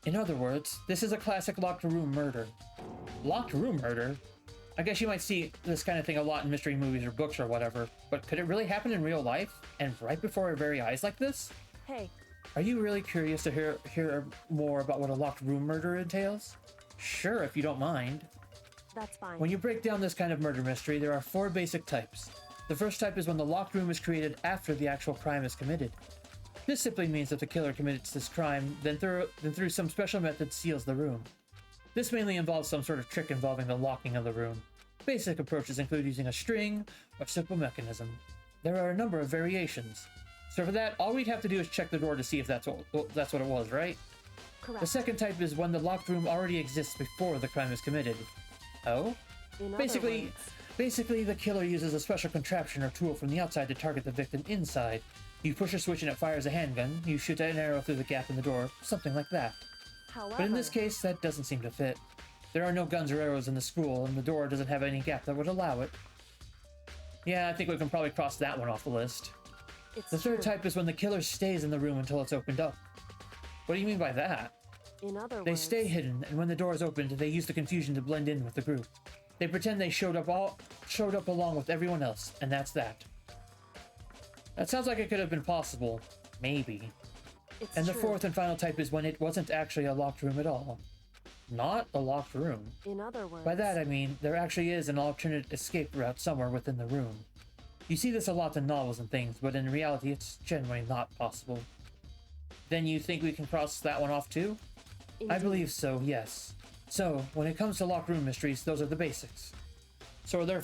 In other words, this is a classic locked room murder. Locked room murder? I guess you might see this kind of thing a lot in mystery movies or books or whatever, but could it really happen in real life? And right before our very eyes like this? hey, Are you really curious to hear more about what a locked room murder entails? Sure, if you don't mind. that's fine. When you break down this kind of murder mystery, there are 4 basic types. The first type is when the locked room is created after the actual crime is committed. This simply means that the killer commits this crime, then through some special method seals the room. This mainly involves some sort of trick involving the locking of the room. Basic approaches include using a string or simple mechanism. There are a number of variations. So for that, all we'd have to do is check the door to see if that's what it was, right? Correct. The second type is when the locked room already exists before the crime is committed. Oh? In other Basically, words, basically, the killer uses a special contraption or tool from the outside to target the victim inside. You push a switch and it fires a handgun. You shoot an arrow through the gap in the door, something like that. however, But in this case, that doesn't seem to fit. There are no guns or arrows in the school, and the door doesn't have any gap that would allow it. Yeah, I think we can probably cross that one off the list. it's The third true. type is when the killer stays in the room until it's opened up. What do you mean by that? In other They words, stay hidden, and when the door is opened, they use the confusion to blend in with the group. They pretend they showed up along with everyone else, and that's that. That sounds like it could have been possible. Maybe. it's And the true. fourth and final type is when it wasn't actually a locked room at all. Not a locked room. In other words, By that I mean, there actually is an alternate escape route somewhere within the room. You see this a lot in novels and things, but in reality it's generally not possible. Then you think we can cross that one off too? I indeed. believe so, yes. So, when it comes to locked room mysteries, those are the basics. So there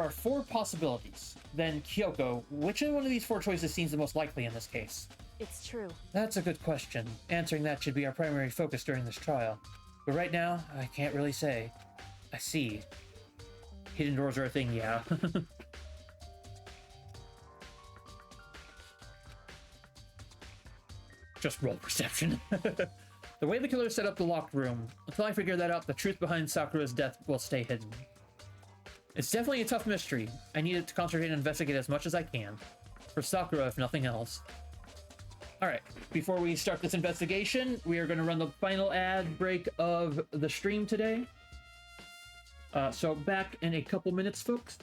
are four possibilities. Then, Kyoko, which one of these four choices seems the most likely in this case? It's true. That's a good question. Answering that should be our primary focus during this trial. But right now, I can't really say. I see. Hidden doors are a thing, yeah. Just roll perception. The way the killer set up the locked room, until I figure that out, the truth behind Sakura's death will stay hidden. It's definitely a tough mystery. I need to concentrate and investigate as much as I can. For Sakura, if nothing else. Alright, before we start this investigation, we are going to run the final ad break of the stream today. So back in a couple minutes, folks.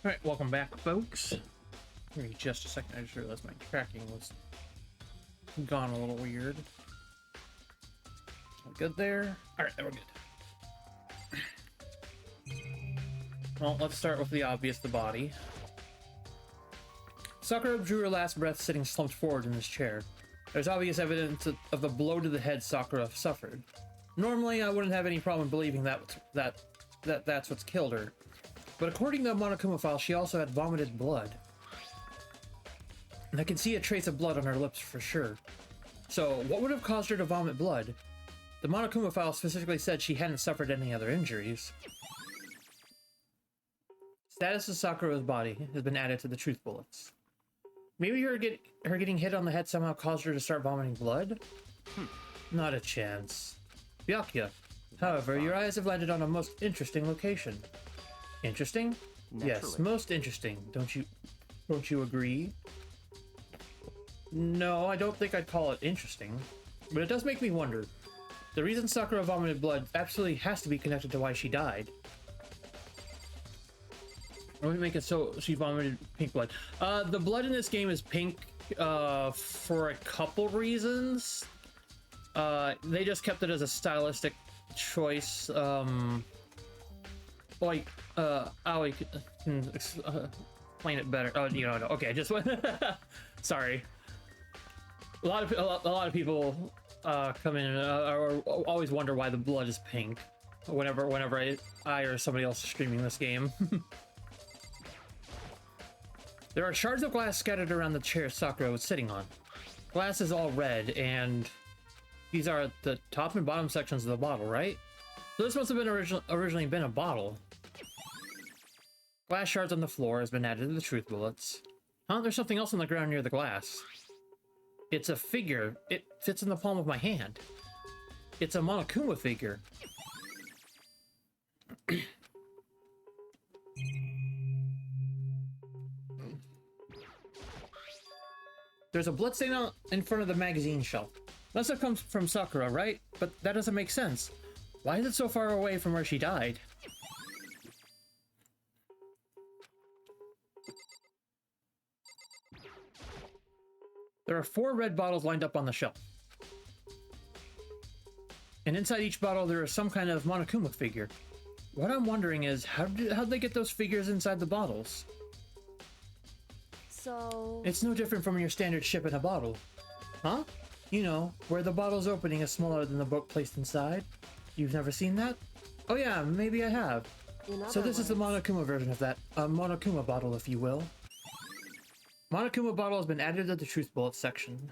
Alright, welcome back, folks. Give me just a second, I just realized my tracking was gone a little weird. Good there? Alright, we're good. Well, let's start with the obvious, the body. Sakura drew her last breath sitting slumped forward in this chair. There's obvious evidence of the blow to the head Sakura suffered. Normally, I wouldn't have any problem believing that's what's killed her. But according to the Monokuma file, she also had vomited blood. And I can see a trace of blood on her lips for sure. So, what would have caused her to vomit blood? The Monokuma file specifically said she hadn't suffered any other injuries. Status of Sakura's body has been added to the truth bullets. Maybe her getting hit on the head somehow caused her to start vomiting blood? Not a chance. Byakuya, however, your eyes have landed on a most interesting location. Interesting? Yes, Naturally. most interesting. Don't you agree? No, I don't think I'd call it interesting. But it does make me wonder. The reason Sakura vomited blood absolutely has to be connected to why she died. What would make it so she vomited pink blood? The blood in this game is pink for a couple reasons. They just kept it as a stylistic choice. Like, Aoi can explain it better. Oh, you know, no. Okay, just sorry. A lot of people come in or always wonder why the blood is pink. Whenever I or somebody else is streaming this game. There are shards of glass scattered around the chair Sakura was sitting on. Glass is all red, and these are the top and bottom sections of the bottle, right? So this must have been originally been a bottle. Glass shards on the floor has been added to the truth bullets. Huh? There's something else on the ground near the glass. It's a figure. It fits in the palm of my hand. It's a Monokuma figure. There's a bloodstain in front of the magazine shelf. Must have come from Sakura, right? But that doesn't make sense. Why is it so far away from where she died? There are 4 red bottles lined up on the shelf. And inside each bottle there is some kind of Monokuma figure. What I'm wondering is, how'd they get those figures inside the bottles? So... It's no different from your standard ship in a bottle. Huh? You know, where the bottle's opening is smaller than the book placed inside. You've never seen that? Oh yeah, maybe I have. So this is the Monokuma version of that. A Monokuma bottle, if you will. Monokuma bottle has been added to the truth bullet section.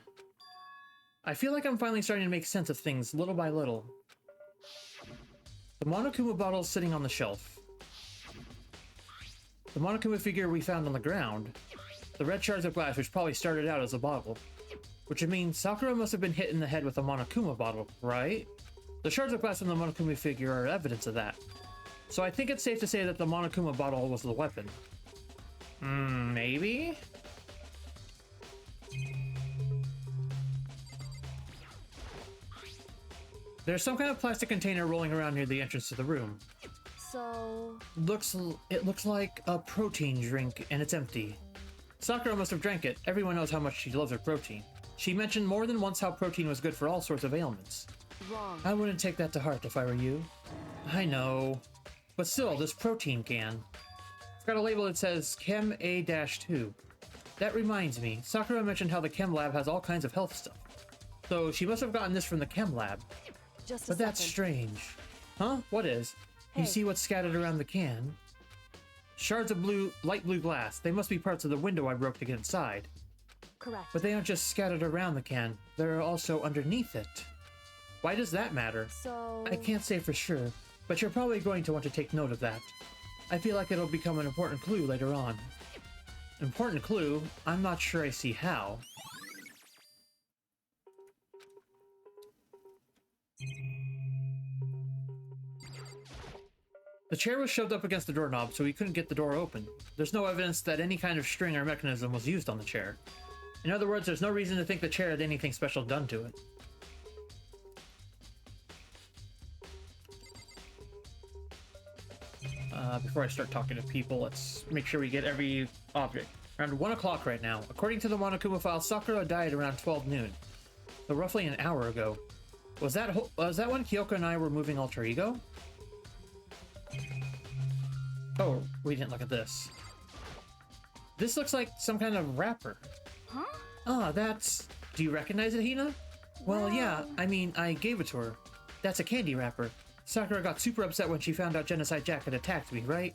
I feel like I'm finally starting to make sense of things little by little. The Monokuma bottle is sitting on the shelf. The Monokuma figure we found on the ground. The red shards of glass, which probably started out as a bottle. Which would mean Sakura must have been hit in the head with a Monokuma bottle, right? The shards of glass on the Monokuma figure are evidence of that. So I think it's safe to say that the Monokuma bottle was the weapon. Maybe? There's some kind of plastic container rolling around near the entrance to the room. So... It looks like a protein drink, and it's empty. Sakura must have drank it. Everyone knows how much she loves her protein. She mentioned more than once how protein was good for all sorts of ailments. Wrong. I wouldn't take that to heart if I were you. I know. But still, this protein can. It's got a label that says Chem A-2. That reminds me, Sakura mentioned how the Chem Lab has all kinds of health stuff. So she must have gotten this from the Chem Lab. Just a But that's second. strange. Huh? What is? You Hey. see what's scattered around the can? Shards of light blue glass. They must be parts of the window I broke to get inside. Correct. But they aren't just scattered around the can. They're also underneath it. Why does that matter? So... I can't say for sure, but you're probably going to want to take note of that. I feel like it'll become an important clue later on. Important clue? I'm not sure I see how. The chair was shoved up against the doorknob, so we couldn't get the door open. There's no evidence that any kind of string or mechanism was used on the chair. In other words, there's no reason to think the chair had anything special done to it. Before I start talking to people, let's make sure we get every object. Around 1 o'clock right now. According to the Monokuma file, Sakura died around 12 noon. So roughly an hour ago. Was that when Kyoko and I were moving Alter Ego? Oh, we didn't look at this. This looks like some kind of wrapper. Huh? Ah, that's... Do you recognize it, Hina? Well, yeah, I mean, I gave it to her. That's a candy wrapper. Sakura got super upset when she found out Genocide Jack had attacked me, right?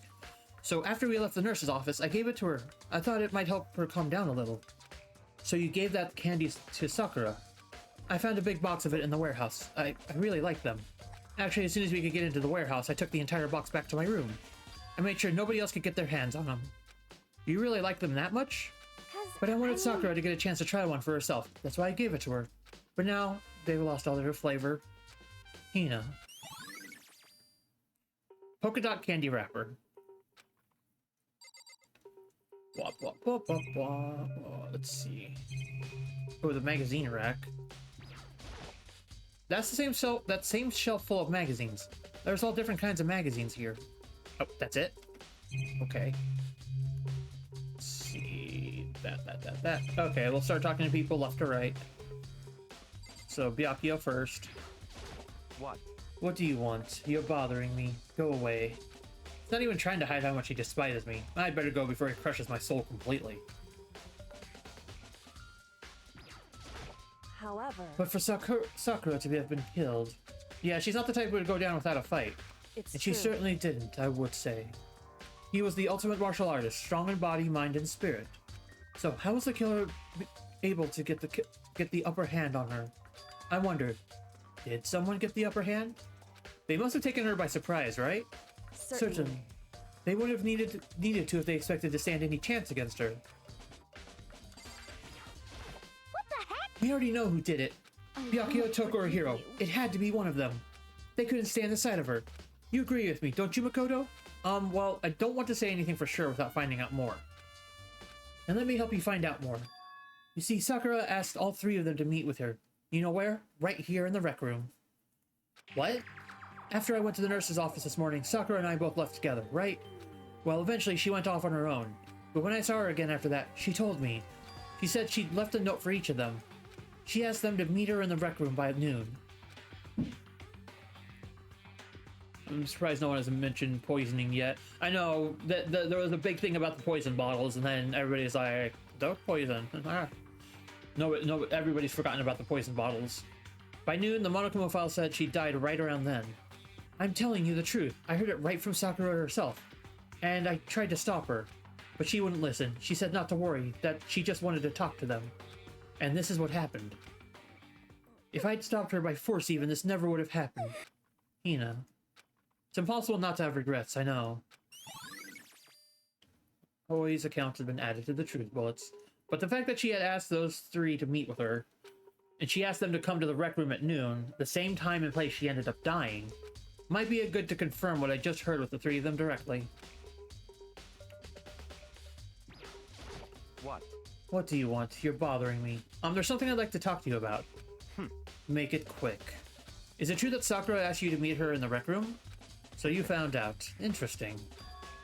So after we left the nurse's office, I gave it to her. I thought it might help her calm down a little. So you gave that candy to Sakura? I found a big box of it in the warehouse. I really like them. Actually, as soon as we could get into the warehouse, I took the entire box back to my room. I made sure nobody else could get their hands on them. You really like them that much? But I wanted Sakura to get a chance to try one for herself. That's why I gave it to her. But now, they've lost all their flavor. Hina. Polka dot candy wrapper. Blah, blah, blah, blah, blah. Oh, let's see. Oh, the magazine rack. That's the same shelf full of magazines. There's all different kinds of magazines here. Oh, that's it? Okay. Let's see. That. Okay, we'll start talking to people left to right. So, Byakuya first. What? What do you want? You're bothering me. Go away. He's not even trying to hide how much he despises me. I'd better go before he crushes my soul completely. However, But for Sakura to have been killed... Yeah, she's not the type who would go down without a fight. it's And she true. certainly didn't, I would say. He was the ultimate martial artist, strong in body, mind, and spirit. So how was the killer able to get the upper hand on her? I wondered, did someone get the upper hand? They must have taken her by surprise, right? Certainly. They would have needed to if they expected to stand any chance against her. What the heck? We already know who did it. Byakuya, Toko, or Hiro. It had to be one of them. They couldn't stand the sight of her. You agree with me, don't you, Makoto? Well, I don't want to say anything for sure without finding out more. And let me help you find out more. You see, Sakura asked all three of them to meet with her. You know where? Right here in the rec room. What? After I went to the nurse's office this morning, Sakura and I both left together, right? Well, eventually she went off on her own. But when I saw her again after that, she told me. She said she'd left a note for each of them. She asked them to meet her in the rec room by noon. I'm surprised no one has mentioned poisoning yet. I know that there was a big thing about the poison bottles, and then everybody's like, "Don't poison." No, everybody's forgotten about the poison bottles. By noon, the Monokuma file said she died right around then. I'm telling you the truth. I heard it right from Sakura herself. And I tried to stop her, but she wouldn't listen. She said not to worry, that she just wanted to talk to them. And this is what happened. If I'd stopped her by force even, this never would have happened. Hina. It's impossible not to have regrets, I know. Hoi's account has been added to the truth bullets. But the fact that she had asked those three to meet with her, and she asked them to come to the rec room at noon, the same time and place she ended up dying, might be a good to confirm what I just heard with the three of them directly. What? What do you want? You're bothering me. There's something I'd like to talk to you about. Make it quick. Is it true that Sakura asked you to meet her in the rec room? So you found out. Interesting.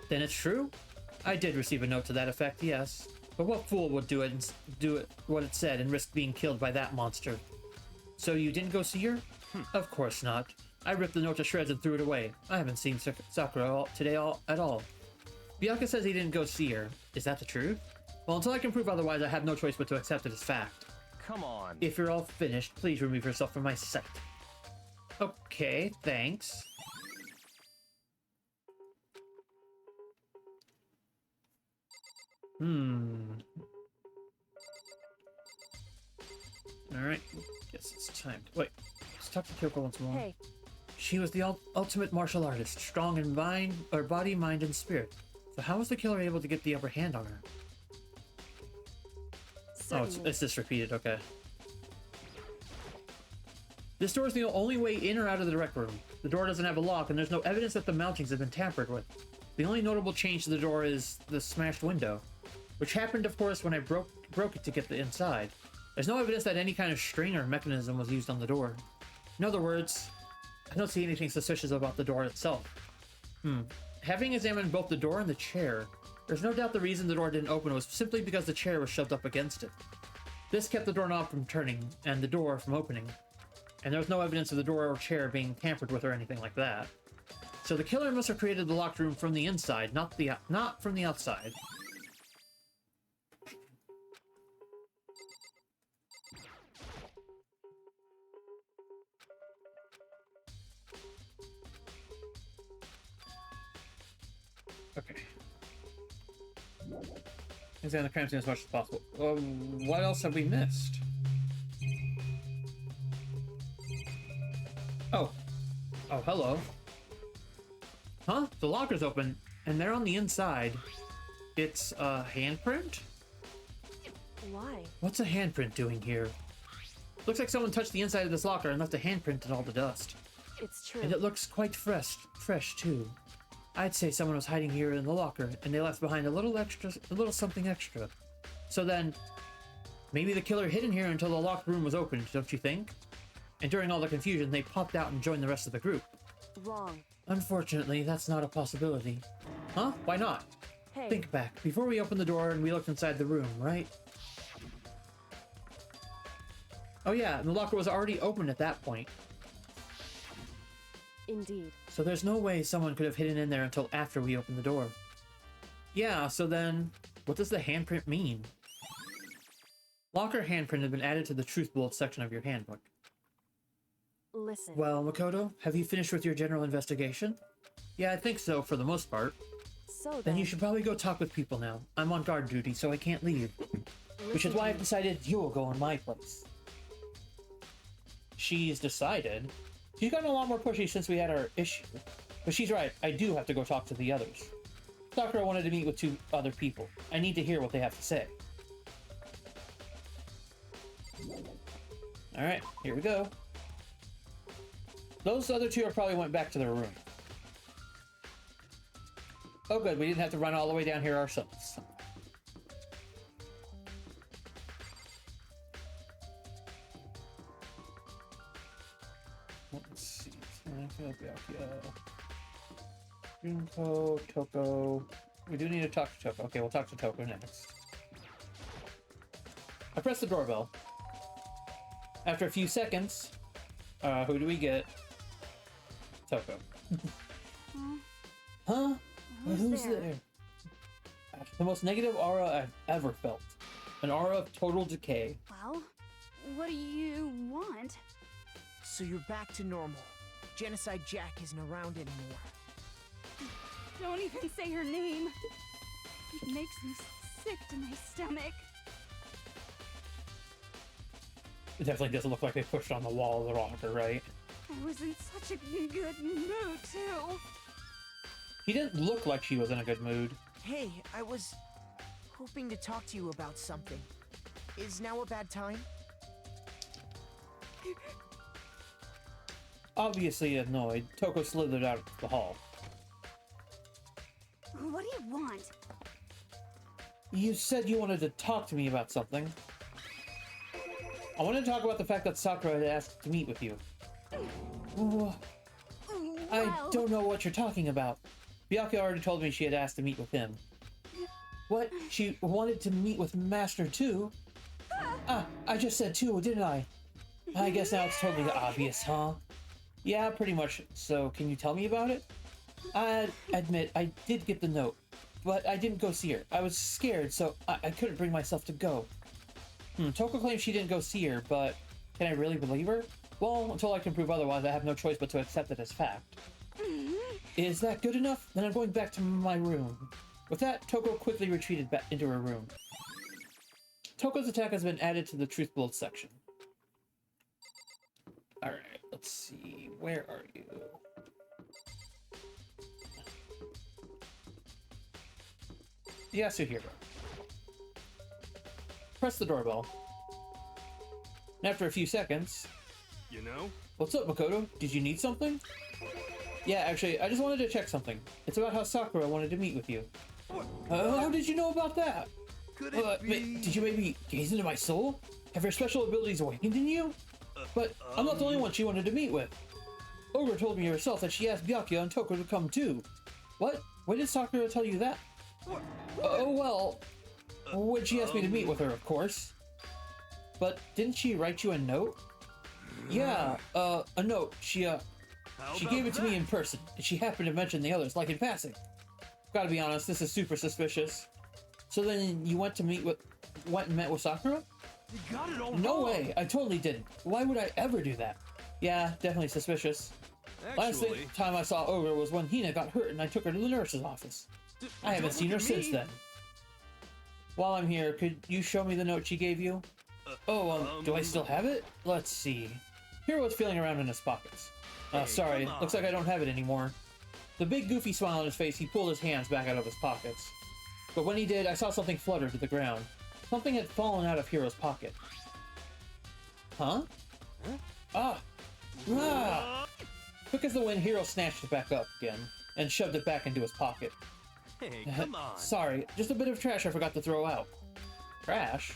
Then it's true? I did receive a note to that effect, yes. But what fool would do it what it said and risk being killed by that monster? So you didn't go see her? Of course not. I ripped the note to shreds and threw it away. I haven't seen Sakura today at all. Byakuya says he didn't go see her. Is that the truth? Well, until I can prove otherwise, I have no choice but to accept it as fact. Come on. If you're all finished, please remove yourself from my sight. Okay, thanks. Alright, guess it's time to... Wait, let's talk to Kyoko once more. Hey, She was the ultimate martial artist, strong in body, mind, and spirit. So how was the killer able to get the upper hand on her? Oh, it's just repeated, okay. This door is the only way in or out of the rec room. The door doesn't have a lock, and there's no evidence that the mountings have been tampered with. The only notable change to the door is the smashed window, which happened, of course, when I broke it to get the inside. There's no evidence that any kind of string or mechanism was used on the door. In other words, I don't see anything suspicious about the door itself. Having examined both the door and the chair, there's no doubt the reason the door didn't open was simply because the chair was shoved up against it. This kept the doorknob from turning and the door from opening, and there was no evidence of the door or chair being tampered with or anything like that. So the killer must have created the locked room from the inside, not from the outside. Okay. Examine the crime scene as much as possible. What else have we missed? Oh, hello. Huh? The locker's open, and they're on the inside. It's a handprint? Why? What's a handprint doing here? Looks like someone touched the inside of this locker and left a handprint in all the dust. It's true. And it looks quite fresh too. I'd say someone was hiding here in the locker, and they left behind a little something extra. So then, maybe the killer hid in here until the locked room was opened, don't you think? And during all the confusion, they popped out and joined the rest of the group. Wrong. Unfortunately, that's not a possibility. Huh? Why not? Hey. Think back. Before we opened the door and we looked inside the room, right? Oh yeah, and the locker was already open at that point. Indeed. So there's no way someone could have hidden in there until after we opened the door. Yeah, so then, what does the handprint mean? Locker handprint has been added to the truth bullet section of your handbook. Listen. Well, Makoto, have you finished with your general investigation? Yeah, I think so, for the most part. So Then you should probably go talk with people now. I'm on guard duty, so I can't leave. Which is why I've decided you'll go in my place. She's decided? She's gotten a lot more pushy since we had our issue. But she's right, I do have to go talk to the others. Sakura wanted to meet with 2 other people. I need to hear what they have to say. Alright, here we go. Those other 2 probably went back to their room. Oh good, we didn't have to run all the way down here ourselves. Let's see. Junko, Toko. We do need to talk to Toko. Okay, we'll talk to Toko next. I press the doorbell. After a few seconds, who do we get? Toko. Huh? Who's there? The most negative aura I've ever felt. An aura of total decay. Well, what do you want? So you're back to normal. Genocide Jack isn't around anymore. Don't even say her name. It makes me sick to my stomach. It definitely doesn't look like they pushed on the wall of the locker, right? I was in such a good mood, too. He didn't look like she was in a good mood. Hey, I was hoping to talk to you about something. Is now a bad time? Obviously annoyed, Toko slithered out of the hall. What do you want? You said you wanted to talk to me about something. I wanted to talk about the fact that Sakura had asked to meet with you. I don't know what you're talking about. Byakuya already told me she had asked to meet with him. What? She wanted to meet with Master too? Ah, I just said too, didn't I? I guess now it's totally obvious, huh? Yeah, pretty much. So, can you tell me about it? I admit, I did get the note, but I didn't go see her. I was scared, so I couldn't bring myself to go. Toko claims she didn't go see her, but can I really believe her? Well, until I can prove otherwise, I have no choice but to accept it as fact. Is that good enough? Then I'm going back to my room. With that, Toko quickly retreated back into her room. Toko's attack has been added to the Truth Bullet section. Alright, let's see. Where are you? Yasuhiro. Press the doorbell. And after a few seconds... You know? What's up, Makoto? Did you need something? Yeah, actually, I just wanted to check something. It's about how Sakura wanted to meet with you. What? How did you know about that? Could it be? Did you maybe gaze into my soul? Have your special abilities awakened in you? But I'm not the only one she wanted to meet with. Ogre told me herself that she asked Byakuya and Toko to come too. What? When did Sakura tell you that? Oh, well, when she asked me to meet with her, of course. But didn't she write you a note? Yeah, a note. She gave it to me in person, and she happened to mention the others, like in passing. Gotta be honest, this is super suspicious. So then you went and met with Sakura? You got it all No wrong. way, I totally didn't. Why would I ever do that? Yeah, definitely suspicious. Last Actually, time I saw Ogre was when Hina got hurt and I took her to the nurse's office. I haven't don't seen her look at since me. then. While I'm here, could you show me the note she gave you? Do I still have it? Let's see. Hiro was feeling around in his pockets. Hey, Sorry, come looks like I don't have it anymore. The big goofy smile on his face, he pulled his hands back out of his pockets. But when he did, I saw something flutter to the ground. Something had fallen out of Hiro's pocket. Huh? Ah! Quick as the wind, Hiro snatched it back up again and shoved it back into his pocket. Hey, come on. Sorry, just a bit of trash I forgot to throw out. Trash?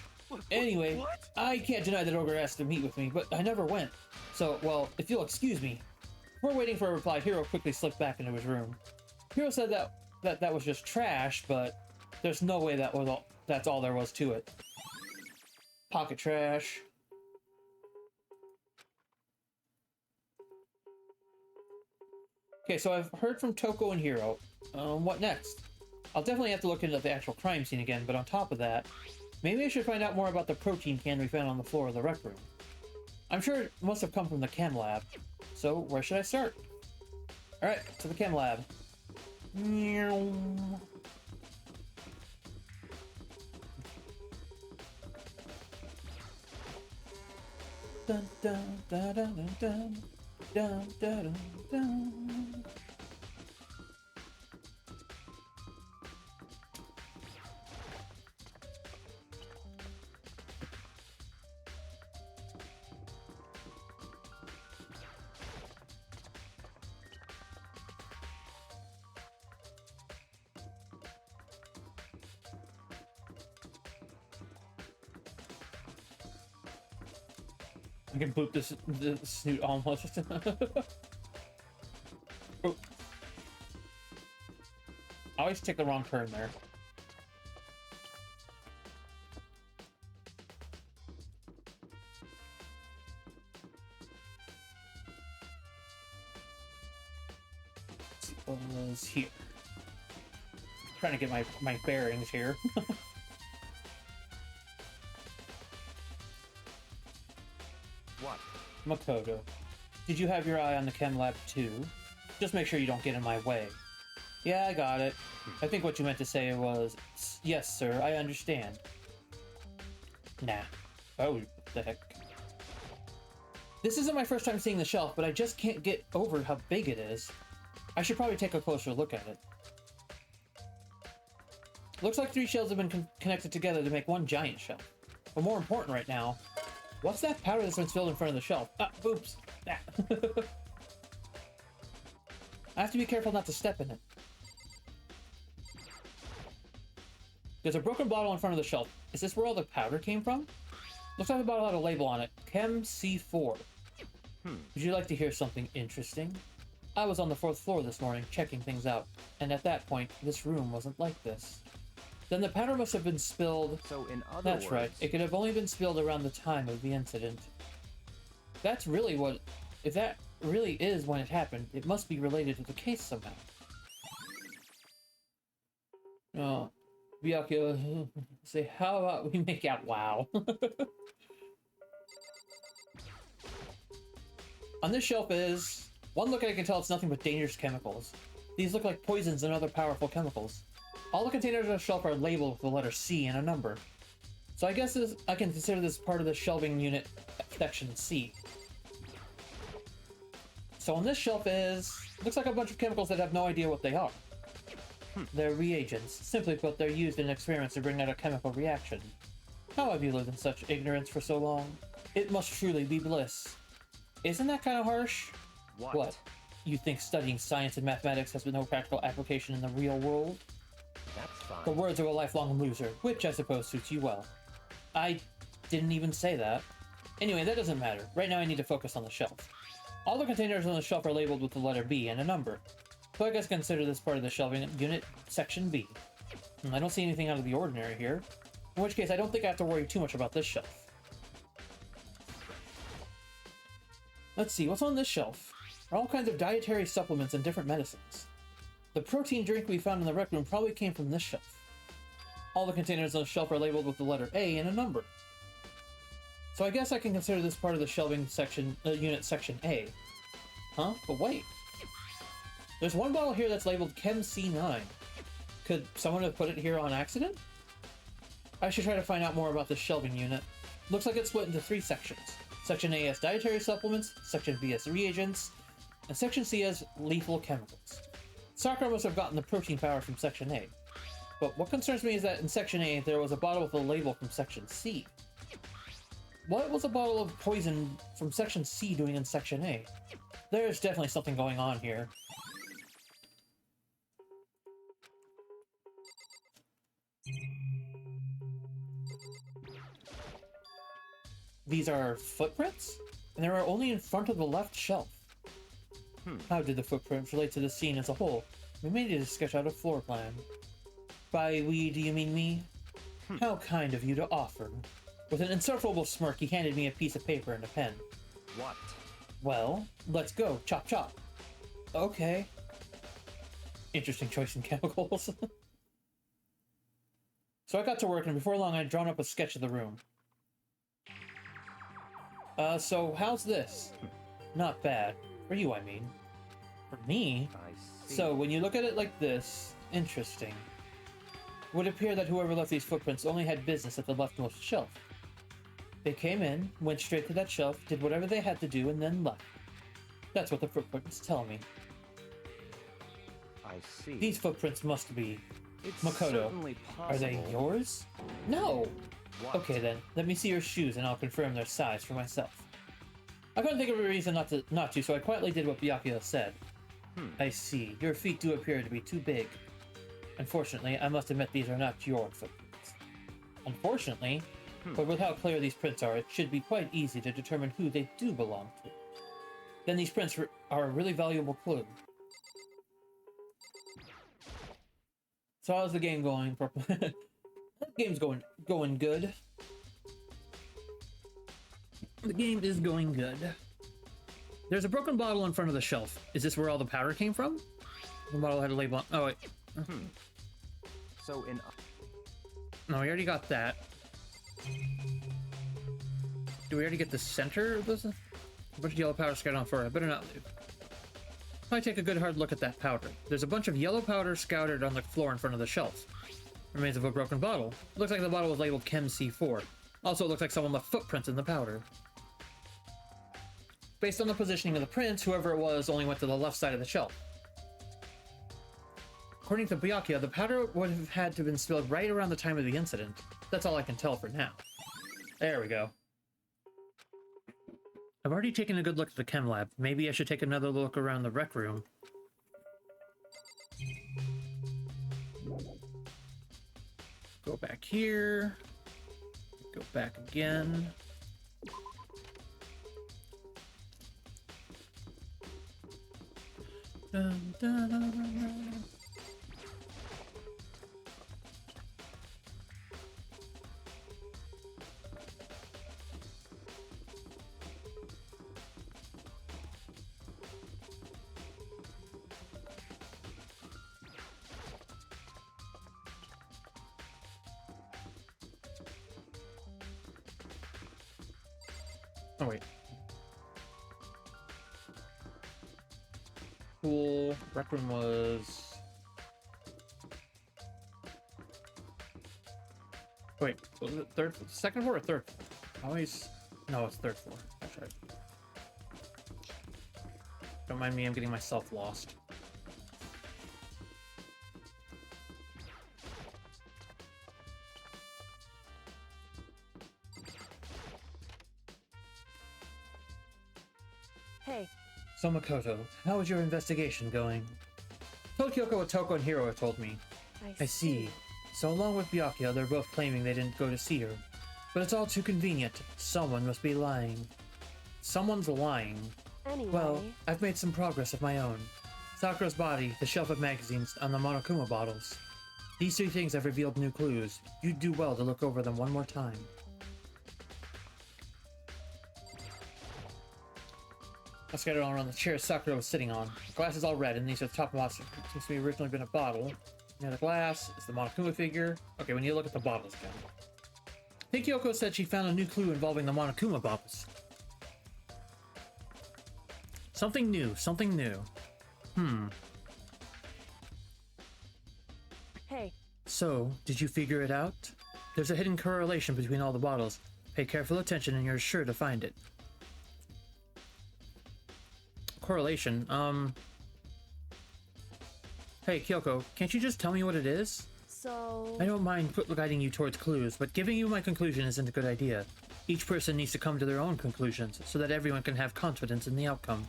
Anyway, what? I can't deny that Ogre asked to meet with me, but I never went. So, well, if you'll excuse me. Before waiting for a reply, Hiro quickly slipped back into his room. Hiro said that was just trash, but there's no way that's all there was to it. Pocket trash. Okay, so I've heard from Toko and Hiro. What next? I'll definitely have to look into the actual crime scene again, but on top of that, maybe I should find out more about the protein can we found on the floor of the rec room. I'm sure it must have come from the chem lab. So, where should I start? Alright, to the chem lab. Meow. Dun dun dun dun dun dun dun dun dun. I can boop this snoot almost. Oh. I always take the wrong turn there. Let's see what was here. Trying to get my bearings here. What? Makoto, did you have your eye on the chem lab too? Just make sure you don't get in my way. Yeah, I got it. I think what you meant to say was, yes, sir, I understand. Nah. Oh, what the heck. This isn't my first time seeing the shelf, but I just can't get over how big it is. I should probably take a closer look at it. Looks like 3 shelves have been connected together to make one giant shelf. But more important right now, what's that powder that's been spilled in front of the shelf? Ah, oops. Ah. I have to be careful not to step in it. There's a broken bottle in front of the shelf. Is this where all the powder came from? Looks like the bottle had a label on it. Chem C4. Would you like to hear something interesting? I was on the 4th floor this morning checking things out, and at that point, this room wasn't like this. Then the powder must have been spilled. So in other That's words, right. It could have only been spilled around the time of the incident. That's really what... If that really is when it happened, it must be related to the case somehow. Oh, Byakuya, say, how about we make out wow? On this shelf is... One look I can tell it's nothing but dangerous chemicals. These look like poisons and other powerful chemicals. All the containers on the shelf are labeled with the letter C and a number. So I guess I can consider this part of the shelving unit section C. So on this shelf looks like a bunch of chemicals that have no idea what they are. They're reagents. Simply put, they're used in experiments to bring out a chemical reaction. How have you lived in such ignorance for so long? It must truly be bliss. Isn't that kind of harsh? What? You think studying science and mathematics has no practical application in the real world? that's fine. The words of a lifelong loser, which I suppose suits you well. I didn't even say that. Anyway, that doesn't matter. Right now I need to focus on the shelf. All the containers on the shelf are labeled with the letter B and a number. So I guess consider this part of the shelving unit, Section B. I don't see anything out of the ordinary here. In which case, I don't think I have to worry too much about this shelf. Let's see, what's on this shelf? All kinds of dietary supplements and different medicines. The protein drink we found in the rec room probably came from this shelf. All the containers on the shelf are labeled with the letter A and a number. So I guess I can consider this part of the shelving section, unit Section A. Huh? But wait. There's one bottle here that's labeled Chem C9. Could someone have put it here on accident? I should try to find out more about this shelving unit. Looks like it's split into 3 sections. Section A has dietary supplements, Section B has reagents, and Section C has lethal chemicals. Sakura must have gotten the protein powder from Section A. But what concerns me is that in Section A, there was a bottle with a label from Section C. What was a bottle of poison from Section C doing in Section A? There's definitely something going on here. These are footprints? And they are only in front of the left shelf. How did the footprints relate to the scene as a whole? We may need to sketch out a floor plan. By we, do you mean me? How kind of you to offer. With an insufferable smirk, he handed me a piece of paper and a pen. What? Well, let's go. Chop chop. Okay. Interesting choice in chemicals. So I got to work, and before long I had drawn up a sketch of the room. So how's this? Not bad. For you, I mean. For me? I see. So, when you look at it like this, interesting. It would appear that whoever left these footprints only had business at the leftmost shelf. They came in, went straight to that shelf, did whatever they had to do, and then left. That's what the footprints tell me. I see. These footprints must be... It's Makoto, certainly are they possible. yours? No! What? Okay then, let me see your shoes and I'll confirm their size for myself. I couldn't think of a reason not to, so I quietly did what Byakuya said. I see, your feet do appear to be too big. Unfortunately, I must admit these are not your footprints. Unfortunately, but with how clear these prints are, it should be quite easy to determine who they do belong to. Then these prints are a really valuable clue. So how's the game going? The game's going good. The game is going good. There's a broken bottle in front of the shelf. Is this where all the powder came from? The bottle had a label on... Oh, wait. So in... No, we already got that. Do we already get the center of this? A bunch of yellow powder scattered on the floor. I better not leave. I take a good hard look at that powder. There's a bunch of yellow powder scattered on the floor in front of the shelf. Remains of a broken bottle. It looks like the bottle was labeled Chem C4. Also, it looks like someone left footprints in the powder. Based on the positioning of the prints, whoever it was only went to the left side of the shelf. According to Byakuya, the powder would have had to have been spilled right around the time of the incident. That's all I can tell for now. There we go. I've already taken a good look at the chem lab. Maybe I should take another look around the rec room. Go back here. Go back again. Dun, dun, dun, dun, dun. Oh, wait. Cool. Rec room was... Wait, was it second floor or third floor? Always... No, it's third floor. That's right. Don't mind me, I'm getting myself lost. Hey, So Makoto, how is your investigation going? Tokyoko, Otoko, and Hiro have told me. I see. So along with Byakuya, they're both claiming they didn't go to see her. But it's all too convenient. Someone must be lying. Someone's lying. Anyway, Well, I've made some progress of my own. Sakura's body, the shelf of magazines, and the Monokuma bottles. These three things have revealed new clues. You'd do well to look over them one more time. I scattered all around the chair Sakura was sitting on. The glass is all red, and these are the top box. It seems to be originally been a bottle. Near the glass is the Monokuma figure. Okay, when you look at the bottles again. I think Kyoko said she found a new clue involving the Monokuma bottles. Something new, something new. Hey, So, did you figure it out? There's a hidden correlation between all the bottles. Pay careful attention and you're sure to find it. Correlation, Hey, Kyoko, can't you just tell me what it is? so... I don't mind guiding you towards clues, but giving you my conclusion isn't a good idea. Each person needs to come to their own conclusions, so that everyone can have confidence in the outcome.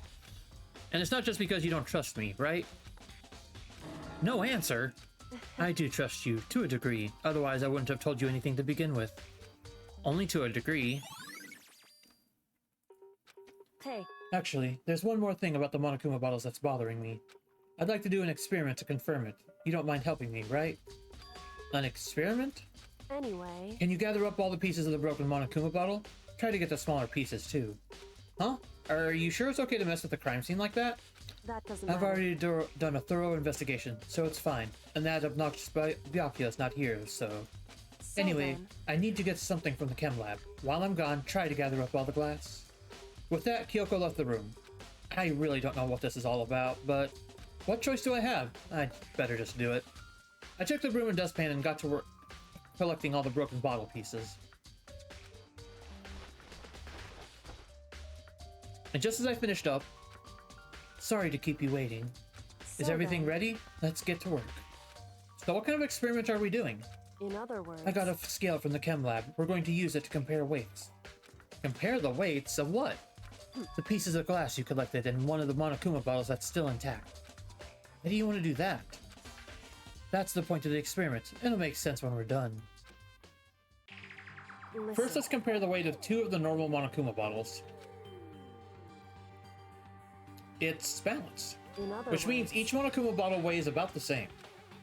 And it's not just because you don't trust me, right? No answer? I do trust you, to a degree. Otherwise, I wouldn't have told you anything to begin with. Only to a degree. Hey, Actually, there's one more thing about the Monokuma bottles that's bothering me. I'd like to do an experiment to confirm it. You don't mind helping me, right? An experiment? anyway... Can you gather up all the pieces of the broken Monokuma bottle? Try to get the smaller pieces, too. Huh? Are you sure it's okay to mess with the crime scene like that? That doesn't I've matter. already done a thorough investigation, so it's fine. And that obnoxious Byakuya is not here, so... So Anyway, then, I need to get something from the chem lab. While I'm gone, try to gather up all the glass. With that, Kyoko left the room. I really don't know what this is all about, but... What choice do I have? I'd better just do it. I took the broom and dustpan and got to work collecting all the broken bottle pieces. And just as I finished up... Sorry to keep you waiting. Is so everything then, ready? Let's get to work. So what kind of experiment are we doing? In other words... I got a scale from the chem lab. We're going to use it to compare weights. Compare the weights of what? The pieces of glass you collected and one of the Monokuma bottles that's still intact. Why do you want to do that? That's the point of the experiment. It'll make sense when we're done. Listen, First, let's compare the weight of two of the normal Monokuma bottles. It's balanced, in other which means words, each Monokuma bottle weighs about the same.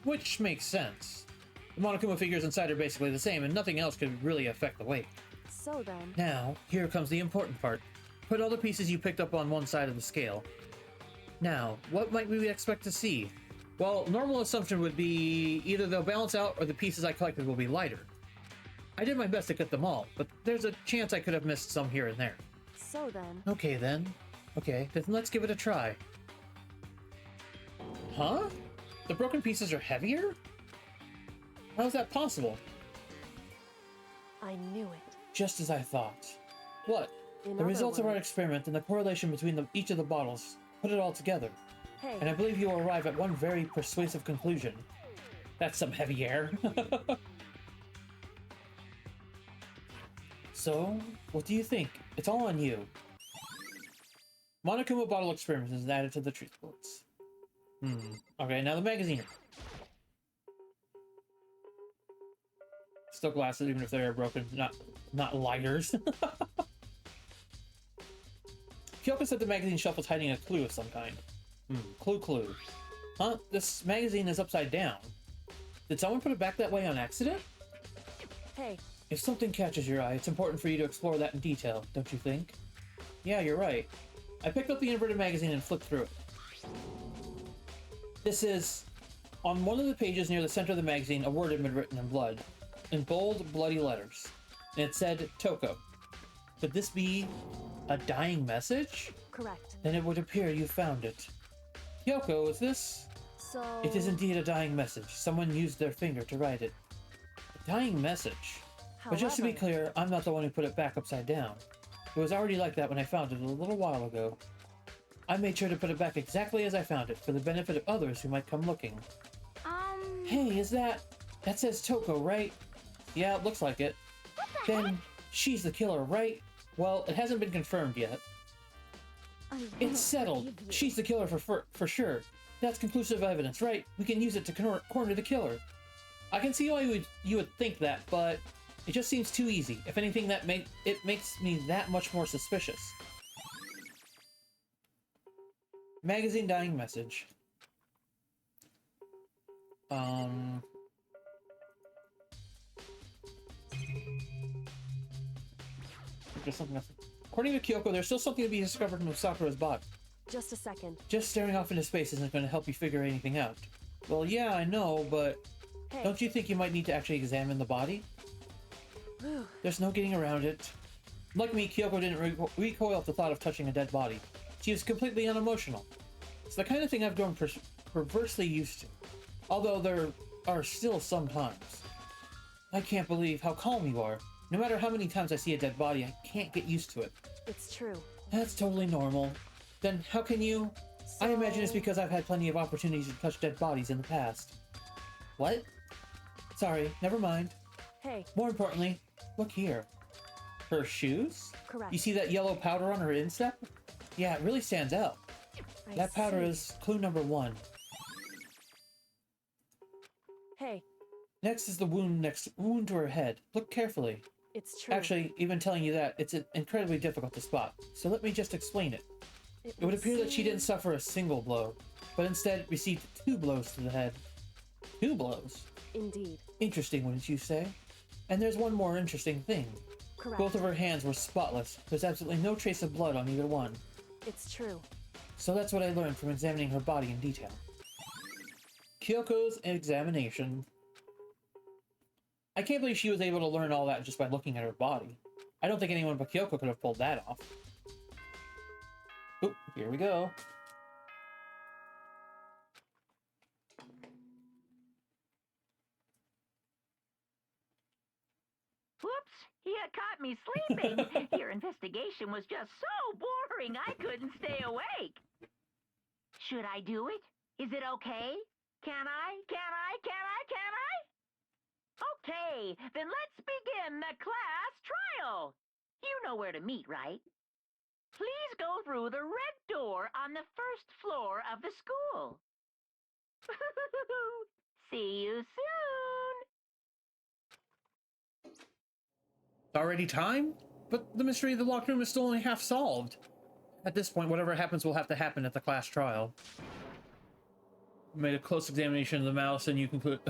Which makes sense. The Monokuma figures inside are basically the same, and nothing else could really affect the weight. So then, Now, here comes the important part. Put all the pieces you picked up on one side of the scale. Now, what might we expect to see? Well, normal assumption would be either they'll balance out or the pieces I collected will be lighter. I did my best to get them all, but there's a chance I could have missed some here and there. so then... Okay then, let's give it a try. Huh? The broken pieces are heavier? How is that possible? I knew it. Just as I thought. What? In The other results of our words- experiment and the correlation between each of the bottles. Put it all together. Hey, And I believe you will arrive at one very persuasive conclusion. That's some heavy air. So, what do you think? It's all on you. Monokuma bottle experiment is added to the truth books. Okay, now the magazine. Still glasses, even if they are broken, not lighters. Kyoko said the magazine shelf was hiding a clue of some kind. Clue. Huh? This magazine is upside down. Did someone put it back that way on accident? hey, If something catches your eye, it's important for you to explore that in detail, don't you think? Yeah, you're right. I picked up the inverted magazine and flipped through it. This is... On one of the pages near the center of the magazine, a word had been written in blood. In bold, bloody letters. And it said, Toko. Could this be a dying message? correct. Then it would appear you found it. Kyoko, is this? So... It is indeed a dying message. Someone used their finger to write it. A dying message? But just to be However- clear, I'm not the one who put it back upside down. It was already like that when I found it a little while ago. I made sure to put it back exactly as I found it, for the benefit of others who might come looking. Hey, is that... That says Toko, right? Yeah, it looks like it. Then, she's the killer, right? Well, it hasn't been confirmed yet. It's settled. She's the killer for sure. That's conclusive evidence, right? We can use it to corner the killer. I can see why you would think that, but it just seems too easy. If anything, it makes me that much more suspicious. Magazine dying message. There's something else. According to Kyoko, there's still something to be discovered in Sakura's body. Just a second. Just staring off into space isn't going to help you figure anything out. Well, yeah, I know, but Hey. don't you think you might need to actually examine the body? There's no getting around it. Like me, Kyoko didn't recoil at the thought of touching a dead body. She was completely unemotional. It's the kind of thing I've grown perversely used to. Although there are still some times. I can't believe how calm you are. No matter how many times I see a dead body, I can't get used to it. It's true. That's totally normal. Then how can you? I imagine it's because I've had plenty of opportunities to touch dead bodies in the past. What? Sorry, never mind. Hey. More importantly, look here. Her shoes? Correct. You see that yellow powder on her instep? Yeah, it really stands out. I That powder see. is clue number 1. Hey, Next is the wound to her head. Look carefully. it's true. Actually, even telling you that, it's incredibly difficult to spot. So let me just explain it. It would appear that she didn't suffer a single blow, but instead received 2 blows to the head. 2 blows? Indeed. Interesting, wouldn't you say? And there's one more interesting thing. Correct. Both of her hands were spotless. There's absolutely no trace of blood on either one. It's true. So that's what I learned from examining her body in detail. Kyoko's examination. I can't believe she was able to learn all that just by looking at her body. I don't think anyone but Kyoko could have pulled that off. Oop, here we go. Whoops, you caught me sleeping. Your investigation was just so boring I couldn't stay awake. Should I do it? Is it okay? Can I? Okay, then let's begin the class trial. You know where to meet, right? Please go through the red door on the first floor of the school. See you soon. It's already time? But the mystery of the locked room is still only half solved. At this point, whatever happens will have to happen at the class trial. Made a close examination of the mouse and you conclude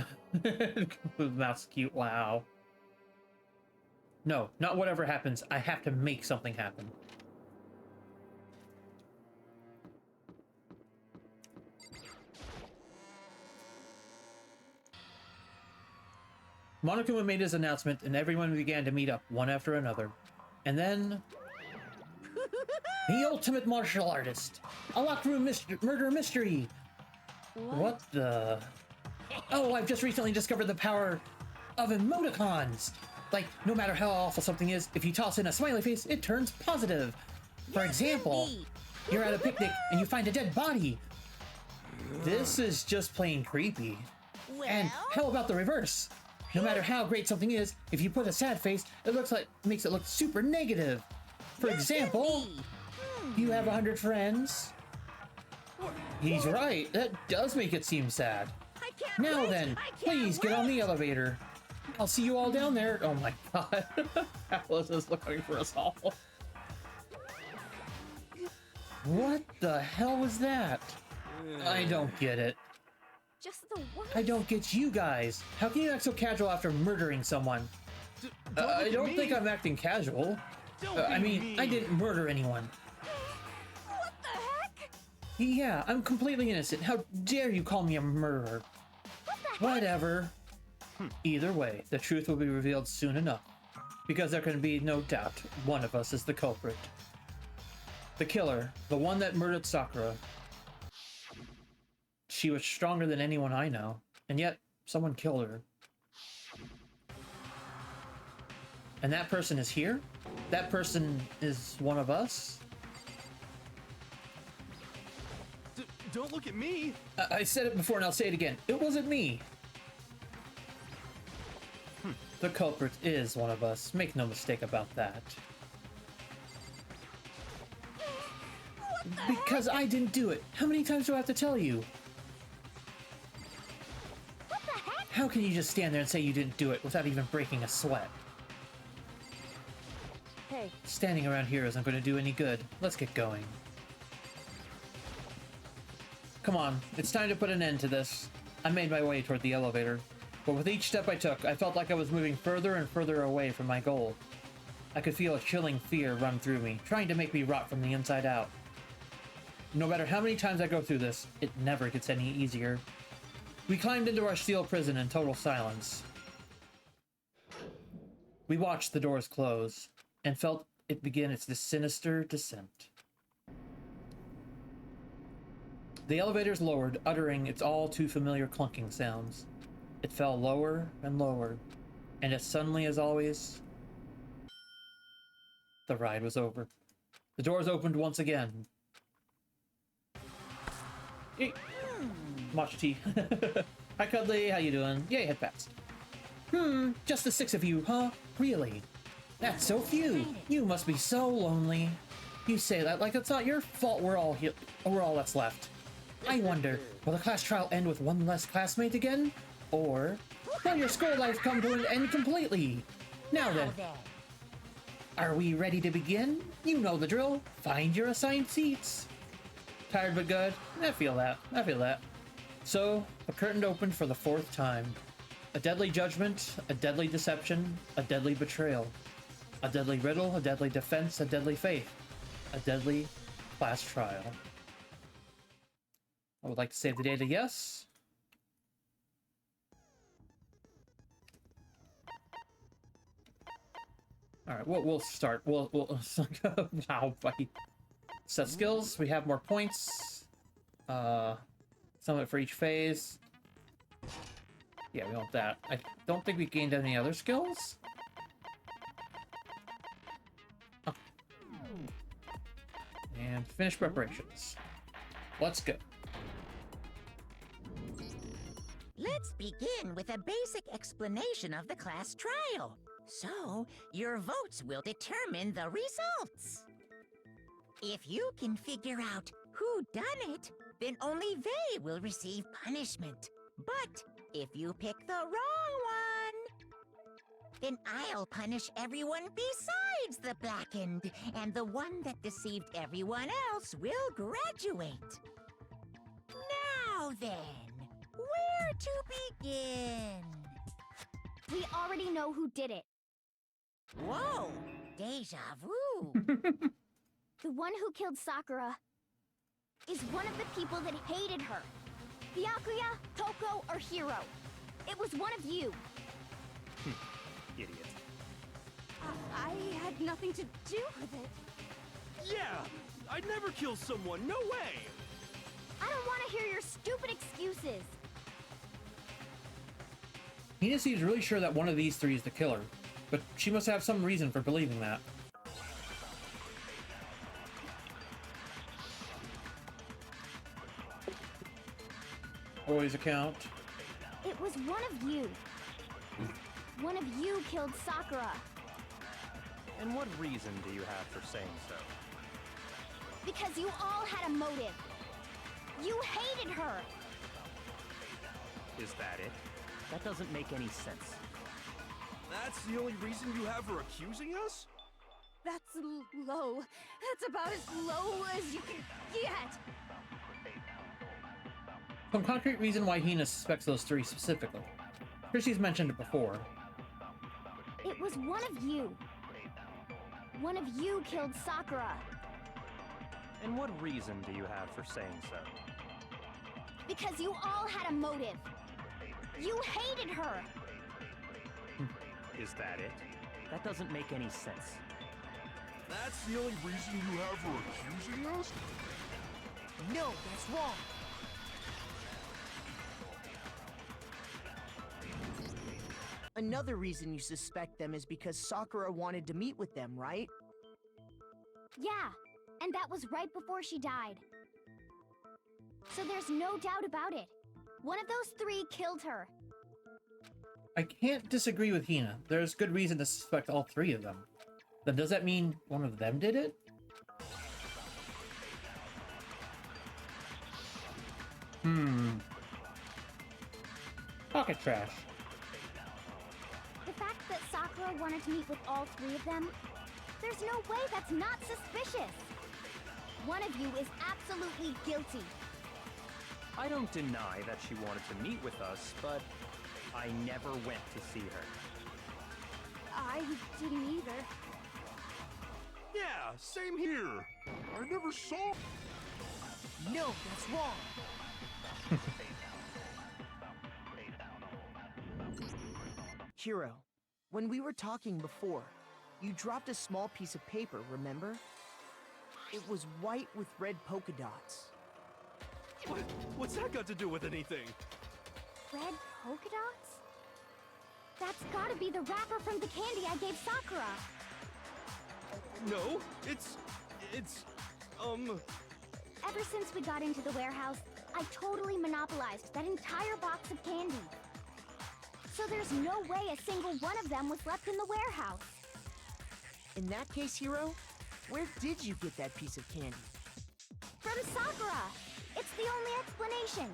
conclude the mouse is cute. Wow. No, not whatever happens. I have to make something happen. Monokuma made his announcement and everyone began to meet up one after another. And then... the ultimate martial artist! A locked room murder mystery! What the... Oh, I've just recently discovered the power of emoticons! Like, no matter how awful something is, if you toss in a smiley face, it turns positive. For example, you're at a picnic and you find a dead body. This is just plain creepy. And how about the reverse? No matter how great something is, if you put a sad face, makes it look super negative. For example, you have 100 friends. He's right. That does make it seem sad. Now then, please get on the elevator. I'll see you all down there. Oh my god. Alice is looking for us all. What the hell was that? I don't get it. Just the worst. I don't get you guys. How can you act so casual after murdering someone? I don't think I'm acting casual. I mean, I didn't murder anyone. What the heck? Yeah, I'm completely innocent. How dare you call me a murderer? Whatever. Either way, the truth will be revealed soon enough. Because there can be no doubt one of us is the culprit. The killer, the one that murdered Sakura. She was stronger than anyone I know, and yet someone killed her. And that person is here? That person is one of us? Don't look at me! I said it before and I'll say it again. It wasn't me. The culprit is one of us. Make no mistake about that. Because I didn't do it. How many times do I have to tell you? What the heck? How can you just stand there and say you didn't do it without even breaking a sweat? Hey, Standing around here isn't going to do any good. Let's get going. Come on, it's time to put an end to this. I made my way toward the elevator, but with each step I took, I felt like I was moving further and further away from my goal. I could feel a chilling fear run through me, trying to make me rot from the inside out. No matter how many times I go through this, it never gets any easier. We climbed into our steel prison in total silence. We watched the doors close, and felt it begin its sinister descent. The elevators lowered, uttering its all too familiar clunking sounds. It fell lower and lower, and as suddenly as always, the ride was over. The doors opened once again. Hey. Matcha tea. Hi Cuddly, how you doing? Yay, head past. Just the 6 of you, huh? Really? That's so few. You must be so lonely. You say that like it's not your fault we're all that's left. I wonder, will the class trial end with one less classmate again? Or will your school life come to an end completely? Now then, are we ready to begin? You know the drill. Find your assigned seats. Tired but good? I feel that. So, the curtain opened for the 4th time. A deadly judgment, a deadly deception, a deadly betrayal. A deadly riddle, a deadly defense, a deadly faith. A deadly class trial. I would like to save the day to yes. Alright, we'll start. We'll wow, buddy. Set skills, we have more points. Some of it for each phase. Yeah, we want that. I don't think we gained any other skills. Oh. And finish preparations. Let's go. Let's begin with a basic explanation of the class trial. So, your votes will determine the results. If you can figure out who done it, then only they will receive punishment. But if you pick the wrong one, then I'll punish everyone besides the blackened, and the one that deceived everyone else will graduate. Now then, where to begin? We already know who did it. Whoa, deja vu. The one who killed Sakura is one of the people that hated her. Byakuya, Toko, or Hiro. It was one of you. Idiot. I had nothing to do with it. Yeah! I'd never kill someone, no way! I don't want to hear your stupid excuses. Hina seems really sure that one of these 3 is the killer, but she must have some reason for believing that. Always account. It was one of you. One of you killed Sakura. And what reason do you have for saying so? Because you all had a motive. You hated her. Is that it? That doesn't make any sense. That's the only reason you have for accusing us? That's low. That's about as low as you can get. Some concrete reason why Hina suspects those 3 specifically. Chrissy's mentioned it before. It was one of you. One of you killed Sakura. And what reason do you have for saying so? Because you all had a motive. You hated her. Is that it? That doesn't make any sense. That's the only reason you have for accusing us? No, that's wrong. Another reason you suspect them is because Sakura wanted to meet with them, right? Yeah, and that was right before she died. So there's no doubt about it. One of those 3 killed her. I can't disagree with Hina. There's good reason to suspect all 3 of them. Then does that mean one of them did it? Pocket trash. The fact that Sakura wanted to meet with all 3 of them, there's no way that's not suspicious. One of you is absolutely guilty. I don't deny that she wanted to meet with us, but I never went to see her. I didn't either. Yeah, same here. I never saw. No, that's wrong. Hiro, when we were talking before, you dropped a small piece of paper, remember? It was white with red polka dots. What's that got to do with anything? Red polka dots? That's gotta be the wrapper from the candy I gave Sakura. No, it's Ever since we got into the warehouse, I totally monopolized that entire box of candy. So there's no way a single one of them was left in the warehouse. In that case, Hiro, where did you get that piece of candy? From Sakura! It's the only explanation.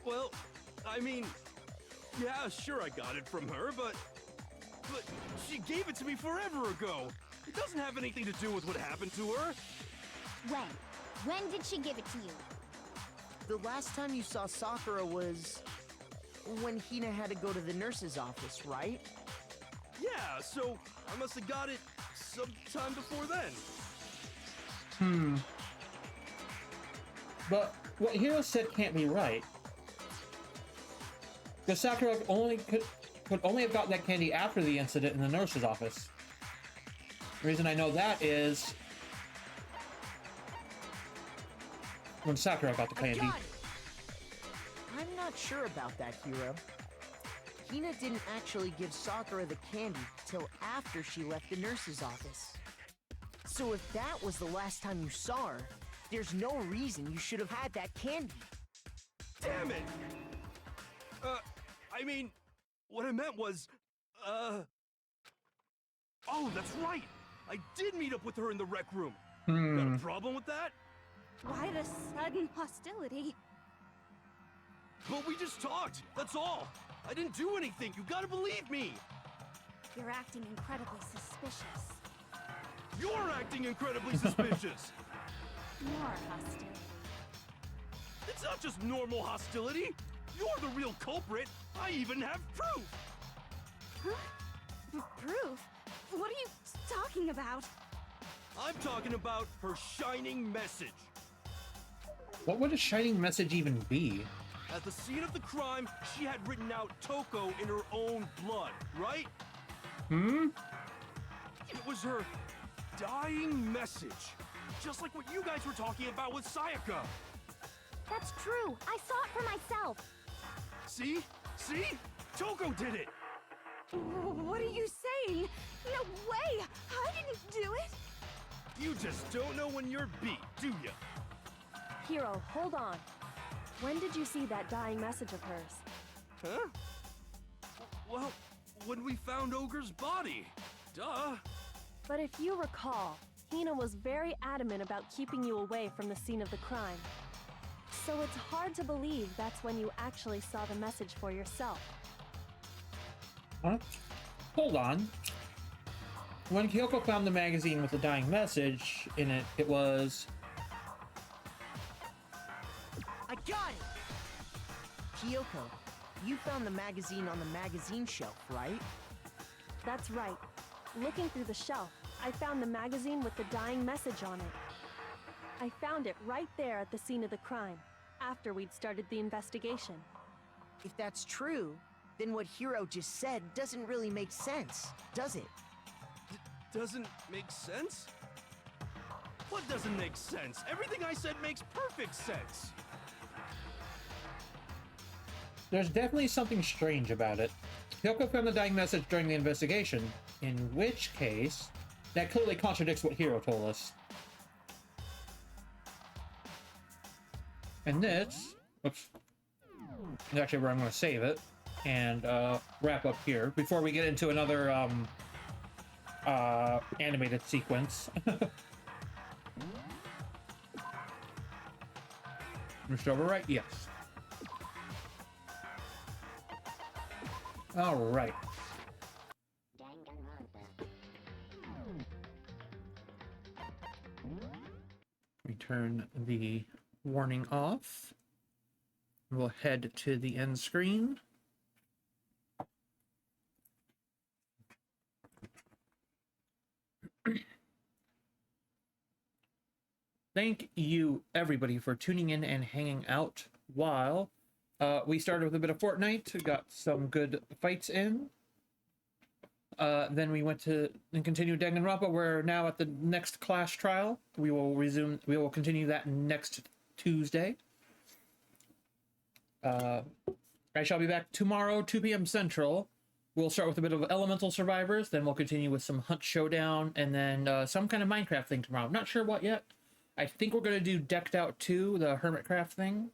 Well, I mean, yeah, sure I got it from her, but she gave it to me forever ago. It doesn't have anything to do with what happened to her. When? When did she give it to you? The last time you saw Sakura was when Hina had to go to the nurse's office, right? Yeah, so I must have got it sometime before then. But what Hiro said can't be right. Because Sakura could only have gotten that candy after the incident in the nurse's office. The reason I know that is when Sakura got the candy. I got it. I'm not sure about that, Hiro. Hina didn't actually give Sakura the candy till after she left the nurse's office. So if that was the last time you saw her, there's no reason you should have had that candy. Damn it! I mean, what I meant was, oh, that's right! I did meet up with her in the rec room. Got a problem with that? Why the sudden hostility? But we just talked, that's all! I didn't do anything, you gotta believe me! You're acting incredibly suspicious. You're acting incredibly suspicious! More hostile. It's not just normal hostility! You're the real culprit! I even have proof! Huh? Proof? What are you talking about? I'm talking about her shining message. What would a shining message even be? At the scene of the crime, she had written out Toko in her own blood, right? It was her dying message. Just like what you guys were talking about with Sayaka. That's true. I saw it for myself. See? See? Toko did it! What are you saying? No way! I didn't do it! You just don't know when you're beat, do ya? Hiro, hold on. When did you see that dying message of hers? Huh? Well, when we found Ogre's body. Duh. But if you recall, Hina was very adamant about keeping you away from the scene of the crime. So it's hard to believe that's when you actually saw the message for yourself. Huh? Hold on. When Kyoko found the magazine with the dying message in it, it was... I got it! Kyoko, you found the magazine on the magazine shelf, right? That's right. Looking through the shelf, I found the magazine with the dying message on it. I found it right there at the scene of the crime, after we'd started the investigation. If that's true, then what Hiro just said doesn't really make sense, does it? Doesn't make sense? What doesn't make sense? Everything I said makes perfect sense. There's definitely something strange about it. Kyoko found the dying message during the investigation, in which case, that clearly contradicts what Hiro told us. And this, oops, is actually where I'm going to save it and wrap up here before we get into another animated sequence. Mr. Overwrite, yes. All right. turn the warning off. We'll head to the end screen. Thank you, everybody, for tuning in and hanging out while we started with a bit of Fortnite. We got some good fights in. Then we went to and continued Danganronpa. We're now at the next class trial. We will continue that next Tuesday. I shall be back tomorrow, 2 p.m. Central. We'll start with a bit of Elemental Survivors, then we'll continue with some Hunt Showdown, and then some kind of Minecraft thing tomorrow. I'm not sure what yet. I think we're going to do Decked Out 2, the Hermitcraft thing.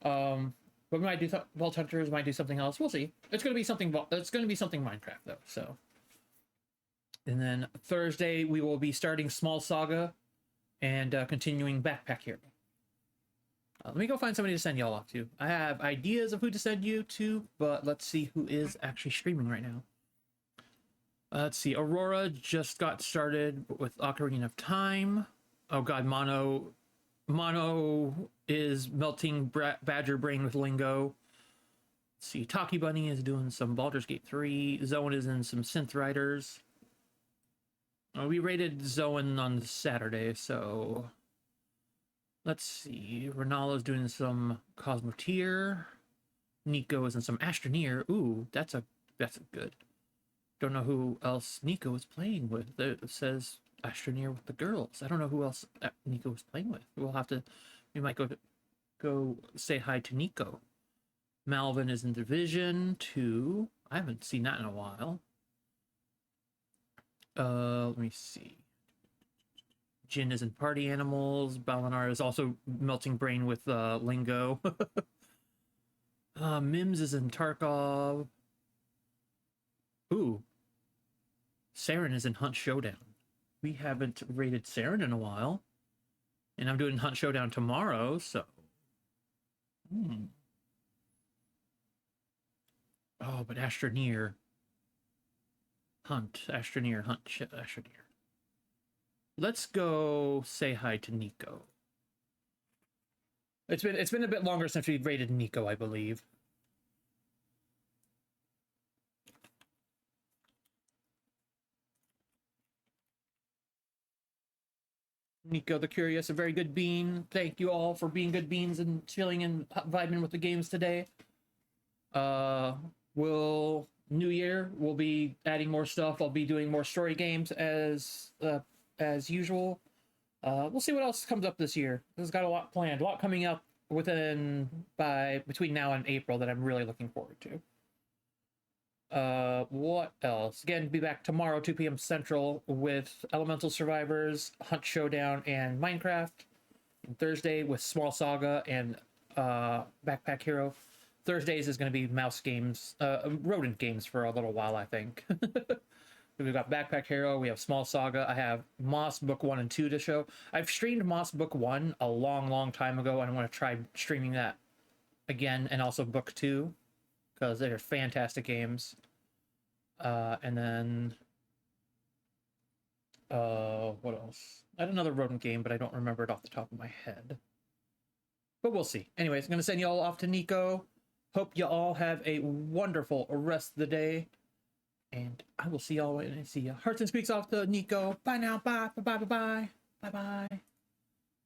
But we might do Vault Hunters, might do something else. We'll see. It's going to be something. It's going to be something Minecraft though. So, and then Thursday we will be starting Small Saga, and continuing Backpack Hero. Let me go find somebody to send y'all off to. I have ideas of who to send you to, but let's see who is actually streaming right now. Let's see. Aurora just got started with Ocarina of Time. Oh god, Mono is melting Badger Brain with Lingo. Let's see, Taki Bunny is doing some Baldur's Gate 3. Zoan is in some Synth Riders. We rated Zoan on Saturday, so let's see. Renala's doing some Cosmoteer. Nico is in some Astroneer. Ooh, that's a good. Don't know who else Nico is playing with. It says Astroneer with the girls. I don't know who else Nico was playing with. We might go say hi to Nico. Malvin is in Division 2. I haven't seen that in a while. Let me see. Jin is in Party Animals. Balinar is also melting brain with Lingo. Mims is in Tarkov. Ooh. Saren is in Hunt Showdown. We haven't rated Saren in a while. And I'm doing Hunt Showdown tomorrow, so... Oh, but Astroneer. Astroneer. Let's go say hi to Nico. It's been a bit longer since we've rated Nico, I believe. Nico the Curious, a very good bean. Thank you all for being good beans and chilling and vibing with the games today. New year, we'll be adding more stuff. I'll be doing more story games as usual. We'll see what else comes up this year. This has got a lot planned, a lot coming up between now and April that I'm really looking forward to. What else? Again, be back tomorrow, 2 p.m. Central, with Elemental Survivors, Hunt Showdown, and Minecraft. And Thursday with Small Saga and Backpack Hero. Thursdays is going to be mouse games, rodent games for a little while, I think. We've got Backpack Hero, we have Small Saga, I have Moss Book 1 and 2 to show. I've streamed Moss Book 1 a long time ago, and I want to try streaming that again, and also Book 2, because they're fantastic games. And then... what else? I had another rodent game, but I don't remember it off the top of my head. But we'll see. Anyways, I'm going to send you all off to Nico. Hope you all have a wonderful rest of the day. And I will see y'all when I see you. Hearts and Squeaks off to Nico. Bye now. Bye. Bye. Bye. Bye. Bye. Bye.